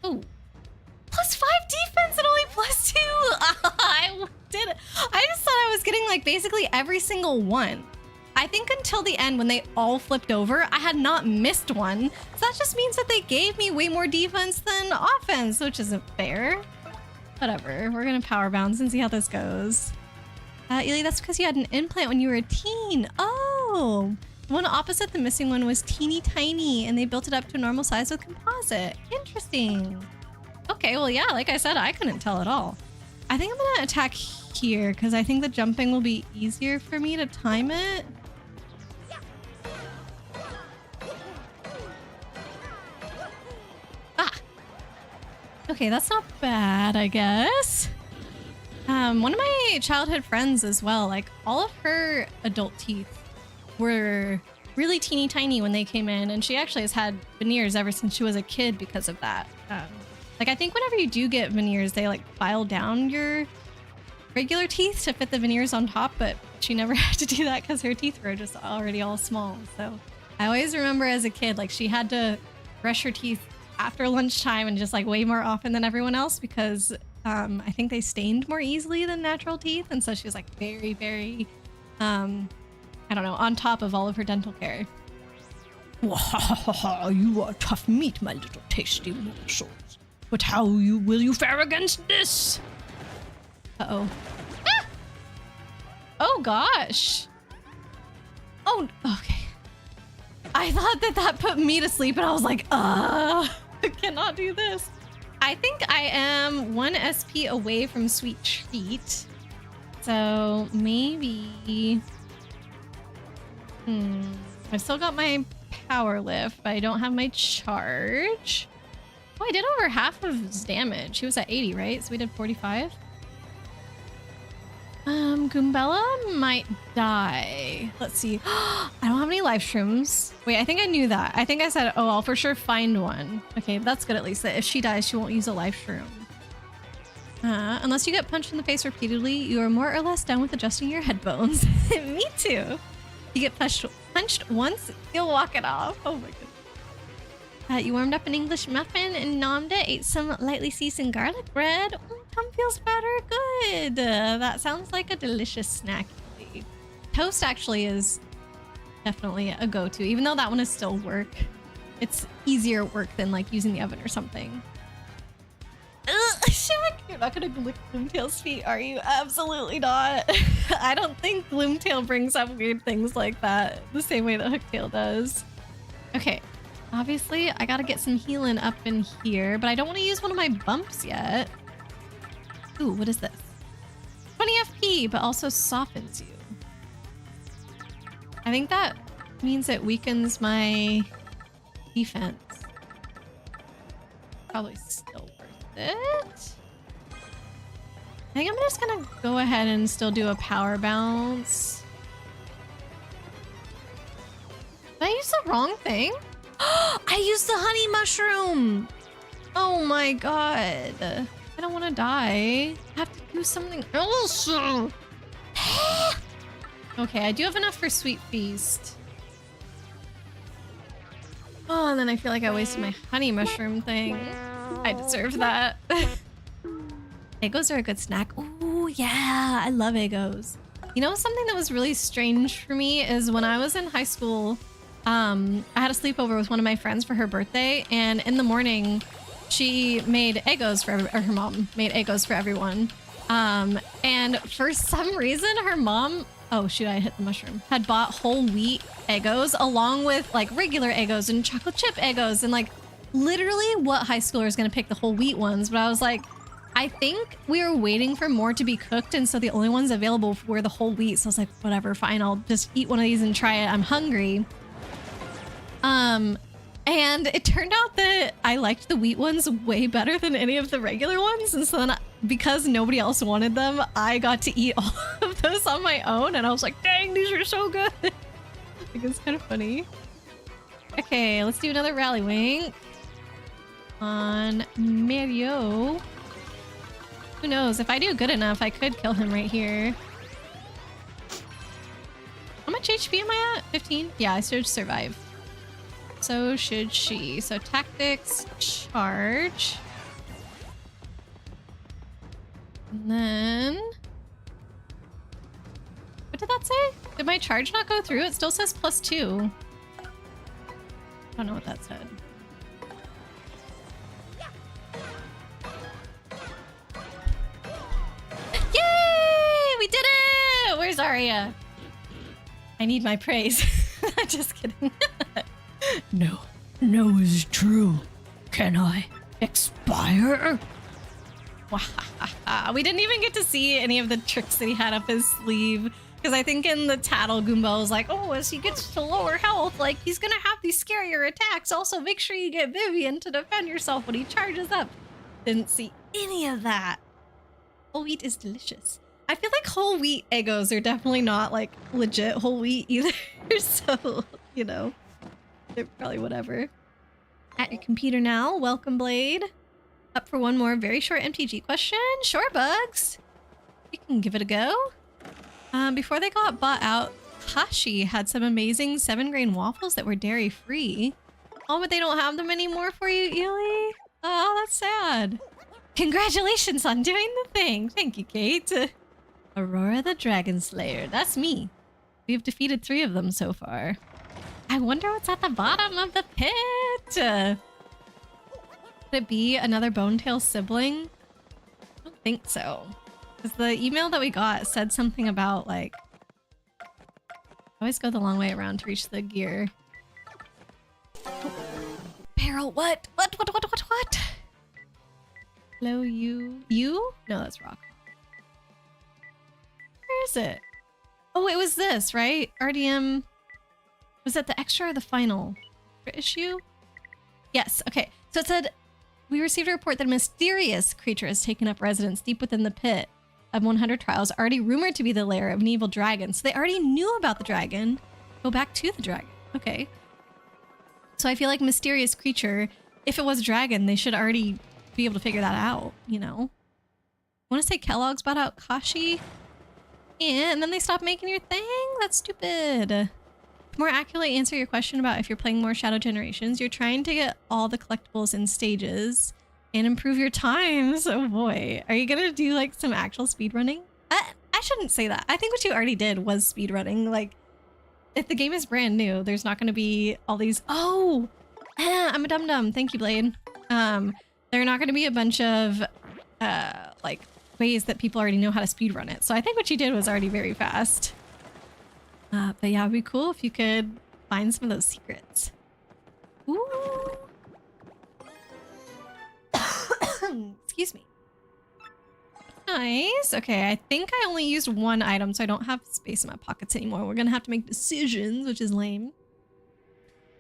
Ooh. +5 defense and only +2. I did it. I just thought I was getting like basically every single one. I think until the end when they all flipped over, I had not missed one. So that just means that they gave me way more defense than offense, which isn't fair. Whatever, we're gonna power bounce and see how this goes. Ely, that's because you had an implant when you were a teen. Oh, the one opposite the missing one was teeny tiny and they built it up to a normal size with composite. Interesting. Okay, well, yeah, like I said, I couldn't tell at all. I think I'm gonna attack here because I think the jumping will be easier for me to time it. Ah! Okay, that's not bad, I guess. One of my childhood friends as well, like all of her adult teeth were really teeny tiny when they came in, and she actually has had veneers ever since she was a kid because of that. Like I think whenever you do get veneers, they like file down your regular teeth to fit the veneers on top, but she never had to do that because her teeth were just already all small. So I always remember as a kid, like she had to brush her teeth after lunchtime and just like way more often than everyone else because I think they stained more easily than natural teeth. And so she was like very, very, I don't know, on top of all of her dental care. You are tough meat, my little tasty morsels. But how will you fare against this? Uh-oh. Ah! Oh, gosh. Oh, okay. I thought that put me to sleep, and I was like, I cannot do this. I think I am 1 SP away from Sweet Treat. So maybe... I've still got my power lift, but I don't have my charge. Oh, I did over half of his damage. He was at 80, right? So we did 45. Goombella might die. Let's see. I don't have any life shrooms. Wait, I think I knew that. I think I said, oh, I'll for sure find one. Okay, that's good at least. That if she dies, she won't use a life shroom. Unless you get punched in the face repeatedly, you are more or less done with adjusting your head bones. Me too. You get punched once, you'll walk it off. Oh my goodness. You warmed up an English muffin and nommed it, ate some lightly seasoned garlic bread. Tongue feels better. Good. That sounds like a delicious snack. Toast actually is definitely a go-to, even though that one is still work. It's easier work than like using the oven or something. Shaq, you're not gonna lick Gloomtail's feet, are you? Absolutely not. I don't think Gloomtail brings up weird things like that the same way that Hooktail does. Okay, obviously I gotta get some healing up in here, but I don't want to use one of my bumps yet. Ooh, what is this? 20 FP, but also softens you. I think that means it weakens my defense. Probably still worth it. I think I'm just gonna go ahead and still do a power bounce. Did I use the wrong thing? I used the honey mushroom! Oh my god. I don't want to die. I have to do something else. Okay, I do have enough for Sweet Feast. Oh, and then I feel like I wasted my honey mushroom thing. I deserve that. Eggos are a good snack. Oh, yeah. I love Eggos. You know, something that was really strange for me is when I was in high school, I had a sleepover with one of my friends for her birthday, and in the morning, she made Eggos for her mom made Eggos for everyone. And for some reason, her mom, oh shoot, I hit the mushroom, had bought whole wheat Eggos along with like regular Eggos and chocolate chip Eggos, and like literally what high schooler is gonna pick the whole wheat ones? But I was like, I think we were waiting for more to be cooked, and so the only ones available were the whole wheat. So I was like, whatever, fine, I'll just eat one of these and try it. I'm hungry. And it turned out that I liked the wheat ones way better than any of the regular ones. And so then because nobody else wanted them, I got to eat all of those on my own. And I was like, dang, these are so good. I think it's kind of funny. Okay, let's do another rally wink on Mario. Who knows? If I do good enough, I could kill him right here. How much HP am I at? 15? Yeah, I should survive. So should she. So tactics, charge. And then... What did that say? Did my charge not go through? It still says +2. I don't know what that said. Yay! We did it! Where's Arya? I need my praise. Just kidding. No is true. Can I expire? We didn't even get to see any of the tricks that he had up his sleeve. Because I think in the tattle, Goombella was like, oh, as he gets to lower health, like, he's gonna have these scarier attacks. Also, make sure you get Vivian to defend yourself when he charges up. Didn't see any of that. Whole wheat is delicious. I feel like whole wheat Eggos are definitely not, like, legit whole wheat either. So, you know, they're probably whatever. At your computer now. Welcome, Blade. Up for one more very short MTG question. Sure, Bugs. You can give it a go. Before they got bought out, Hashi had some amazing 7-grain waffles that were dairy-free. Oh, but they don't have them anymore for you, Ely? Oh, that's sad. Congratulations on doing the thing. Thank you, Kate. Aurora the Dragon Slayer. That's me. We've defeated 3 of them so far. I wonder what's at the bottom of the pit. Could it be another Bonetail sibling? I don't think so. Because the email that we got said something about, like, always go the long way around to reach the gear. Peril, what? What? Hello, you? You? No, that's rock. Where is it? Oh, it was this, right? RDM. Was that the extra or the final issue? Yes, okay. So it said, we received a report that a mysterious creature has taken up residence deep within the pit of 100 Trials, already rumored to be the lair of an evil dragon. So they already knew about the dragon. Go back to the dragon. Okay. So I feel like mysterious creature, if it was a dragon, they should already be able to figure that out, you know? I want to say Kellogg's bought out Kashi. Yeah, and then they stopped making your thing? That's stupid. To more accurately answer your question about if you're playing more Shadow Generations, you're trying to get all the collectibles in stages and improve your times. Oh boy. Are you gonna do like some actual speedrunning? I shouldn't say that. I think what you already did was speedrunning. Like, if the game is brand new, there's not gonna be all these... Oh! I'm a dum-dum. Thank you, Blade. There are not gonna be a bunch of, like, ways that people already know how to speedrun it. So I think what you did was already very fast. But yeah, it'd be cool if you could find some of those secrets. Ooh. Excuse me. Nice. Okay, I think I only used 1 item, so I don't have space in my pockets anymore. We're gonna have to make decisions, which is lame.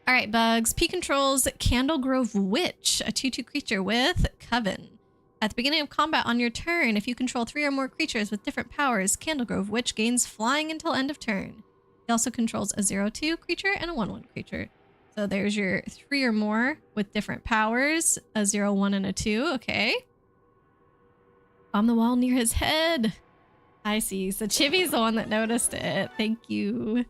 All right, Bugs. P controls Candle Grove Witch, a 2/2 creature with Coven. At the beginning of combat on your turn, if you control 3 or more creatures with different powers, Candle Grove Witch gains flying until end of turn. He also controls a 0/2 creature and a 1/1 creature. So there's your 3 or more with different powers, a 0, 1, and a 2. Okay. On the wall near his head. I see. So Chibi's the one that noticed it. Thank you.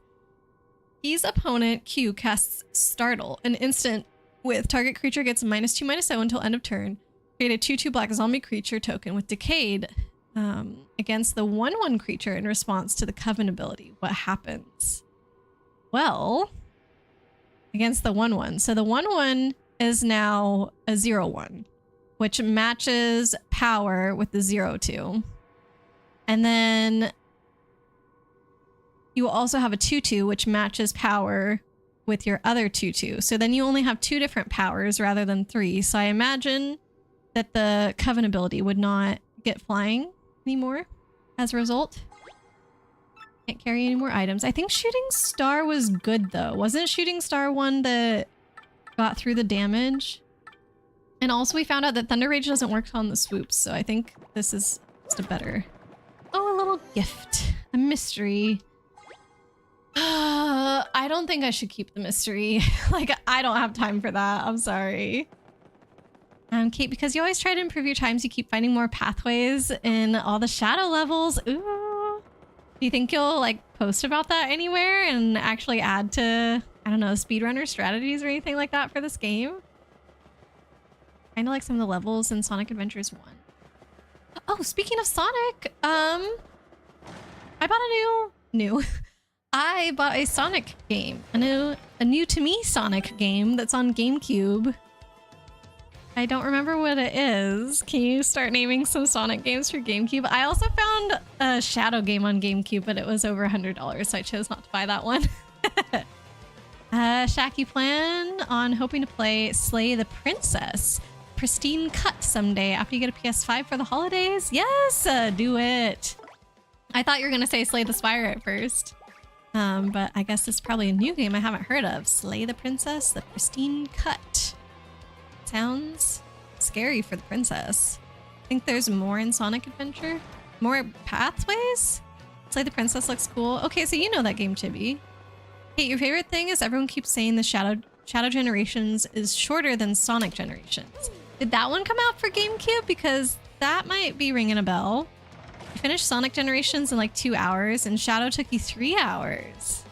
His opponent, Q, casts Startle, an instant with target creature gets -2/-0 until end of turn. Create a 2/2 black zombie creature token with Decayed against the 1/1 creature in response to the Coven ability. What happens? Well, against the 1/1. So the 1/1 is now a 0/1, which matches power with the 0/2. And then you also have a 2/2, which matches power with your other 2/2. So then you only have 2 different powers rather than 3. So I imagine that the Coven ability would not get flying anymore as a result. Can't carry any more items. I think Shooting Star was good though. Wasn't Shooting Star one that got through the damage? And also we found out that Thunder Rage doesn't work on the swoops, so I think this is just a better... Oh, a little gift. A mystery. I don't think I should keep the mystery. Like, I don't have time for that. I'm sorry. Kate, because you always try to improve your times, you keep finding more pathways in all the shadow levels. Ooh. Do you think you'll, like, post about that anywhere and actually add to, I don't know, speedrunner strategies or anything like that for this game? Kind of like some of the levels in Sonic Adventures 1. Oh, speaking of Sonic, I bought a new new. I bought a Sonic game, a new to me Sonic game that's on GameCube. I don't remember what it is. Can you start naming some Sonic games for GameCube? I also found a Shadow game on GameCube, but it was over $100, so I chose not to buy that one. Shaq, you plan on hoping to play Slay the Princess Pristine Cut someday after you get a PS5 for the holidays? Yes, do it. I thought you were gonna say Slay the Spire at first. But I guess it's probably a new game I haven't heard of. Slay the Princess, the Pristine Cut. Sounds scary for the princess. I think there's more in Sonic Adventure. More pathways? Slay the Princess looks cool. Okay, so you know that game, Chibi. Hey, your favorite thing is everyone keeps saying the Shadow Generations is shorter than Sonic Generations. Did that one come out for GameCube? Because that might be ringing a bell. You finished Sonic Generations in like 2 hours, and Shadow took you 3 hours.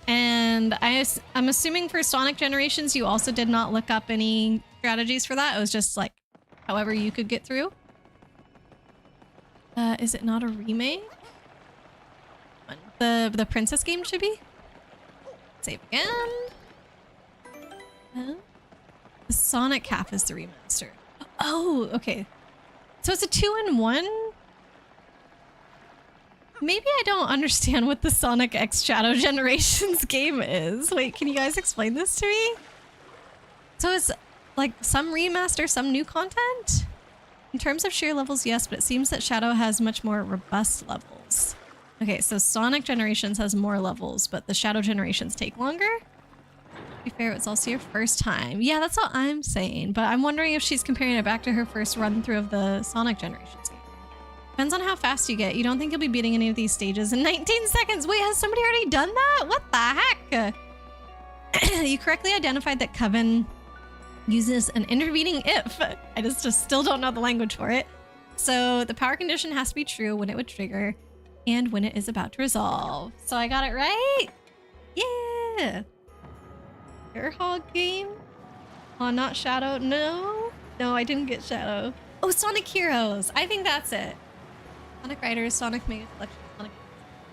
And I'm assuming for Sonic Generations, you also did not look up any strategies for that. It was just like however you could get through. Is it not a remake? The princess game should be. Save again. The Sonic half is the remaster. Oh, okay. So it's a 2-in-1? Maybe I don't understand what the Sonic X Shadow Generations game is. Wait, can you guys explain this to me? So it's like some remaster, some new content? In terms of sheer levels, yes, but it seems that Shadow has much more robust levels. Okay, so Sonic Generations has more levels, but the Shadow Generations take longer? To be fair, it's also your first time. Yeah, that's all I'm saying, but I'm wondering if she's comparing it back to her first run through of the Sonic Generations game. Depends on how fast you get. You don't think you'll be beating any of these stages in 19 seconds. Wait, has somebody already done that? What the heck? You correctly identified that Coven uses an intervening if. I just still don't know the language for it. So the power condition has to be true when it would trigger and when it is about to resolve. So I got it right? Yeah. Airhog game? Oh, not Shadow? No? No, I didn't get Shadow. Oh, Sonic Heroes. I think that's it. Sonic Riders, Sonic Mega Collection, Sonic...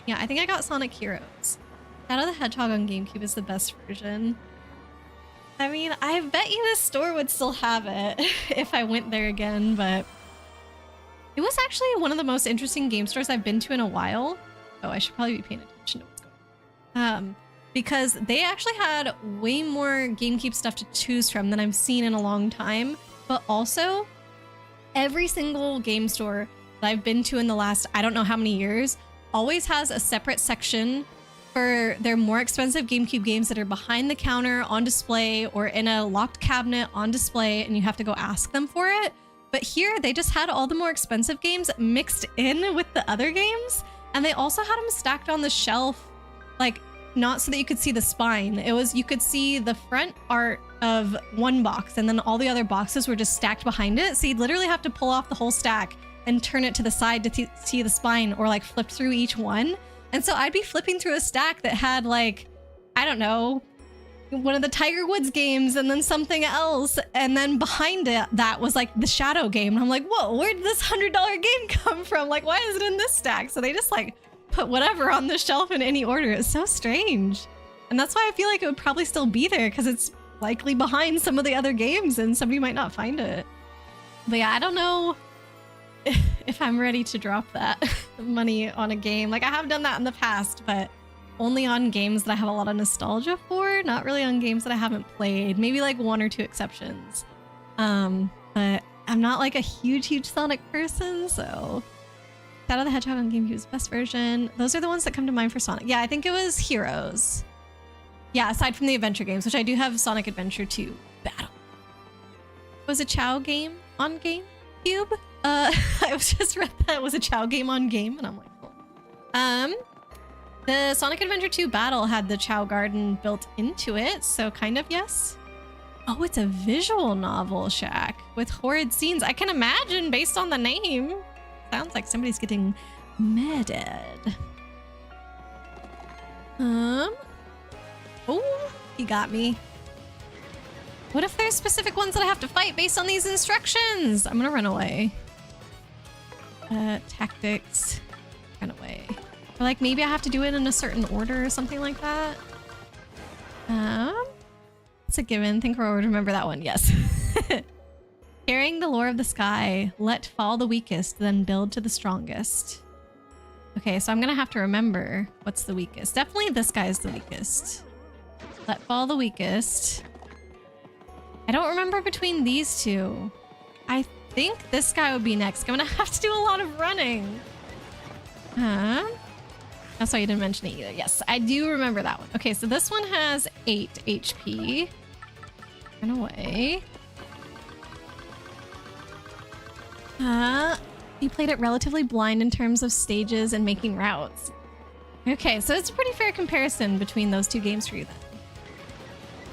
Yeah, I think I got Sonic Heroes. Shadow the Hedgehog on GameCube is the best version. I mean, I bet you this store would still have it if I went there again, but... It was actually one of the most interesting game stores I've been to in a while. Oh, I should probably be paying attention to what's going on. Because they actually had way more GameCube stuff to choose from than I've seen in a long time. But also, every single game store that I've been to in the last, I don't know how many years, always has a separate section for their more expensive GameCube games that are behind the counter on display or in a locked cabinet on display, and you have to go ask them for it. But here, they just had all the more expensive games mixed in with the other games, and they also had them stacked on the shelf, like, not so that you could see the spine. It was, you could see the front art of one box, and then all the other boxes were just stacked behind it. So you'd literally have to pull off the whole stack and turn it to the side to see the spine, or like flip through each one. And so I'd be flipping through a stack that had like, I don't know, one of the Tiger Woods games and then something else. And then behind it, that was like the Shadow game. And I'm like, whoa, where did this $100 game come from? Like, why is it in this stack? So they just like put whatever on the shelf in any order. It's so strange. And that's why I feel like it would probably still be there, because it's likely behind some of the other games and somebody might not find it. But yeah, I don't know if I'm ready to drop that money on a game. Like, I have done that in the past, but only on games that I have a lot of nostalgia for, not really on games that I haven't played. Maybe like 1 or 2 exceptions. But I'm not like a huge Sonic person, so Shadow the Hedgehog on GameCube is the best version. Those are the ones that come to mind for Sonic. Yeah, I think it was Heroes. Yeah, aside from the adventure games, which I do have Sonic Adventure 2 Battle. It was a Chow game on GameCube. I just read that it was a Chow game on game, and I'm like, cool. The Sonic Adventure 2 Battle had the Chow Garden built into it, so kind of yes. Oh, it's a visual novel, Shaq, with horrid scenes. I can imagine based on the name. Sounds like somebody's getting murdered. Oh, he got me. What if there's specific ones that I have to fight based on these instructions? I'm gonna run away. Tactics. Run away. Or like maybe I have to do it in a certain order or something like that. It's a given. Think we'll remember that one. Yes. Carrying the lore of the sky, let fall the weakest, then build to the strongest. Okay, so I'm gonna have to remember what's the weakest. Definitely this guy is the weakest. Let fall the weakest. I don't remember between these two. I think this guy would be next. I'm gonna have to do a lot of running. That's why you didn't mention it either. Yes, I do remember that one. Okay, so this one has 8 HP. Run away. You played it relatively blind in terms of stages and making routes. Okay, so it's a pretty fair comparison between those two games for you then.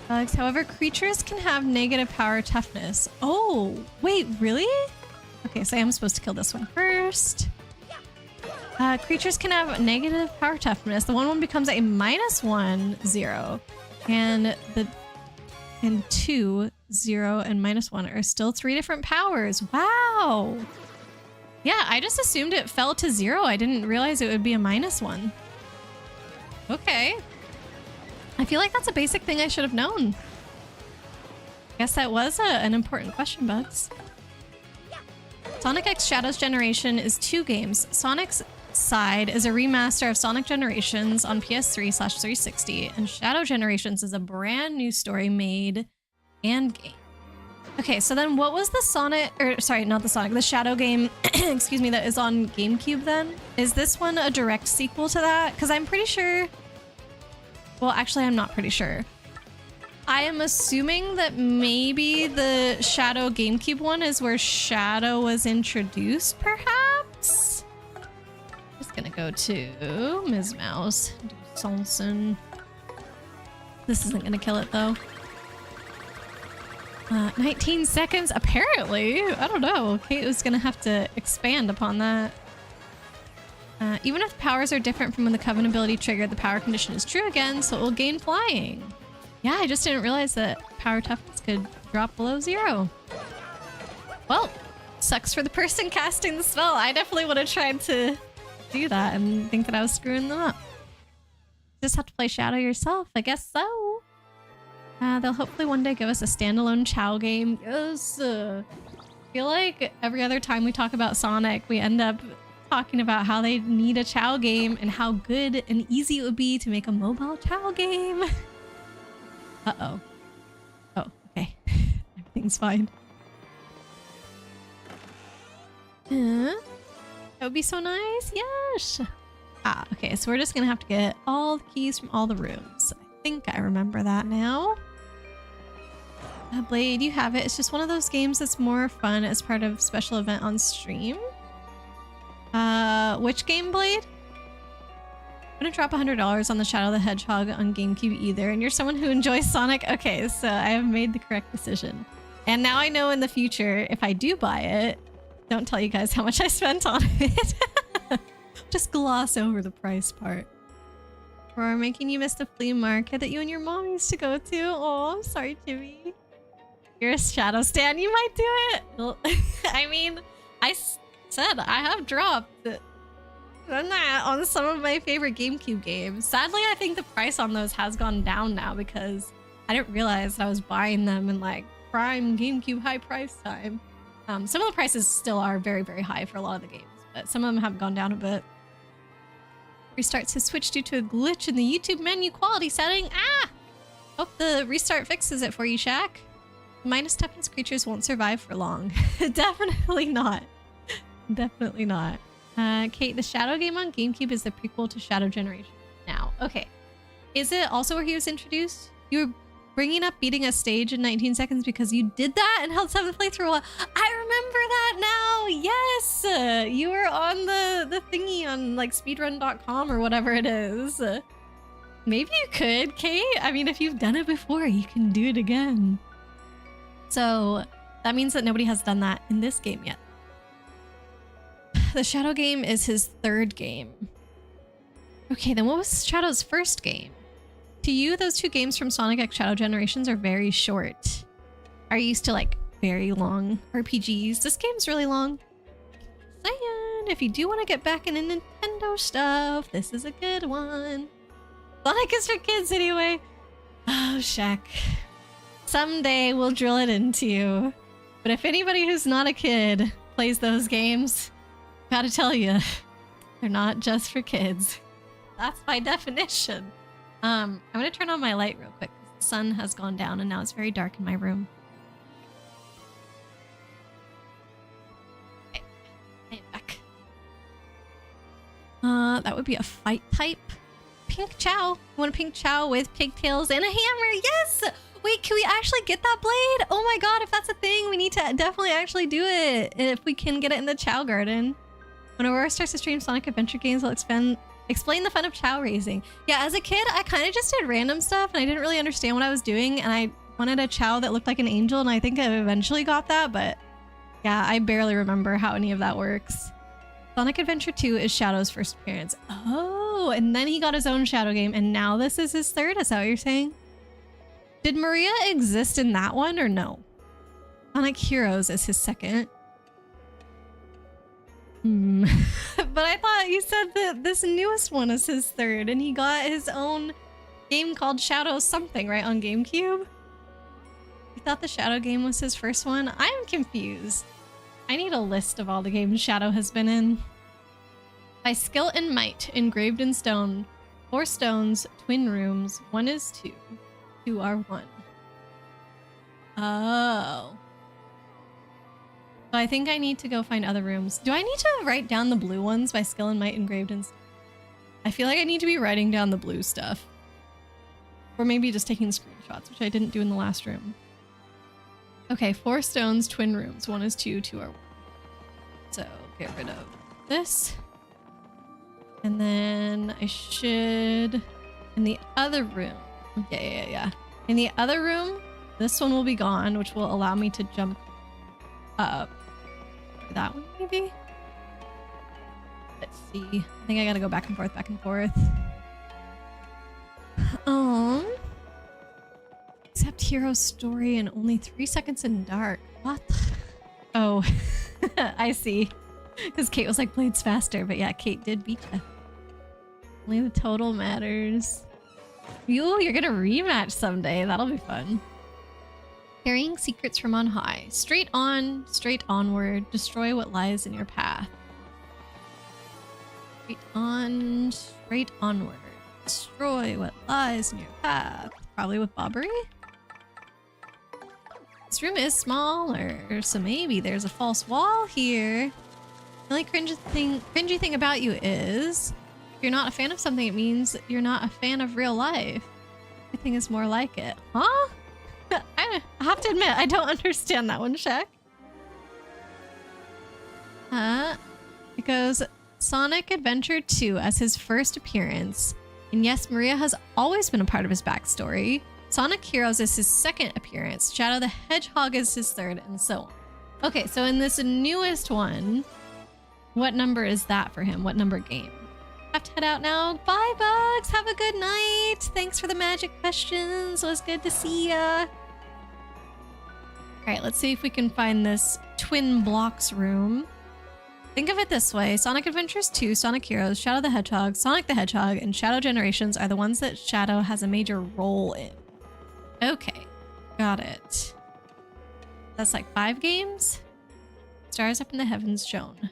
Alex, however, creatures can have negative power toughness. Oh, wait, really? Okay, so I am supposed to kill this one first. Creatures can have negative power toughness. The one becomes a -1/0, and the 2, 0, and -1 are still 3 different powers. Wow. Yeah, I just assumed it fell to 0. I didn't realize it would be a -1. Okay. I feel like that's a basic thing I should have known. Guess that was an important question, Bugs. Sonic X Shadows Generation is 2 games. Sonic's Side is a remaster of Sonic Generations on PS3/360, and Shadow Generations is a brand new story made and game. Okay, so then what was the Sonic, or sorry, not the Sonic, the Shadow game, excuse me, that is on GameCube then? Is this one a direct sequel to that? Because I'm pretty sure, well, actually, I'm not pretty sure. I am assuming that maybe the Shadow GameCube one is where Shadow was introduced, perhaps? Just gonna go to Ms. Mouse, do Sonson. This isn't gonna kill it though. 19 seconds, apparently. I don't know. Kate was gonna have to expand upon that. Even if powers are different from when the Coven ability triggered, the power condition is true again, so it will gain flying. Yeah, I just didn't realize that power toughness could drop below 0. Well, sucks for the person casting the spell. I definitely would have tried to do that and think that I was screwing them up. Just have to play Shadow yourself, I guess so. They'll hopefully one day give us a standalone Chow game. Yes. I feel like every other time we talk about Sonic, we end up talking about how they need a Chow game and how good and easy it would be to make a mobile Chow game. Uh-oh. Oh, okay. Everything's fine. That would be so nice. Yes. Ah, okay. So we're just gonna have to get all the keys from all the rooms. I think I remember that now. Blade, you have it. It's just one of those games that's more fun as part of a special event on stream. Which game, Blade? I'm gonna drop $100 on the Shadow the Hedgehog on GameCube either, and you're someone who enjoys Sonic? Okay, so I have made the correct decision. And now I know in the future, if I do buy it, don't tell you guys how much I spent on it. Just gloss over the price part. Or making you miss the flea market that you and your mom used to go to. Oh, I'm sorry, Jimmy. You're a Shadow stan. You might do it. I mean, I said I have dropped on some of my favorite GameCube games. Sadly, I think the price on those has gone down now because I didn't realize that I was buying them in like prime GameCube high price time. Some of the prices still are very, very high for a lot of the games, but some of them have gone down a bit. Restarts his Switch due to a glitch in the YouTube menu quality setting. Ah! Hope the restart fixes it for you, Shaq. Minus toughness creatures won't survive for long. Definitely not. Definitely not. Kate, the Shadow game on GameCube is the prequel to Shadow Generation. Now, okay. Is it also where he was introduced? You were bringing up beating a stage in 19 seconds because you did that and held 7th playthrough. I remember that now. Yes, you were on the thingy on like speedrun.com or whatever it is. Maybe you could, Kate. I mean, if you've done it before, you can do it again. So that means that nobody has done that in this game yet. The Shadow game is his 3rd game. Okay, then what was Shadow's first game? To you, those 2 games from Sonic X Shadow Generations are very short. Are you used to like very long RPGs? This game's really long. Saying. if you do want to get back into Nintendo stuff, this is a good one. Sonic is for kids anyway. Oh, Shaq. Someday we'll drill it into you. But if anybody who's not a kid plays those games, gotta tell you, they're not just for kids. That's by definition. I'm gonna turn on my light real quick. The sun has gone down and now it's very dark in my room. Okay, I am back. That would be a fight type. Pink Chow. You want a pink Chow with pigtails and a hammer? Yes! Wait, can we actually get that blade? Oh my god, if that's a thing, we need to definitely actually do it. And if we can get it in the Chow Garden. When Aurora starts to stream Sonic Adventure games, I'll explain the fun of Chow raising. Yeah, as a kid, I kind of just did random stuff and I didn't really understand what I was doing. And I wanted a Chow that looked like an angel and I think I eventually got that. But yeah, I barely remember how any of that works. Sonic Adventure 2 is Shadow's first appearance. Oh, and then he got his own Shadow game and now this is his third? Is that what you're saying? Did Maria exist in that one or no? Sonic Heroes is his second. But I thought you said that this newest one is his third and he got his own game called Shadow something, right, on GameCube? You thought the Shadow game was his first one? I'm confused. I need a list of all the games Shadow has been in. By skill and might, engraved in stone. 4 stones, twin rooms. 1 is 2. 2 are 1. Oh. So I think I need to go find other rooms. Do I need to write down the blue ones by skill and might engraved in stone? I feel like I need to be writing down the blue stuff. Or maybe just taking screenshots, which I didn't do in the last room. Okay, 4 stones, twin rooms. 1 is 2, 2 are 1. So get rid of this. And then I should... in the other room. Yeah. In the other room, this one will be gone, which will allow me to jump up. That one, maybe? Let's see. I think I gotta go back and forth, back and forth. Except Hero Story and only 3 seconds in dark. What? Oh, I see. Because Kate was like, blades faster. But yeah, Kate did beat you. Only the total matters. You're gonna rematch someday. That'll be fun. Carrying secrets from on high. Straight on, straight onward. Destroy what lies in your path. Straight on, straight onward. Destroy what lies in your path. Probably with Bobbery? This room is smaller, so maybe there's a false wall here. The only cringy thing about you is if you're not a fan of something, it means you're not a fan of real life. Everything is more like it. Huh? I have to admit, I don't understand that one, Shaq. It goes Sonic Adventure 2 as his first appearance. And yes, Maria has always been a part of his backstory. Sonic Heroes is his second appearance. Shadow the Hedgehog is his third, and so on. Okay, so in this newest one, what number is that for him? What number game? I have to head out now. Bye, Bugs. Have a good night. Thanks for the magic questions. It was good to see ya. All right, let's see if we can find this Twin Blocks room. Think of it this way. Sonic Adventures 2, Sonic Heroes, Shadow the Hedgehog, Sonic the Hedgehog, and Shadow Generations are the ones that Shadow has a major role in. Okay, got it. That's like 5 games? Stars up in the heavens shown.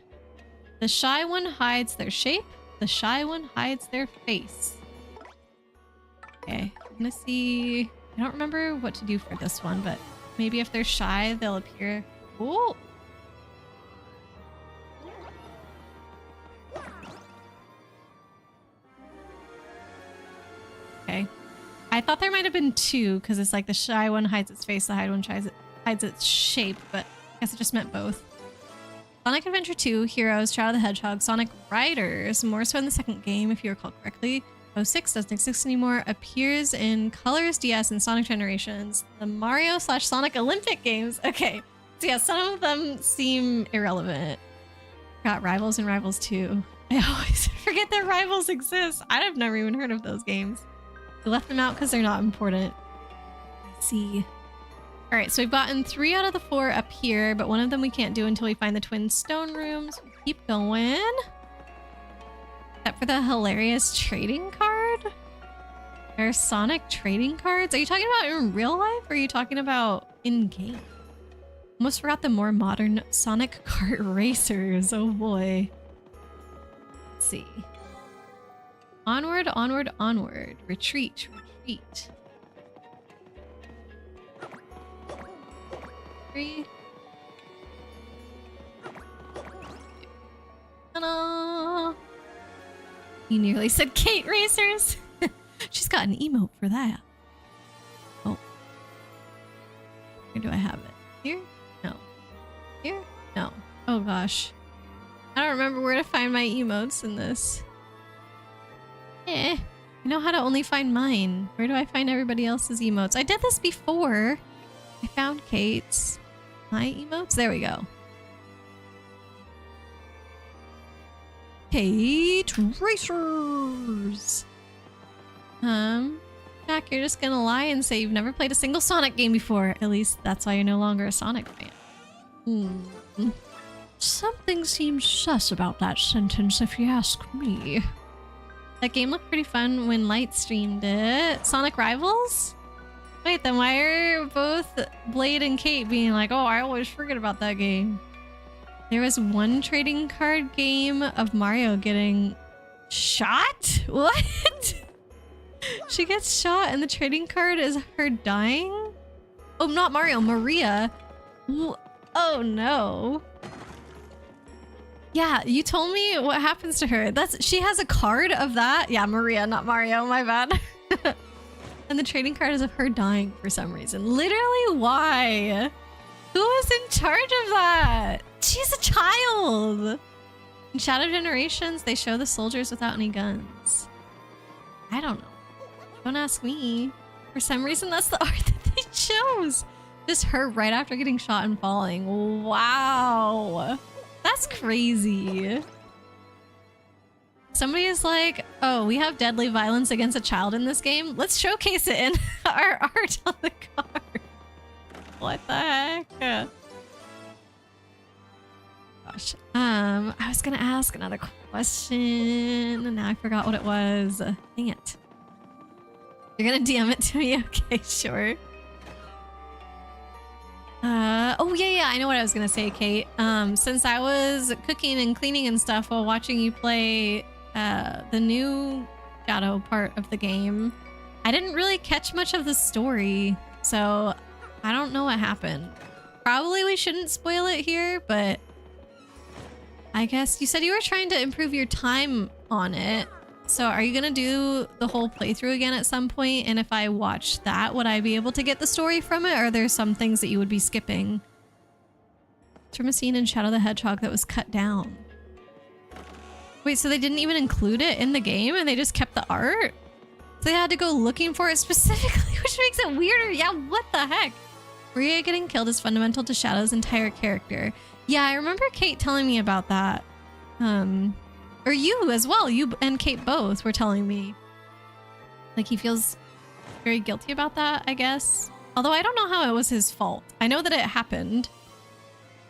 The shy one hides their shape. The shy one hides their face. Okay, I'm gonna see... I don't remember what to do for this one, but maybe if they're shy, they'll appear... Ooh! Okay. I thought there might have been 2, because it's like the shy one hides its face, the hide one hides its shape, but I guess it just meant both. Sonic Adventure 2, Heroes, Shadow the Hedgehog, Sonic Riders, more so in the second game, if you recall correctly. 06 doesn't exist anymore, appears in Colors DS and Sonic Generations. The Mario/Sonic Olympic games. Okay, so yeah, some of them seem irrelevant. Got Rivals and Rivals 2. I always forget that Rivals exist. I've never even heard of those games. We left them out because they're not important. Let's see. All right, so we've gotten 3 out of the 4 up here, but one of them we can't do until we find the twin stone rooms. Keep going. Except for the hilarious trading card. There are Sonic trading cards. Are you talking about in real life or are you talking about in game? Almost forgot the more modern Sonic kart racers. Oh boy. Let's see. Onward, onward, onward. Retreat, retreat. 3. Ta-da! You nearly said Kate Racers. She's got an emote for that. Oh. Where do I have it? Here? No. Here? No. Oh gosh. I don't remember where to find my emotes in this. I know how to only find mine. Where do I find everybody else's emotes? I did this before. I found Kate's. My emotes? There we go. Kate Racers! Jack, you're just gonna lie and say you've never played a single Sonic game before. At least that's why you're no longer a Sonic fan. Something seems sus about that sentence, if you ask me. That game looked pretty fun when Light streamed it. Sonic Rivals? Wait, then why are both Blade and Kate being like, oh, I always forget about that game? There was one trading card game of Mario getting shot? What? She gets shot and the trading card is her dying? Oh, not Mario, Maria. Oh no. Yeah, you told me what happens to her. She has a card of that. Yeah, Maria, not Mario, my bad. And the trading card is of her dying for some reason. Literally, why? Who is in charge of that? She's a child. In Shadow Generations, they show the soldiers without any guns. I don't know. Don't ask me. For some reason, that's the art that they chose. Just her right after getting shot and falling. Wow. That's crazy. Somebody is like, oh, we have deadly violence against a child in this game. Let's showcase it in our art on the card. What the heck? Gosh. I was gonna ask another question and now I forgot what it was. Dang it. You're gonna DM it to me? Okay, sure. Oh yeah, I know what I was gonna say, Kate. Since I was cooking and cleaning and stuff while watching you play the new Shadow part of the game, I didn't really catch much of the story, so I don't know what happened. Probably we shouldn't spoil it here, but I guess you said you were trying to improve your time on it. So are you gonna do the whole playthrough again at some point? And if I watch that, would I be able to get the story from it? Or are there some things that you would be skipping? It's from a scene in Shadow the Hedgehog that was cut down. Wait, so they didn't even include it in the game and they just kept the art? So they had to go looking for it specifically, which makes it weirder. Yeah, what the heck? Maria getting killed is fundamental to Shadow's entire character. Yeah, I remember Kate telling me about that. Or you as well. You and Kate both were telling me. Like he feels very guilty about that, I guess. Although I don't know how it was his fault. I know that it happened.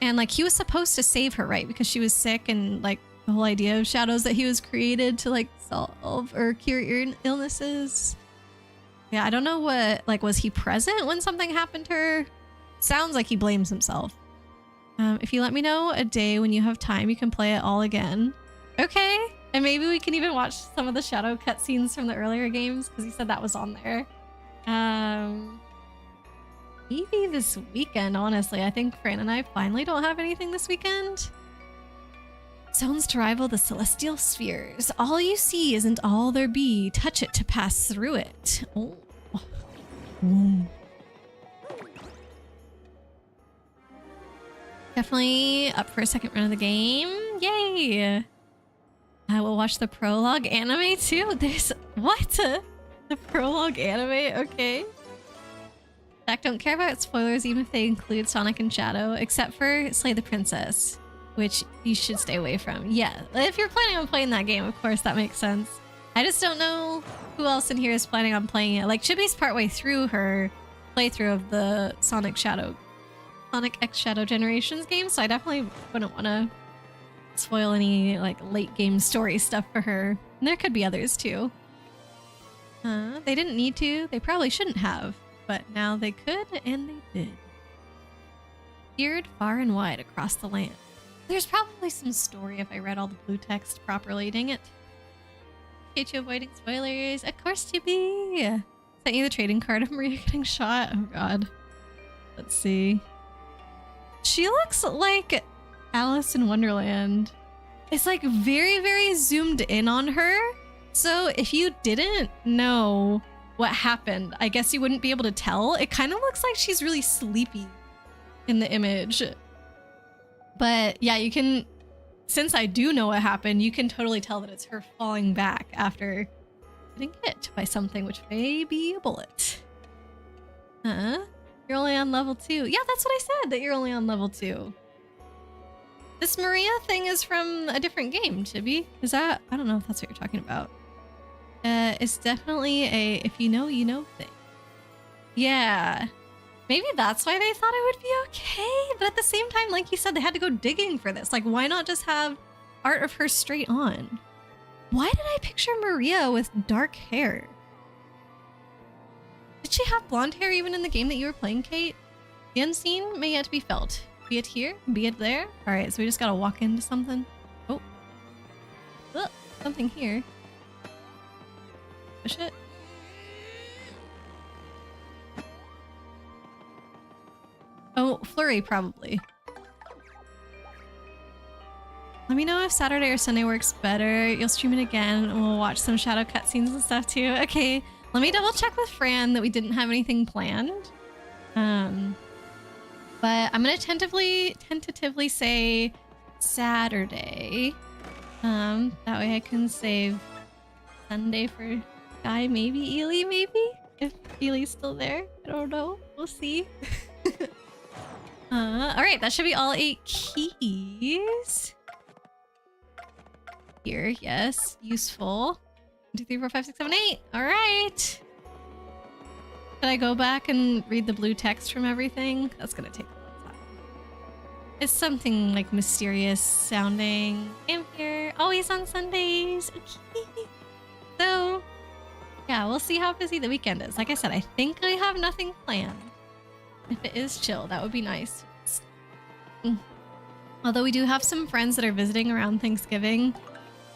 And like he was supposed to save her, right? Because she was sick and like the whole idea of Shadows that he was created to like solve or cure illnesses. Yeah, I don't know what, like was he present when something happened to her? Sounds like he blames himself. If you let me know a day when you have time, you can play it all again. Okay, and maybe we can even watch some of the Shadow cutscenes from the earlier games because he said that was on there. Maybe this weekend, honestly. I think Fran and I finally don't have anything this weekend. Zones to rival the celestial spheres. All you see isn't all there be. Touch it to pass through it. Oh. Whoa. Definitely up for a second run of the game. Yay! I will watch the prologue anime too. There's what? The prologue anime? Okay. Zach, don't care about spoilers even if they include Sonic and Shadow, except for Slay the Princess, which you should stay away from. Yeah, if you're planning on playing that game, of course, that makes sense. I just don't know who else in here is planning on playing it. Like, Chibi's partway through her playthrough of the Sonic X Shadow Generations game, so I definitely wouldn't want to spoil any like late game story stuff for her. And there could be others too. They didn't need to. They probably shouldn't have, but now they could, and they did. Peered far and wide across the land. There's probably some story if I read all the blue text properly. Dang it. Hate you avoiding spoilers. Of course you be. Sent you the trading card of Maria getting shot. Oh god. Let's see. She looks like Alice in Wonderland. It's like very, very zoomed in on her. So if you didn't know what happened, I guess you wouldn't be able to tell. It kind of looks like she's really sleepy in the image. But yeah, you can, since I do know what happened, you can totally tell that it's her falling back after getting hit by something, which may be a bullet. You're only on level 2. Yeah, that's what I said, that you're only on level 2. This Maria thing is from a different game, Chibi. Is that? I don't know if that's what you're talking about. It's definitely a if you know, you know thing. Yeah. Maybe that's why they thought it would be okay. But at the same time, like you said, they had to go digging for this. Like, why not just have art of her straight on? Why did I picture Maria with dark hair? Did she have blonde hair even in the game that you were playing, Kate? The unseen may yet be felt. Be it here, be it there. All right, so we just gotta walk into something. Oh, something here. Push it. Oh, flurry probably. Let me know if Saturday or Sunday works better. You'll stream it again and we'll watch some shadow cutscenes and stuff too. Okay, let me double check with Fran that we didn't have anything planned. But I'm gonna tentatively say Saturday. That way I can save Sunday for Guy, maybe Ely, maybe? If Ely's still there. I don't know. We'll see. Alright, that should be all 8 keys. Here, yes. Useful. 1, 2, 3, 4, 5, 6, 7, 8. Alright. Should I go back and read the blue text from everything? That's gonna take a long time. It's something like mysterious sounding. I'm here, always on Sundays. Okay. So, yeah, we'll see how busy the weekend is. Like I said, I think I have nothing planned. If it is chill, that would be nice. Although we do have some friends that are visiting around Thanksgiving,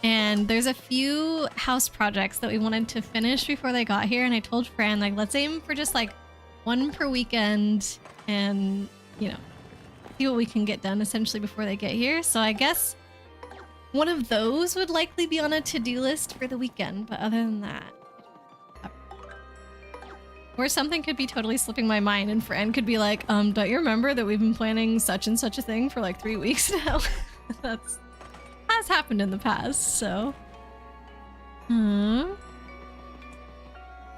and there's a few house projects that we wanted to finish before they got here, and I told Fran, like, let's aim for just like 1 per weekend and, you know, see what we can get done essentially before they get here. So I guess one of those would likely be on a to-do list for the weekend, but other than that, or something could be totally slipping my mind and Fran could be like, don't you remember that we've been planning such and such a thing for like 3 weeks now? Has happened in the past, so.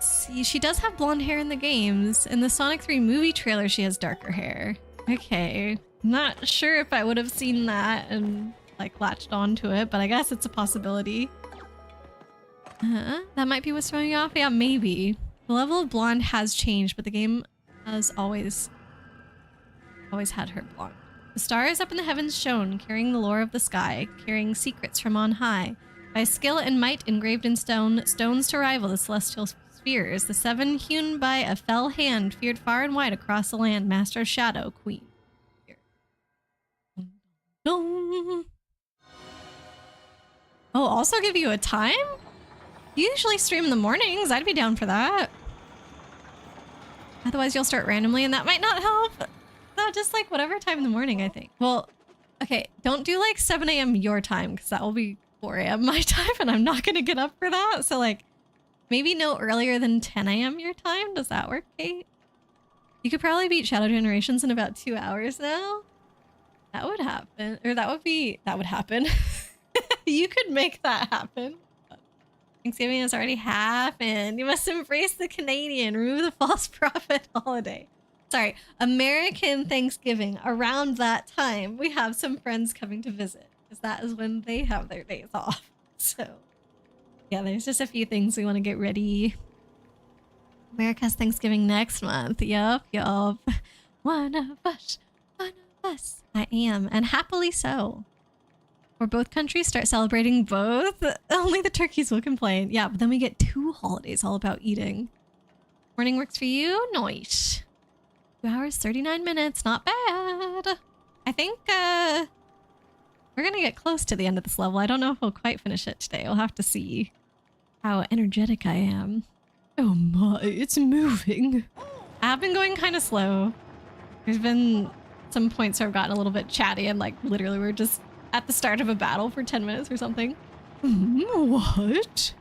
See, she does have blonde hair in the games. In the Sonic 3 movie trailer, she has darker hair. Okay. Not sure if I would have seen that and like latched onto it, but I guess it's a possibility. That might be what's throwing you off? Yeah, maybe. The level of blonde has changed, but the game has always had her blonde. The stars up in the heavens shone, carrying the lore of the sky, carrying secrets from on high. By skill and might engraved in stone, stones to rival the celestial spheres, the 7 hewn by a fell hand feared far and wide across the land, master of shadow, queen. Here. Oh, also give you a time? You usually stream in the mornings. I'd be down for that. Otherwise, you'll start randomly, and that might not help. No, just like whatever time in the morning, I think. Well, okay, don't do like 7 a.m. your time, because that will be 4 a.m. my time, and I'm not going to get up for that. So like, maybe no earlier than 10 a.m. your time. Does that work, Kate? You could probably beat Shadow Generations in about 2 hours now. That would happen. Or that would happen. You could make that happen. Thanksgiving has already happened. You must embrace the Canadian. Remove the false prophet holiday. Sorry, American Thanksgiving. Around that time, we have some friends coming to visit, because that is when they have their days off. So, yeah, there's just a few things we want to get ready. America's Thanksgiving next month. Yup. One of us. I am, and happily so. Or both countries start celebrating both, only the turkeys will complain. Yeah, but then we get 2 holidays all about eating. Morning works for you? Nice. 2 hours, 39 minutes. Not bad. I think we're gonna get close to the end of this level. I don't know if we'll quite finish it today. We'll have to see how energetic I am. Oh my, it's moving. I have been going kind of slow. There's been some points where I've gotten a little bit chatty and like literally we're just at the start of a battle for 10 minutes or something. What?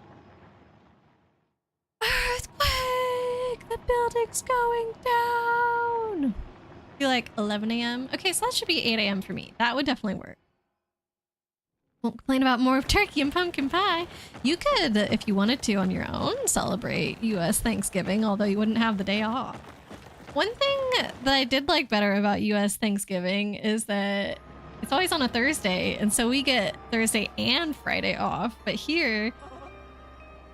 Earthquake! The building's going down! Be like 11 a.m. Okay, so that should be 8 a.m. for me. That would definitely work. Won't complain about more of turkey and pumpkin pie. You could, if you wanted to on your own, celebrate US Thanksgiving, although you wouldn't have the day off. One thing that I did like better about US Thanksgiving is that it's always on a Thursday, and so we get Thursday and Friday off. But here,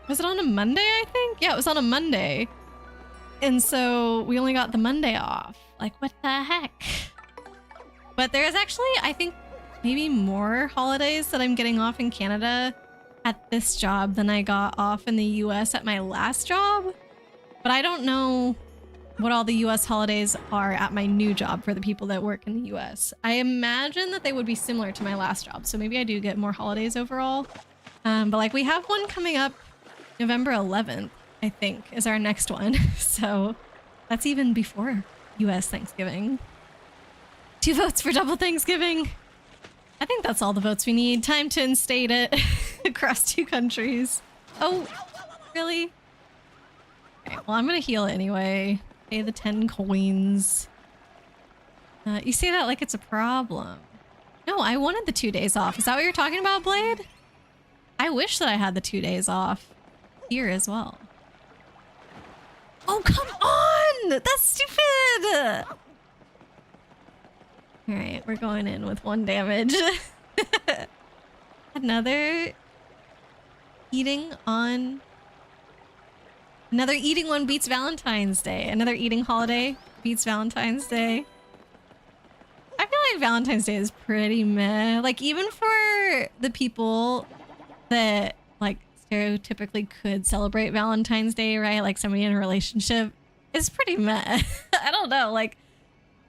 was it on a Monday, I think? Yeah, it was on a Monday. And so we only got the Monday off. Like, what the heck? But there is actually, I think, maybe more holidays that I'm getting off in Canada at this job than I got off in the US at my last job. But I don't know what all the US holidays are at my new job for the people that work in the US. I imagine that they would be similar to my last job, so maybe I do get more holidays overall. But like we have one coming up November 11th, I think, is our next one. So that's even before US Thanksgiving. 2 votes for double Thanksgiving. I think that's all the votes we need. Time to instate it across 2 countries. Oh, really? Okay, well, I'm gonna heal it anyway. Pay the 10 coins. You say that like it's a problem. No, I wanted the 2 days off. Is that what you're talking about, Blade? I wish that I had the 2 days off here as well. Oh, come on! That's stupid! All right, we're going in with 1 damage. Another eating one beats Valentine's Day. Another eating holiday beats Valentine's Day. I feel like Valentine's Day is pretty meh. Like, even for the people that, like, stereotypically could celebrate Valentine's Day, right? Like, somebody in a relationship, it's pretty meh. I don't know, like,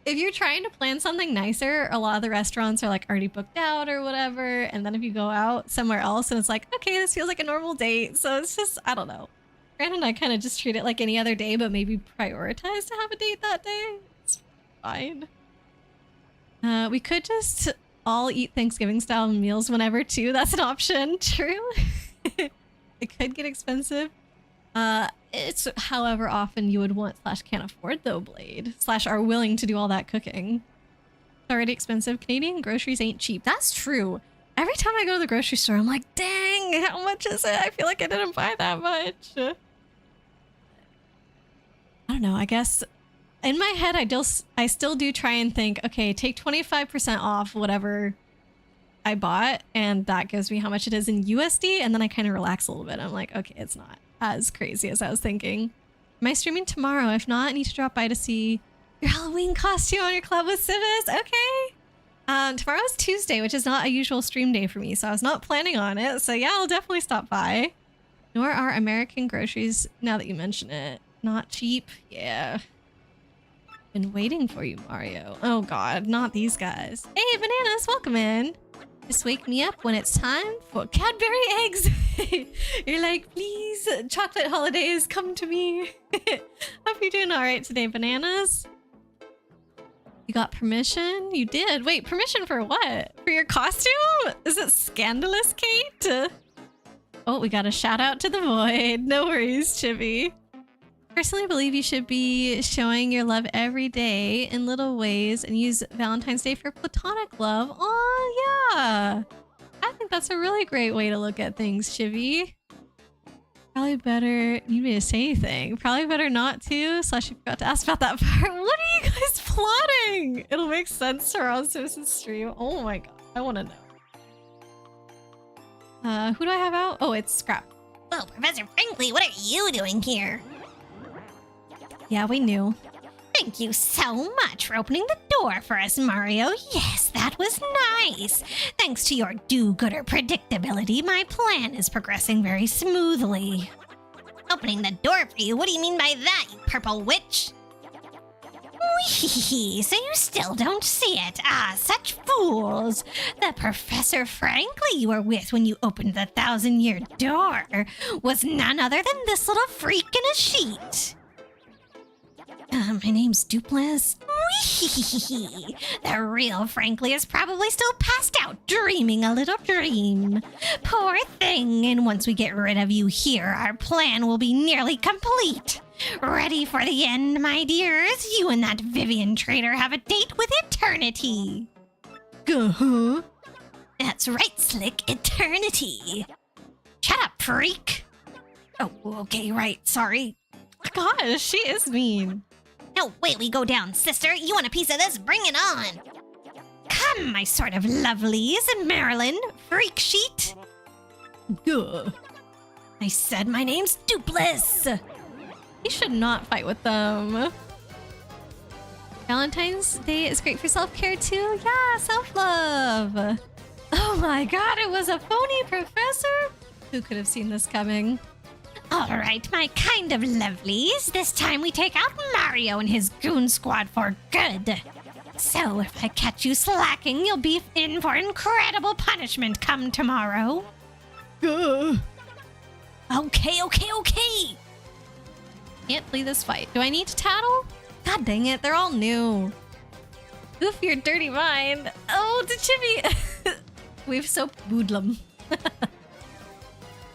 if you're trying to plan something nicer, a lot of the restaurants are, like, already booked out or whatever, and then if you go out somewhere else and it's like, okay, this feels like a normal date, so it's just, I don't know. Brandon and I kind of just treat it like any other day, but maybe prioritize to have a date that day. It's fine. We could just all eat Thanksgiving style meals whenever too. That's an option. True. It could get expensive. It's however often you would want / can't afford though, Blade. / are willing to do all that cooking. It's already expensive. Canadian groceries ain't cheap. That's true. Every time I go to the grocery store, I'm like, dang, how much is it? I feel like I didn't buy that much. I don't know, I guess in my head, I still do try and think, okay, take 25% off whatever I bought, and that gives me how much it is in USD, and then I kind of relax a little bit. I'm like, okay, it's not as crazy as I was thinking. Am I streaming tomorrow? If not, I need to drop by to see your Halloween costume on your club with Civis. Okay. Tomorrow's Tuesday, which is not a usual stream day for me, so I was not planning on it. So yeah, I'll definitely stop by. Nor are American groceries, now that you mention it, not cheap. Yeah. Been waiting for you, Mario. Oh god, not these guys. Hey, Bananas, welcome in. Just wake me up when it's time for Cadbury eggs. You're like, please, chocolate holidays, come to me. Hope you're doing all right today, Bananas. You got permission? You did. Wait, permission for what? For your costume? Is it scandalous, Kate? Oh, we got a shout out to the void. No worries, Chibi. Personally believe you should be showing your love every day in little ways and use Valentine's Day for platonic love. Oh, yeah. I think that's a really great way to look at things, Chibi. Probably better, you need to say anything. Probably better not to, / you forgot to ask about that part. What are you guys plotting? It'll make sense to Ron Simpson's stream. Oh my god, I want to know. Who do I have out? Oh, it's Scrap. Whoa, Professor Frankly, what are you doing here? Yeah, we knew. Thank you so much for opening the door for us, Mario. Yes, that was nice. Thanks to your do-gooder predictability, my plan is progressing very smoothly. Opening the door for you? What do you mean by that, you purple witch? Whee! So you still don't see it? Ah, such fools! The Professor Frankly you were with when you opened the 1,000-year door was none other than this little freak in a sheet. My name's Dupless. Whee! The real Frankly is probably still passed out, dreaming a little dream. Poor thing, and once we get rid of you here, our plan will be nearly complete. Ready for the end, my dears? You and that Vivian traitor have a date with eternity. Uh-huh. That's right, Slick, eternity. Shut up, freak. Oh, okay, right, sorry. Gosh, she is mean. No, wait, we go down, sister. You want a piece of this? Bring it on. Come, my sort of lovelies. Marilyn, freak sheet. Gah. I said my name's Dupless. You should not fight with them. Valentine's Day is great for self-care too. Yeah, self-love. Oh my god, it was a phony professor? Who could have seen this coming? All right, my kind of lovelies. This time we take out Mario and his goon squad for good. So if I catch you slacking, you'll be in for incredible punishment come tomorrow. Gah. Okay. Can't flee this fight. Do I need to tattle? God dang it, they're all new. Goof your dirty mind. Oh, the chibi. We've so boodlum.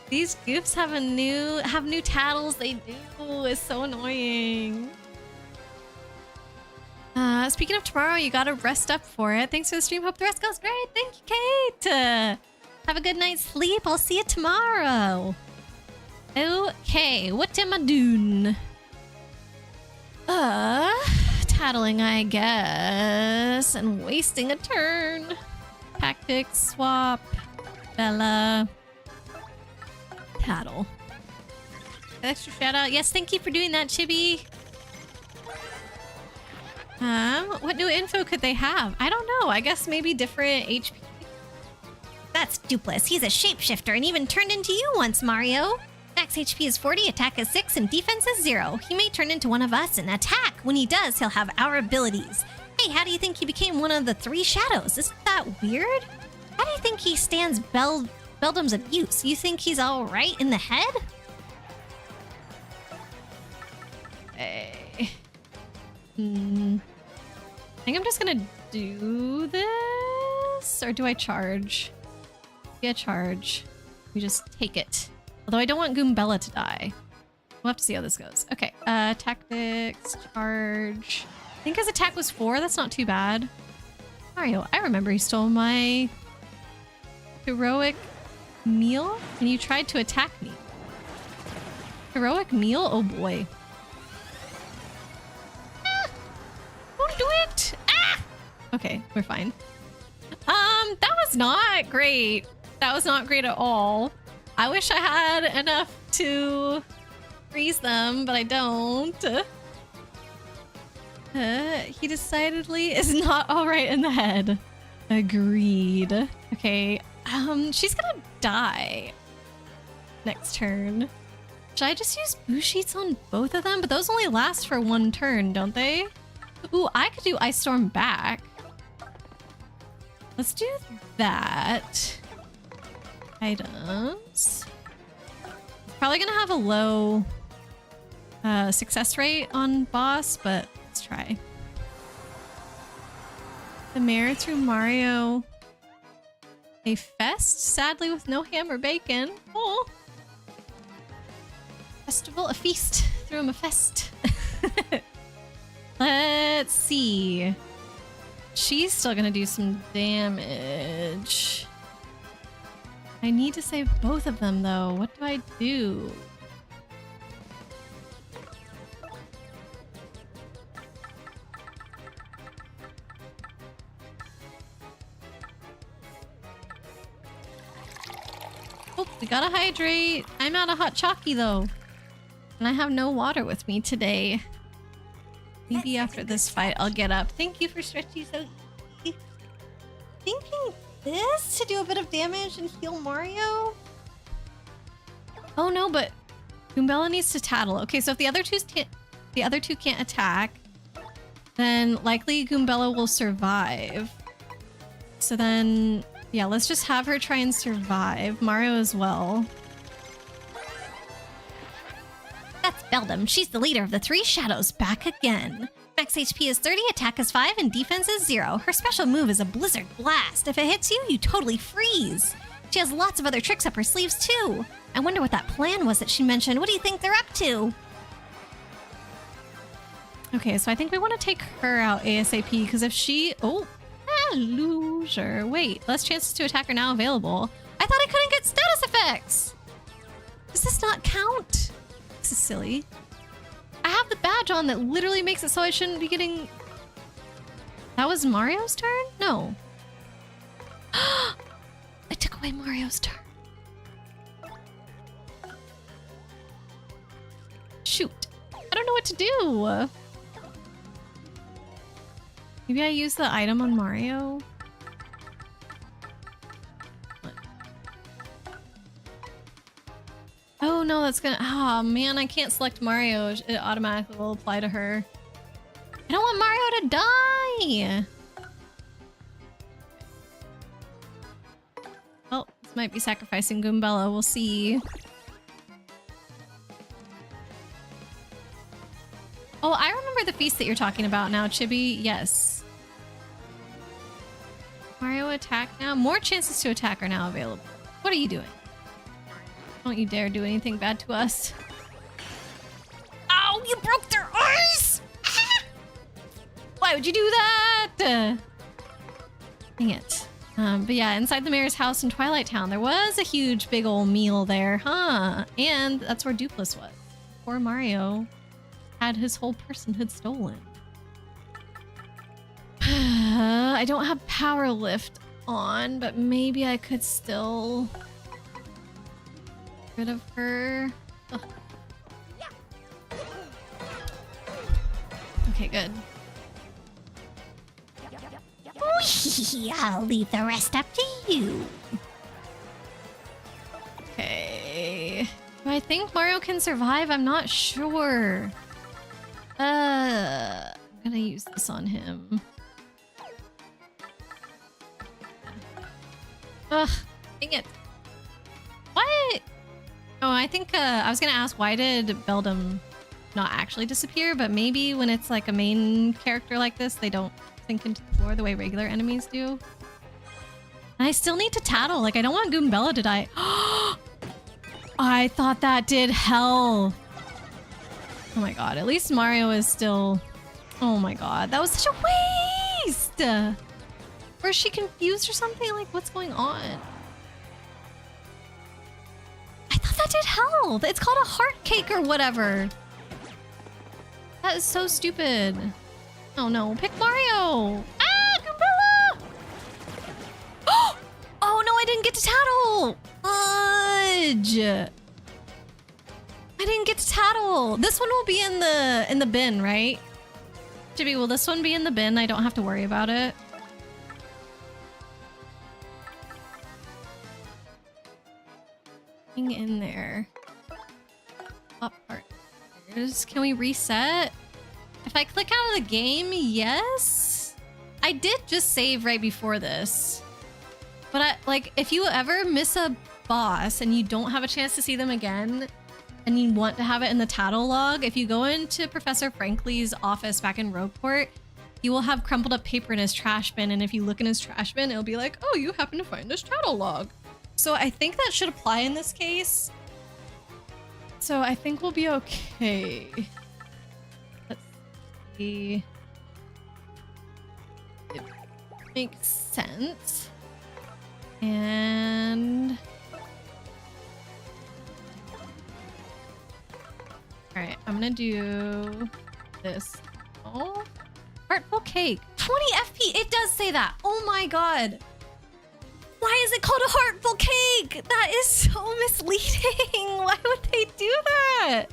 These goofs have new tattles. They do. It's so annoying. Speaking of tomorrow, you gotta rest up for it. Thanks for the stream. Hope the rest goes great. Thank you, Kate. Have a good night's sleep. I'll see you tomorrow. Okay, what am I doing? Tattling, I guess, and wasting a turn. Tactics, swap, Bella, tattle. Extra shout out. Yes, thank you for doing that, Chibi. What new info could they have? I don't know. I guess maybe different HP. That's Dupless. He's a shapeshifter and even turned into you once, Mario. Max HP is 40, attack is 6, and defense is 0. He may turn into one of us and attack. When he does, he'll have our abilities. Hey, how do you think he became one of the 3 shadows? Isn't that weird? How do you think he stands Beldam's abuse? You think he's alright in the head? Hey. I think I'm just gonna do this. Or do I charge? Yeah, charge. We just take it. Although I don't want Goombella to die. We'll have to see how this goes. Okay, tactics, charge. I think his attack was 4. That's not too bad. Mario, I remember you stole my heroic meal and you tried to attack me. Heroic meal? Oh boy. Don't do it! Ah! Okay, we're fine. That was not great. That was not great at all. I wish I had enough to freeze them, but I don't. He decidedly is not alright in the head. Agreed. Okay, she's gonna die next turn. Should I just use boo sheets on both of them? But those only last for 1 turn, don't they? Ooh, I could do Ice Storm back. Let's do that. Items. Probably gonna have a low success rate on boss, but let's try. The mayor threw Mario a fest, sadly with no ham or bacon. Oh. Festival, a feast. Threw him a fest. Let's see. She's still gonna do some damage. I need to save both of them though. What do I do? Oh, we gotta hydrate. I'm out of hot chalky though. And I have no water with me today. Maybe after this fight, I'll get up. Thank you for stretching so easy. Thinking this to do a bit of damage and heal Mario? Oh no, but Goombella needs to tattle. Okay, so if the other two can't attack, then likely Goombella will survive. So then, yeah, let's just have her try and survive. Mario as well. That's Beldum. She's the leader of the three shadows, back again. Max HP is 30, attack is 5, and defense is 0. Her special move is a Blizzard Blast. If it hits you, you totally freeze. She has lots of other tricks up her sleeves, too. I wonder what that plan was that she mentioned. What do you think they're up to? Okay, so I think we want to take her out ASAP, because if she... Oh, loser. Wait, less chances to attack are now available. I thought I couldn't get status effects. Does this not count? This is silly. I have the badge on that literally makes it so I shouldn't be getting... That was Mario's turn? No. I took away Mario's turn. Shoot. I don't know what to do. Maybe I use the item on Mario? What? Oh no, that's gonna... Oh man, I can't select Mario. It automatically will apply to her. I don't want Mario to die! Well, this might be sacrificing Goombella. We'll see. Oh, I remember the feast that you're talking about now, Chibi. Yes. Mario attack now. More chances to attack are now available. What are you doing? Don't you dare do anything bad to us. Ow, you broke their eyes! Why would you do that? Dang it. But yeah, inside the mayor's house in Twilight Town, there was a huge big old meal there, huh? And that's where Dupless was. Poor Mario had his whole personhood stolen. I don't have power lift on, but maybe I could still get rid of her. Ugh. Okay, good. I'll leave the rest up to you. Okay. Do I think Mario can survive? I'm not sure. I'm gonna use this on him. Ugh, dang it. What? Oh, I think I was gonna ask, why did Beldum not actually disappear? But maybe when it's like a main character like this, they don't sink into the floor the way regular enemies do. And I still need to tattle. Like, I don't want Goombella to die. I thought that did hell. Oh my god, at least Mario is still... Oh my god, that was such a waste! Or is she confused or something? Like, what's going on? I thought that did hell! It's called a heart cake or whatever! That is so stupid. Oh no, pick Mario! Ah, Goombella! Oh no, I didn't get to tattle! Fudge! I didn't get to tattle. This one will be in the bin, right? Chibi, will this one be in the bin? I don't have to worry about it. Hang in there. Up partners. Can we reset? If I click out of the game, yes. I did just save right before this. But if you ever miss a boss and you don't have a chance to see them again, and you want to have it in the tattle log, if you go into Professor Frankly's office back in Rogueport, he will have crumpled up paper in his trash bin, and if you look in his trash bin, it'll be like, oh, you happen to find this tattle log. So I think that should apply in this case. So I think we'll be okay. Let's see. It makes sense. And... Alright, I'm gonna do this. Oh, Heartful Cake. 20 FP, it does say that. Oh my god. Why is it called a Heartful Cake? That is so misleading. Why would they do that?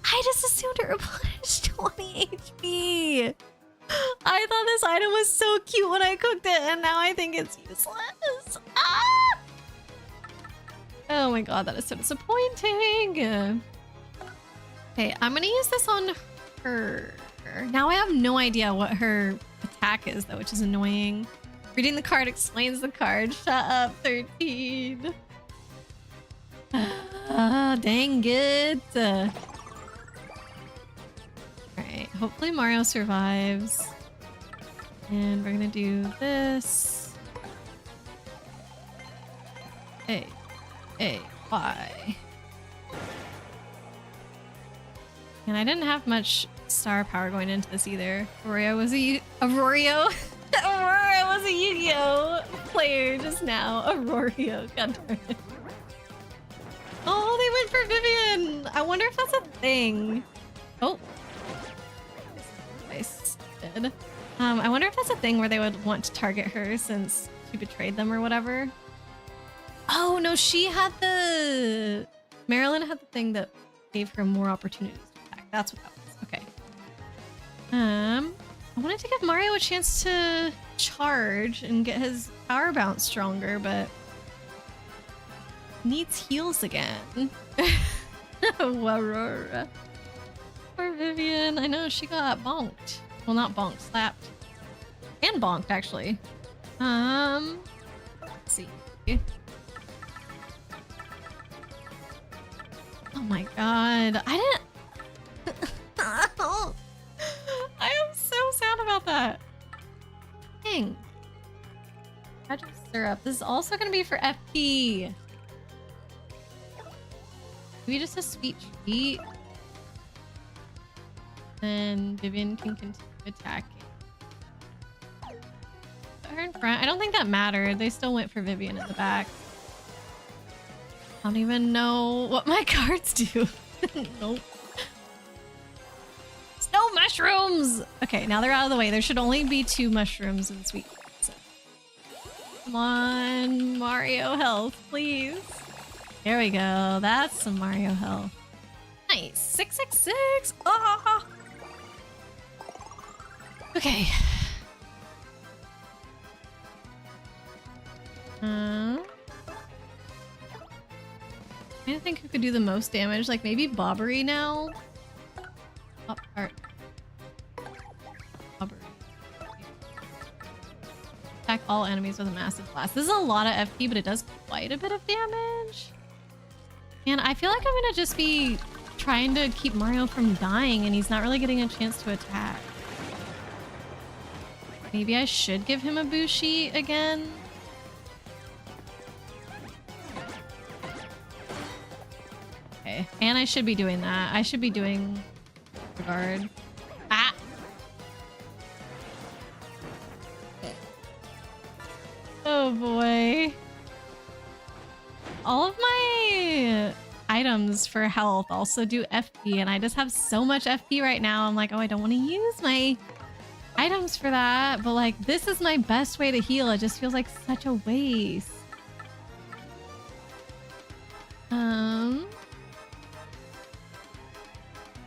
I just assumed it replenished gosh, 20 HP. I thought this item was so cute when I cooked it, and now I think it's useless. Ah! Oh my god, that is so disappointing. Okay, I'm gonna use this on her. Now I have no idea what her attack is, though, which is annoying. Reading the card explains the card. Shut up, 13. Dang it. Alright, hopefully Mario survives. And we're gonna do this. A, Y. And I didn't have much star power going into this either. Aurora was a Yu-Gi-Oh player just now. Aurorio, god darn it. Oh, they went for Vivian! I wonder if that's a thing. Oh. I did. I wonder if that's a thing where they would want to target her since she betrayed them or whatever. Oh, no, she had the... Marilyn had the thing that gave her more opportunities to attack. That's what that was. Okay. I wanted to give Mario a chance to charge and get his power bounce stronger, but needs heals again. Aurora. Poor Vivian. I know, she got bonked. Well, not bonked, slapped. And bonked, actually. Let's see. Oh my god. I didn't... I am so sad about that. Dang. Magic syrup. This is also going to be for FP. Maybe just a sweet treat. Then Vivian can continue attacking. Put her in front. I don't think that mattered. They still went for Vivian in the back. I don't even know what my cards do. Nope. Snow mushrooms! Okay, now they're out of the way. There should only be 2 mushrooms in sweet. So. Come on, Mario health, please. There we go. That's some Mario health. Nice. 666. Ah! Okay. I think who could do the most damage? Like maybe Bobbery now? Pop art. Bobbery. Attack all enemies with a massive blast. This is a lot of FP, but it does quite a bit of damage. And I feel like I'm gonna just be trying to keep Mario from dying and he's not really getting a chance to attack. Maybe I should give him a Bushi again? Okay, and I should be doing that. I should be doing regard. Ah! Oh boy. All of my items for health also do FP, and I just have so much FP right now. I'm like, oh, I don't want to use my items for that, but like, this is my best way to heal. It just feels like such a waste.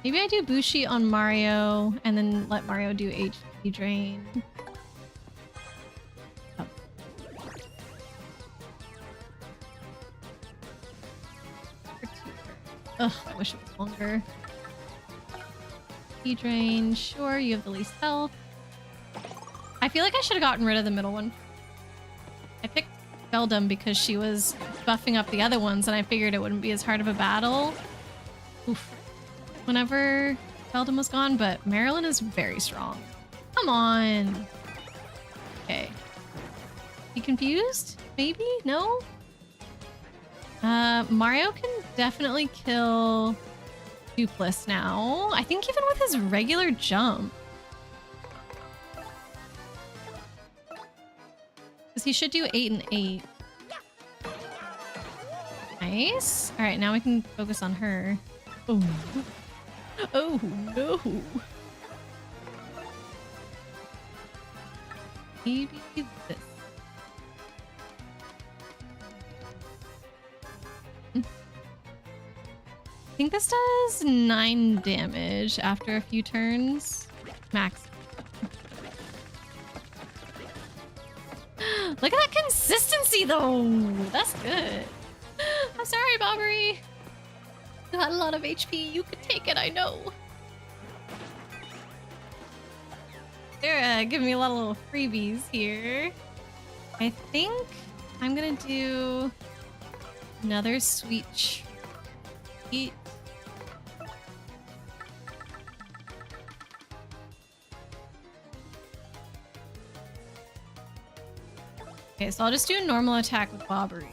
Maybe I do Bushi on Mario and then let Mario do HP drain. Oh. Ugh, I wish it was longer. HP drain, sure, you have the least health. I feel like I should have gotten rid of the middle one. I picked Beldum because she was buffing up the other ones and I figured it wouldn't be as hard of a battle. Oof. Whenever Beldum was gone, but Marilyn is very strong. Come on. Okay. You confused? Maybe? No? Mario can definitely kill Dupless now. I think even with his regular jump. Because he should do 8 and 8. Nice. Alright, now we can focus on her. Oh. Oh no. Maybe this. think this does 9 damage after a few turns. Max. Look at that consistency though. That's good. I'm sorry, Bobbery. You had a lot of HP. You could take it, I know. They're giving me a lot of little freebies here. I think I'm gonna do another sweet treat. Okay, so I'll just do a normal attack with Bobbery.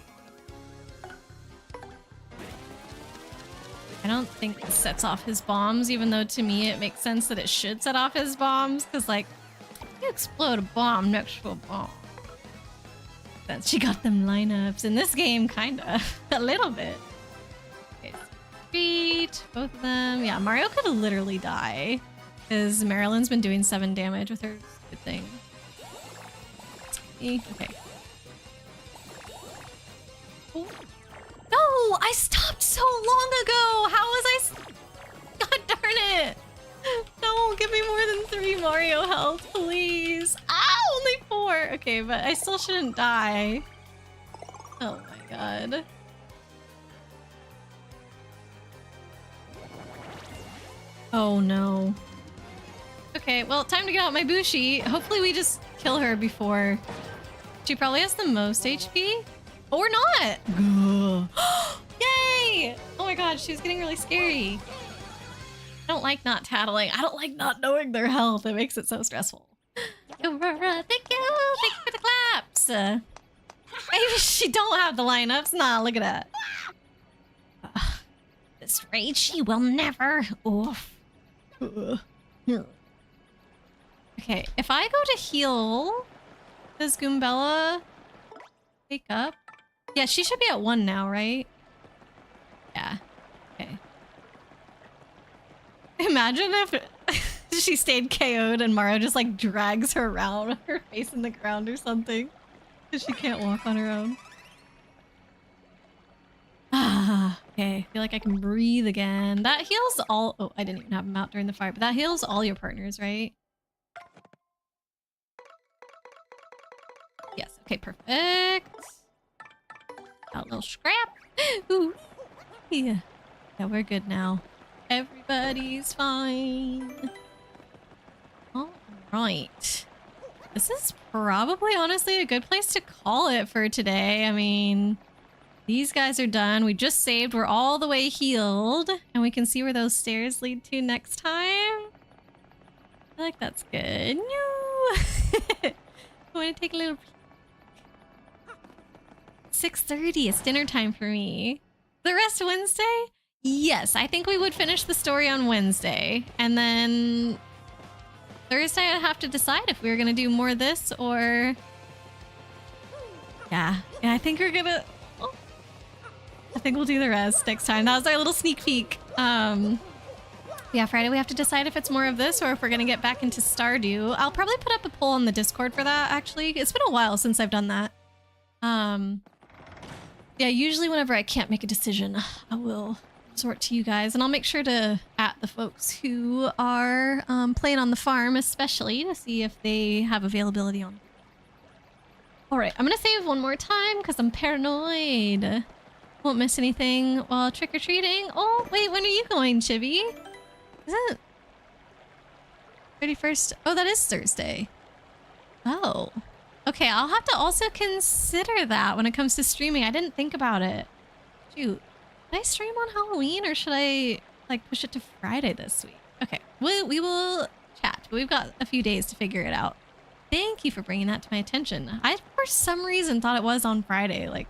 I don't think this sets off his bombs, even though to me it makes sense that it should set off his bombs, because like, you explode a bomb next to a bomb. Then she got them lineups in this game, kinda. A little bit. Okay, sweet. Both of them. Yeah, Mario could literally die, because Marilyn's been doing 7 damage with her stupid thing. Okay. Oh. No! I stopped so long ago! How was I... God darn it! No, give me more than 3 Mario health, please. Ah, only 4. Okay, but I still shouldn't die. Oh my god. Oh no. Okay, well, time to get out my Bushi. Hopefully we just kill her before... She probably has the most HP? Or not! Yay! Oh my god, she's getting really scary. I don't like not tattling. I don't like not knowing their health. It makes it so stressful. Aurora, thank you! Thank you for the claps! Maybe she don't have the lineups. Nah, look at that. This rage, she will never... Oof. Okay, if I go to heal... Does Goombella wake up? Yeah, she should be at 1 now, right? Yeah. Okay. Imagine if she stayed KO'd and Mario just like drags her around, her face in the ground or something. Because she can't walk on her own. Ah, okay. I feel like I can breathe again. That heals all... Oh, I didn't even have him out during the fire, but that heals all your partners, right? Yes, okay, perfect. Got a little scrap. Ooh. Yeah. Yeah, we're good now. Everybody's fine. All right. This is probably, honestly, a good place to call it for today. I mean, these guys are done. We just saved. We're all the way healed. And we can see where those stairs lead to next time. I feel like that's good. No! I want to take a little... 6:30. It's dinner time for me. The rest of Wednesday? Yes, I think we would finish the story on Wednesday. And then Thursday I'd have to decide if we were going to do more of this or... Yeah, I think we're going to... Oh. I think we'll do the rest next time. That was our little sneak peek. Yeah, Friday we have to decide if it's more of this or if we're going to get back into Stardew. I'll probably put up a poll on the Discord for that, actually. It's been a while since I've done that. Yeah, usually whenever I can't make a decision, I will resort to you guys. And I'll make sure to at the folks who are playing on the farm, especially, to see if they have availability on. All right, I'm going to save one more time because I'm paranoid. Won't miss anything while trick-or-treating. Oh, wait, when are you going, Chibi? Is it 31st? Oh, that is Thursday. Oh. Okay, I'll have to also consider that when it comes to streaming. I didn't think about it. Shoot. Should I stream on Halloween or should I like push it to Friday this week? Okay, we will chat. But we've got a few days to figure it out. Thank you for bringing that to my attention. I, for some reason, thought it was on Friday. Like,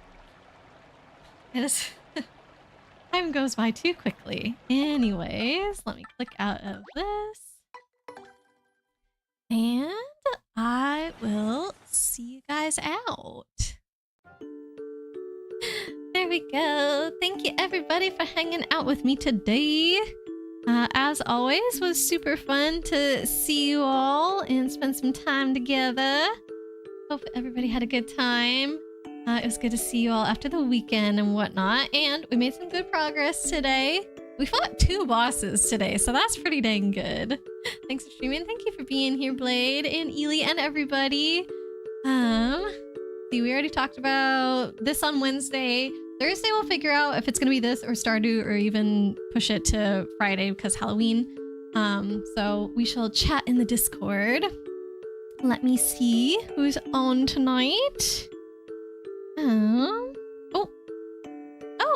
it is... Time goes by too quickly. Anyways, let me click out of this. And I will see you guys out. There we go. Thank you everybody for hanging out with me today. As always, was super fun to see you all and spend some time together. Hope everybody had a good time. It was good to see you all after the weekend and whatnot. And we made some good progress today. We fought 2 bosses today, so that's pretty dang good. Thanks for streaming. Thank you for being here, Blade and Ely and everybody. See, we already talked about this on Wednesday. Thursday we'll figure out if it's gonna be this or Stardew or even push it to Friday because Halloween. So we shall chat in the Discord. Let me see who's on tonight.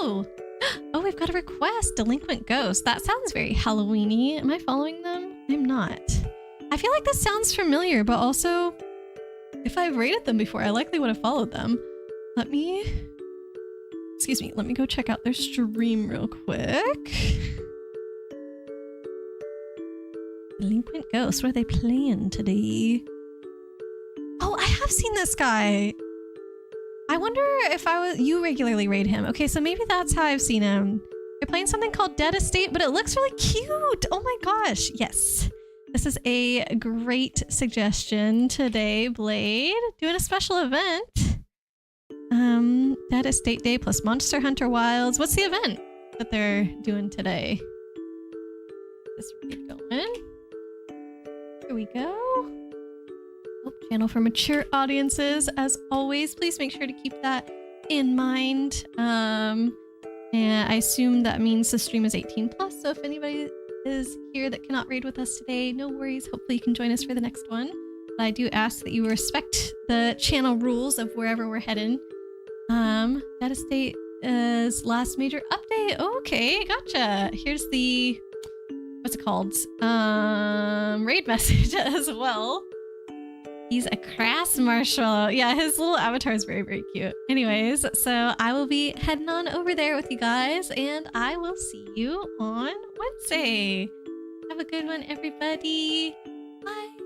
Oh, we've got a request. Delinquent Ghost. That sounds very Halloween-y. Am I following them? I'm not. I feel like this sounds familiar, but also if I've rated them before, I likely would have followed them. Excuse me, let me go check out their stream real quick. Delinquent Ghost, what are they playing today? Oh, I have seen this guy. I wonder if you regularly raid him. Okay, so maybe that's how I've seen him. You're playing something called Dead Estate, but it looks really cute. Oh my gosh, yes. This is a great suggestion today, Blade. Doing a special event. Dead Estate Day plus Monster Hunter Wilds. What's the event that they're doing today? This raid going. Here we go. Oh, channel for mature audiences, as always. Please make sure to keep that in mind. And I assume that means the stream is 18 plus. So if anybody is here that cannot raid with us today, no worries. Hopefully you can join us for the next one. But I do ask that you respect the channel rules of wherever we're heading. Dead Estate is last major update. Okay, gotcha. Here's the what's it called? Raid message as well. He's a crass marshal. Yeah, his little avatar is very, very cute. Anyways, so I will be heading on over there with you guys, and I will see you on Wednesday. Have a good one, everybody. Bye.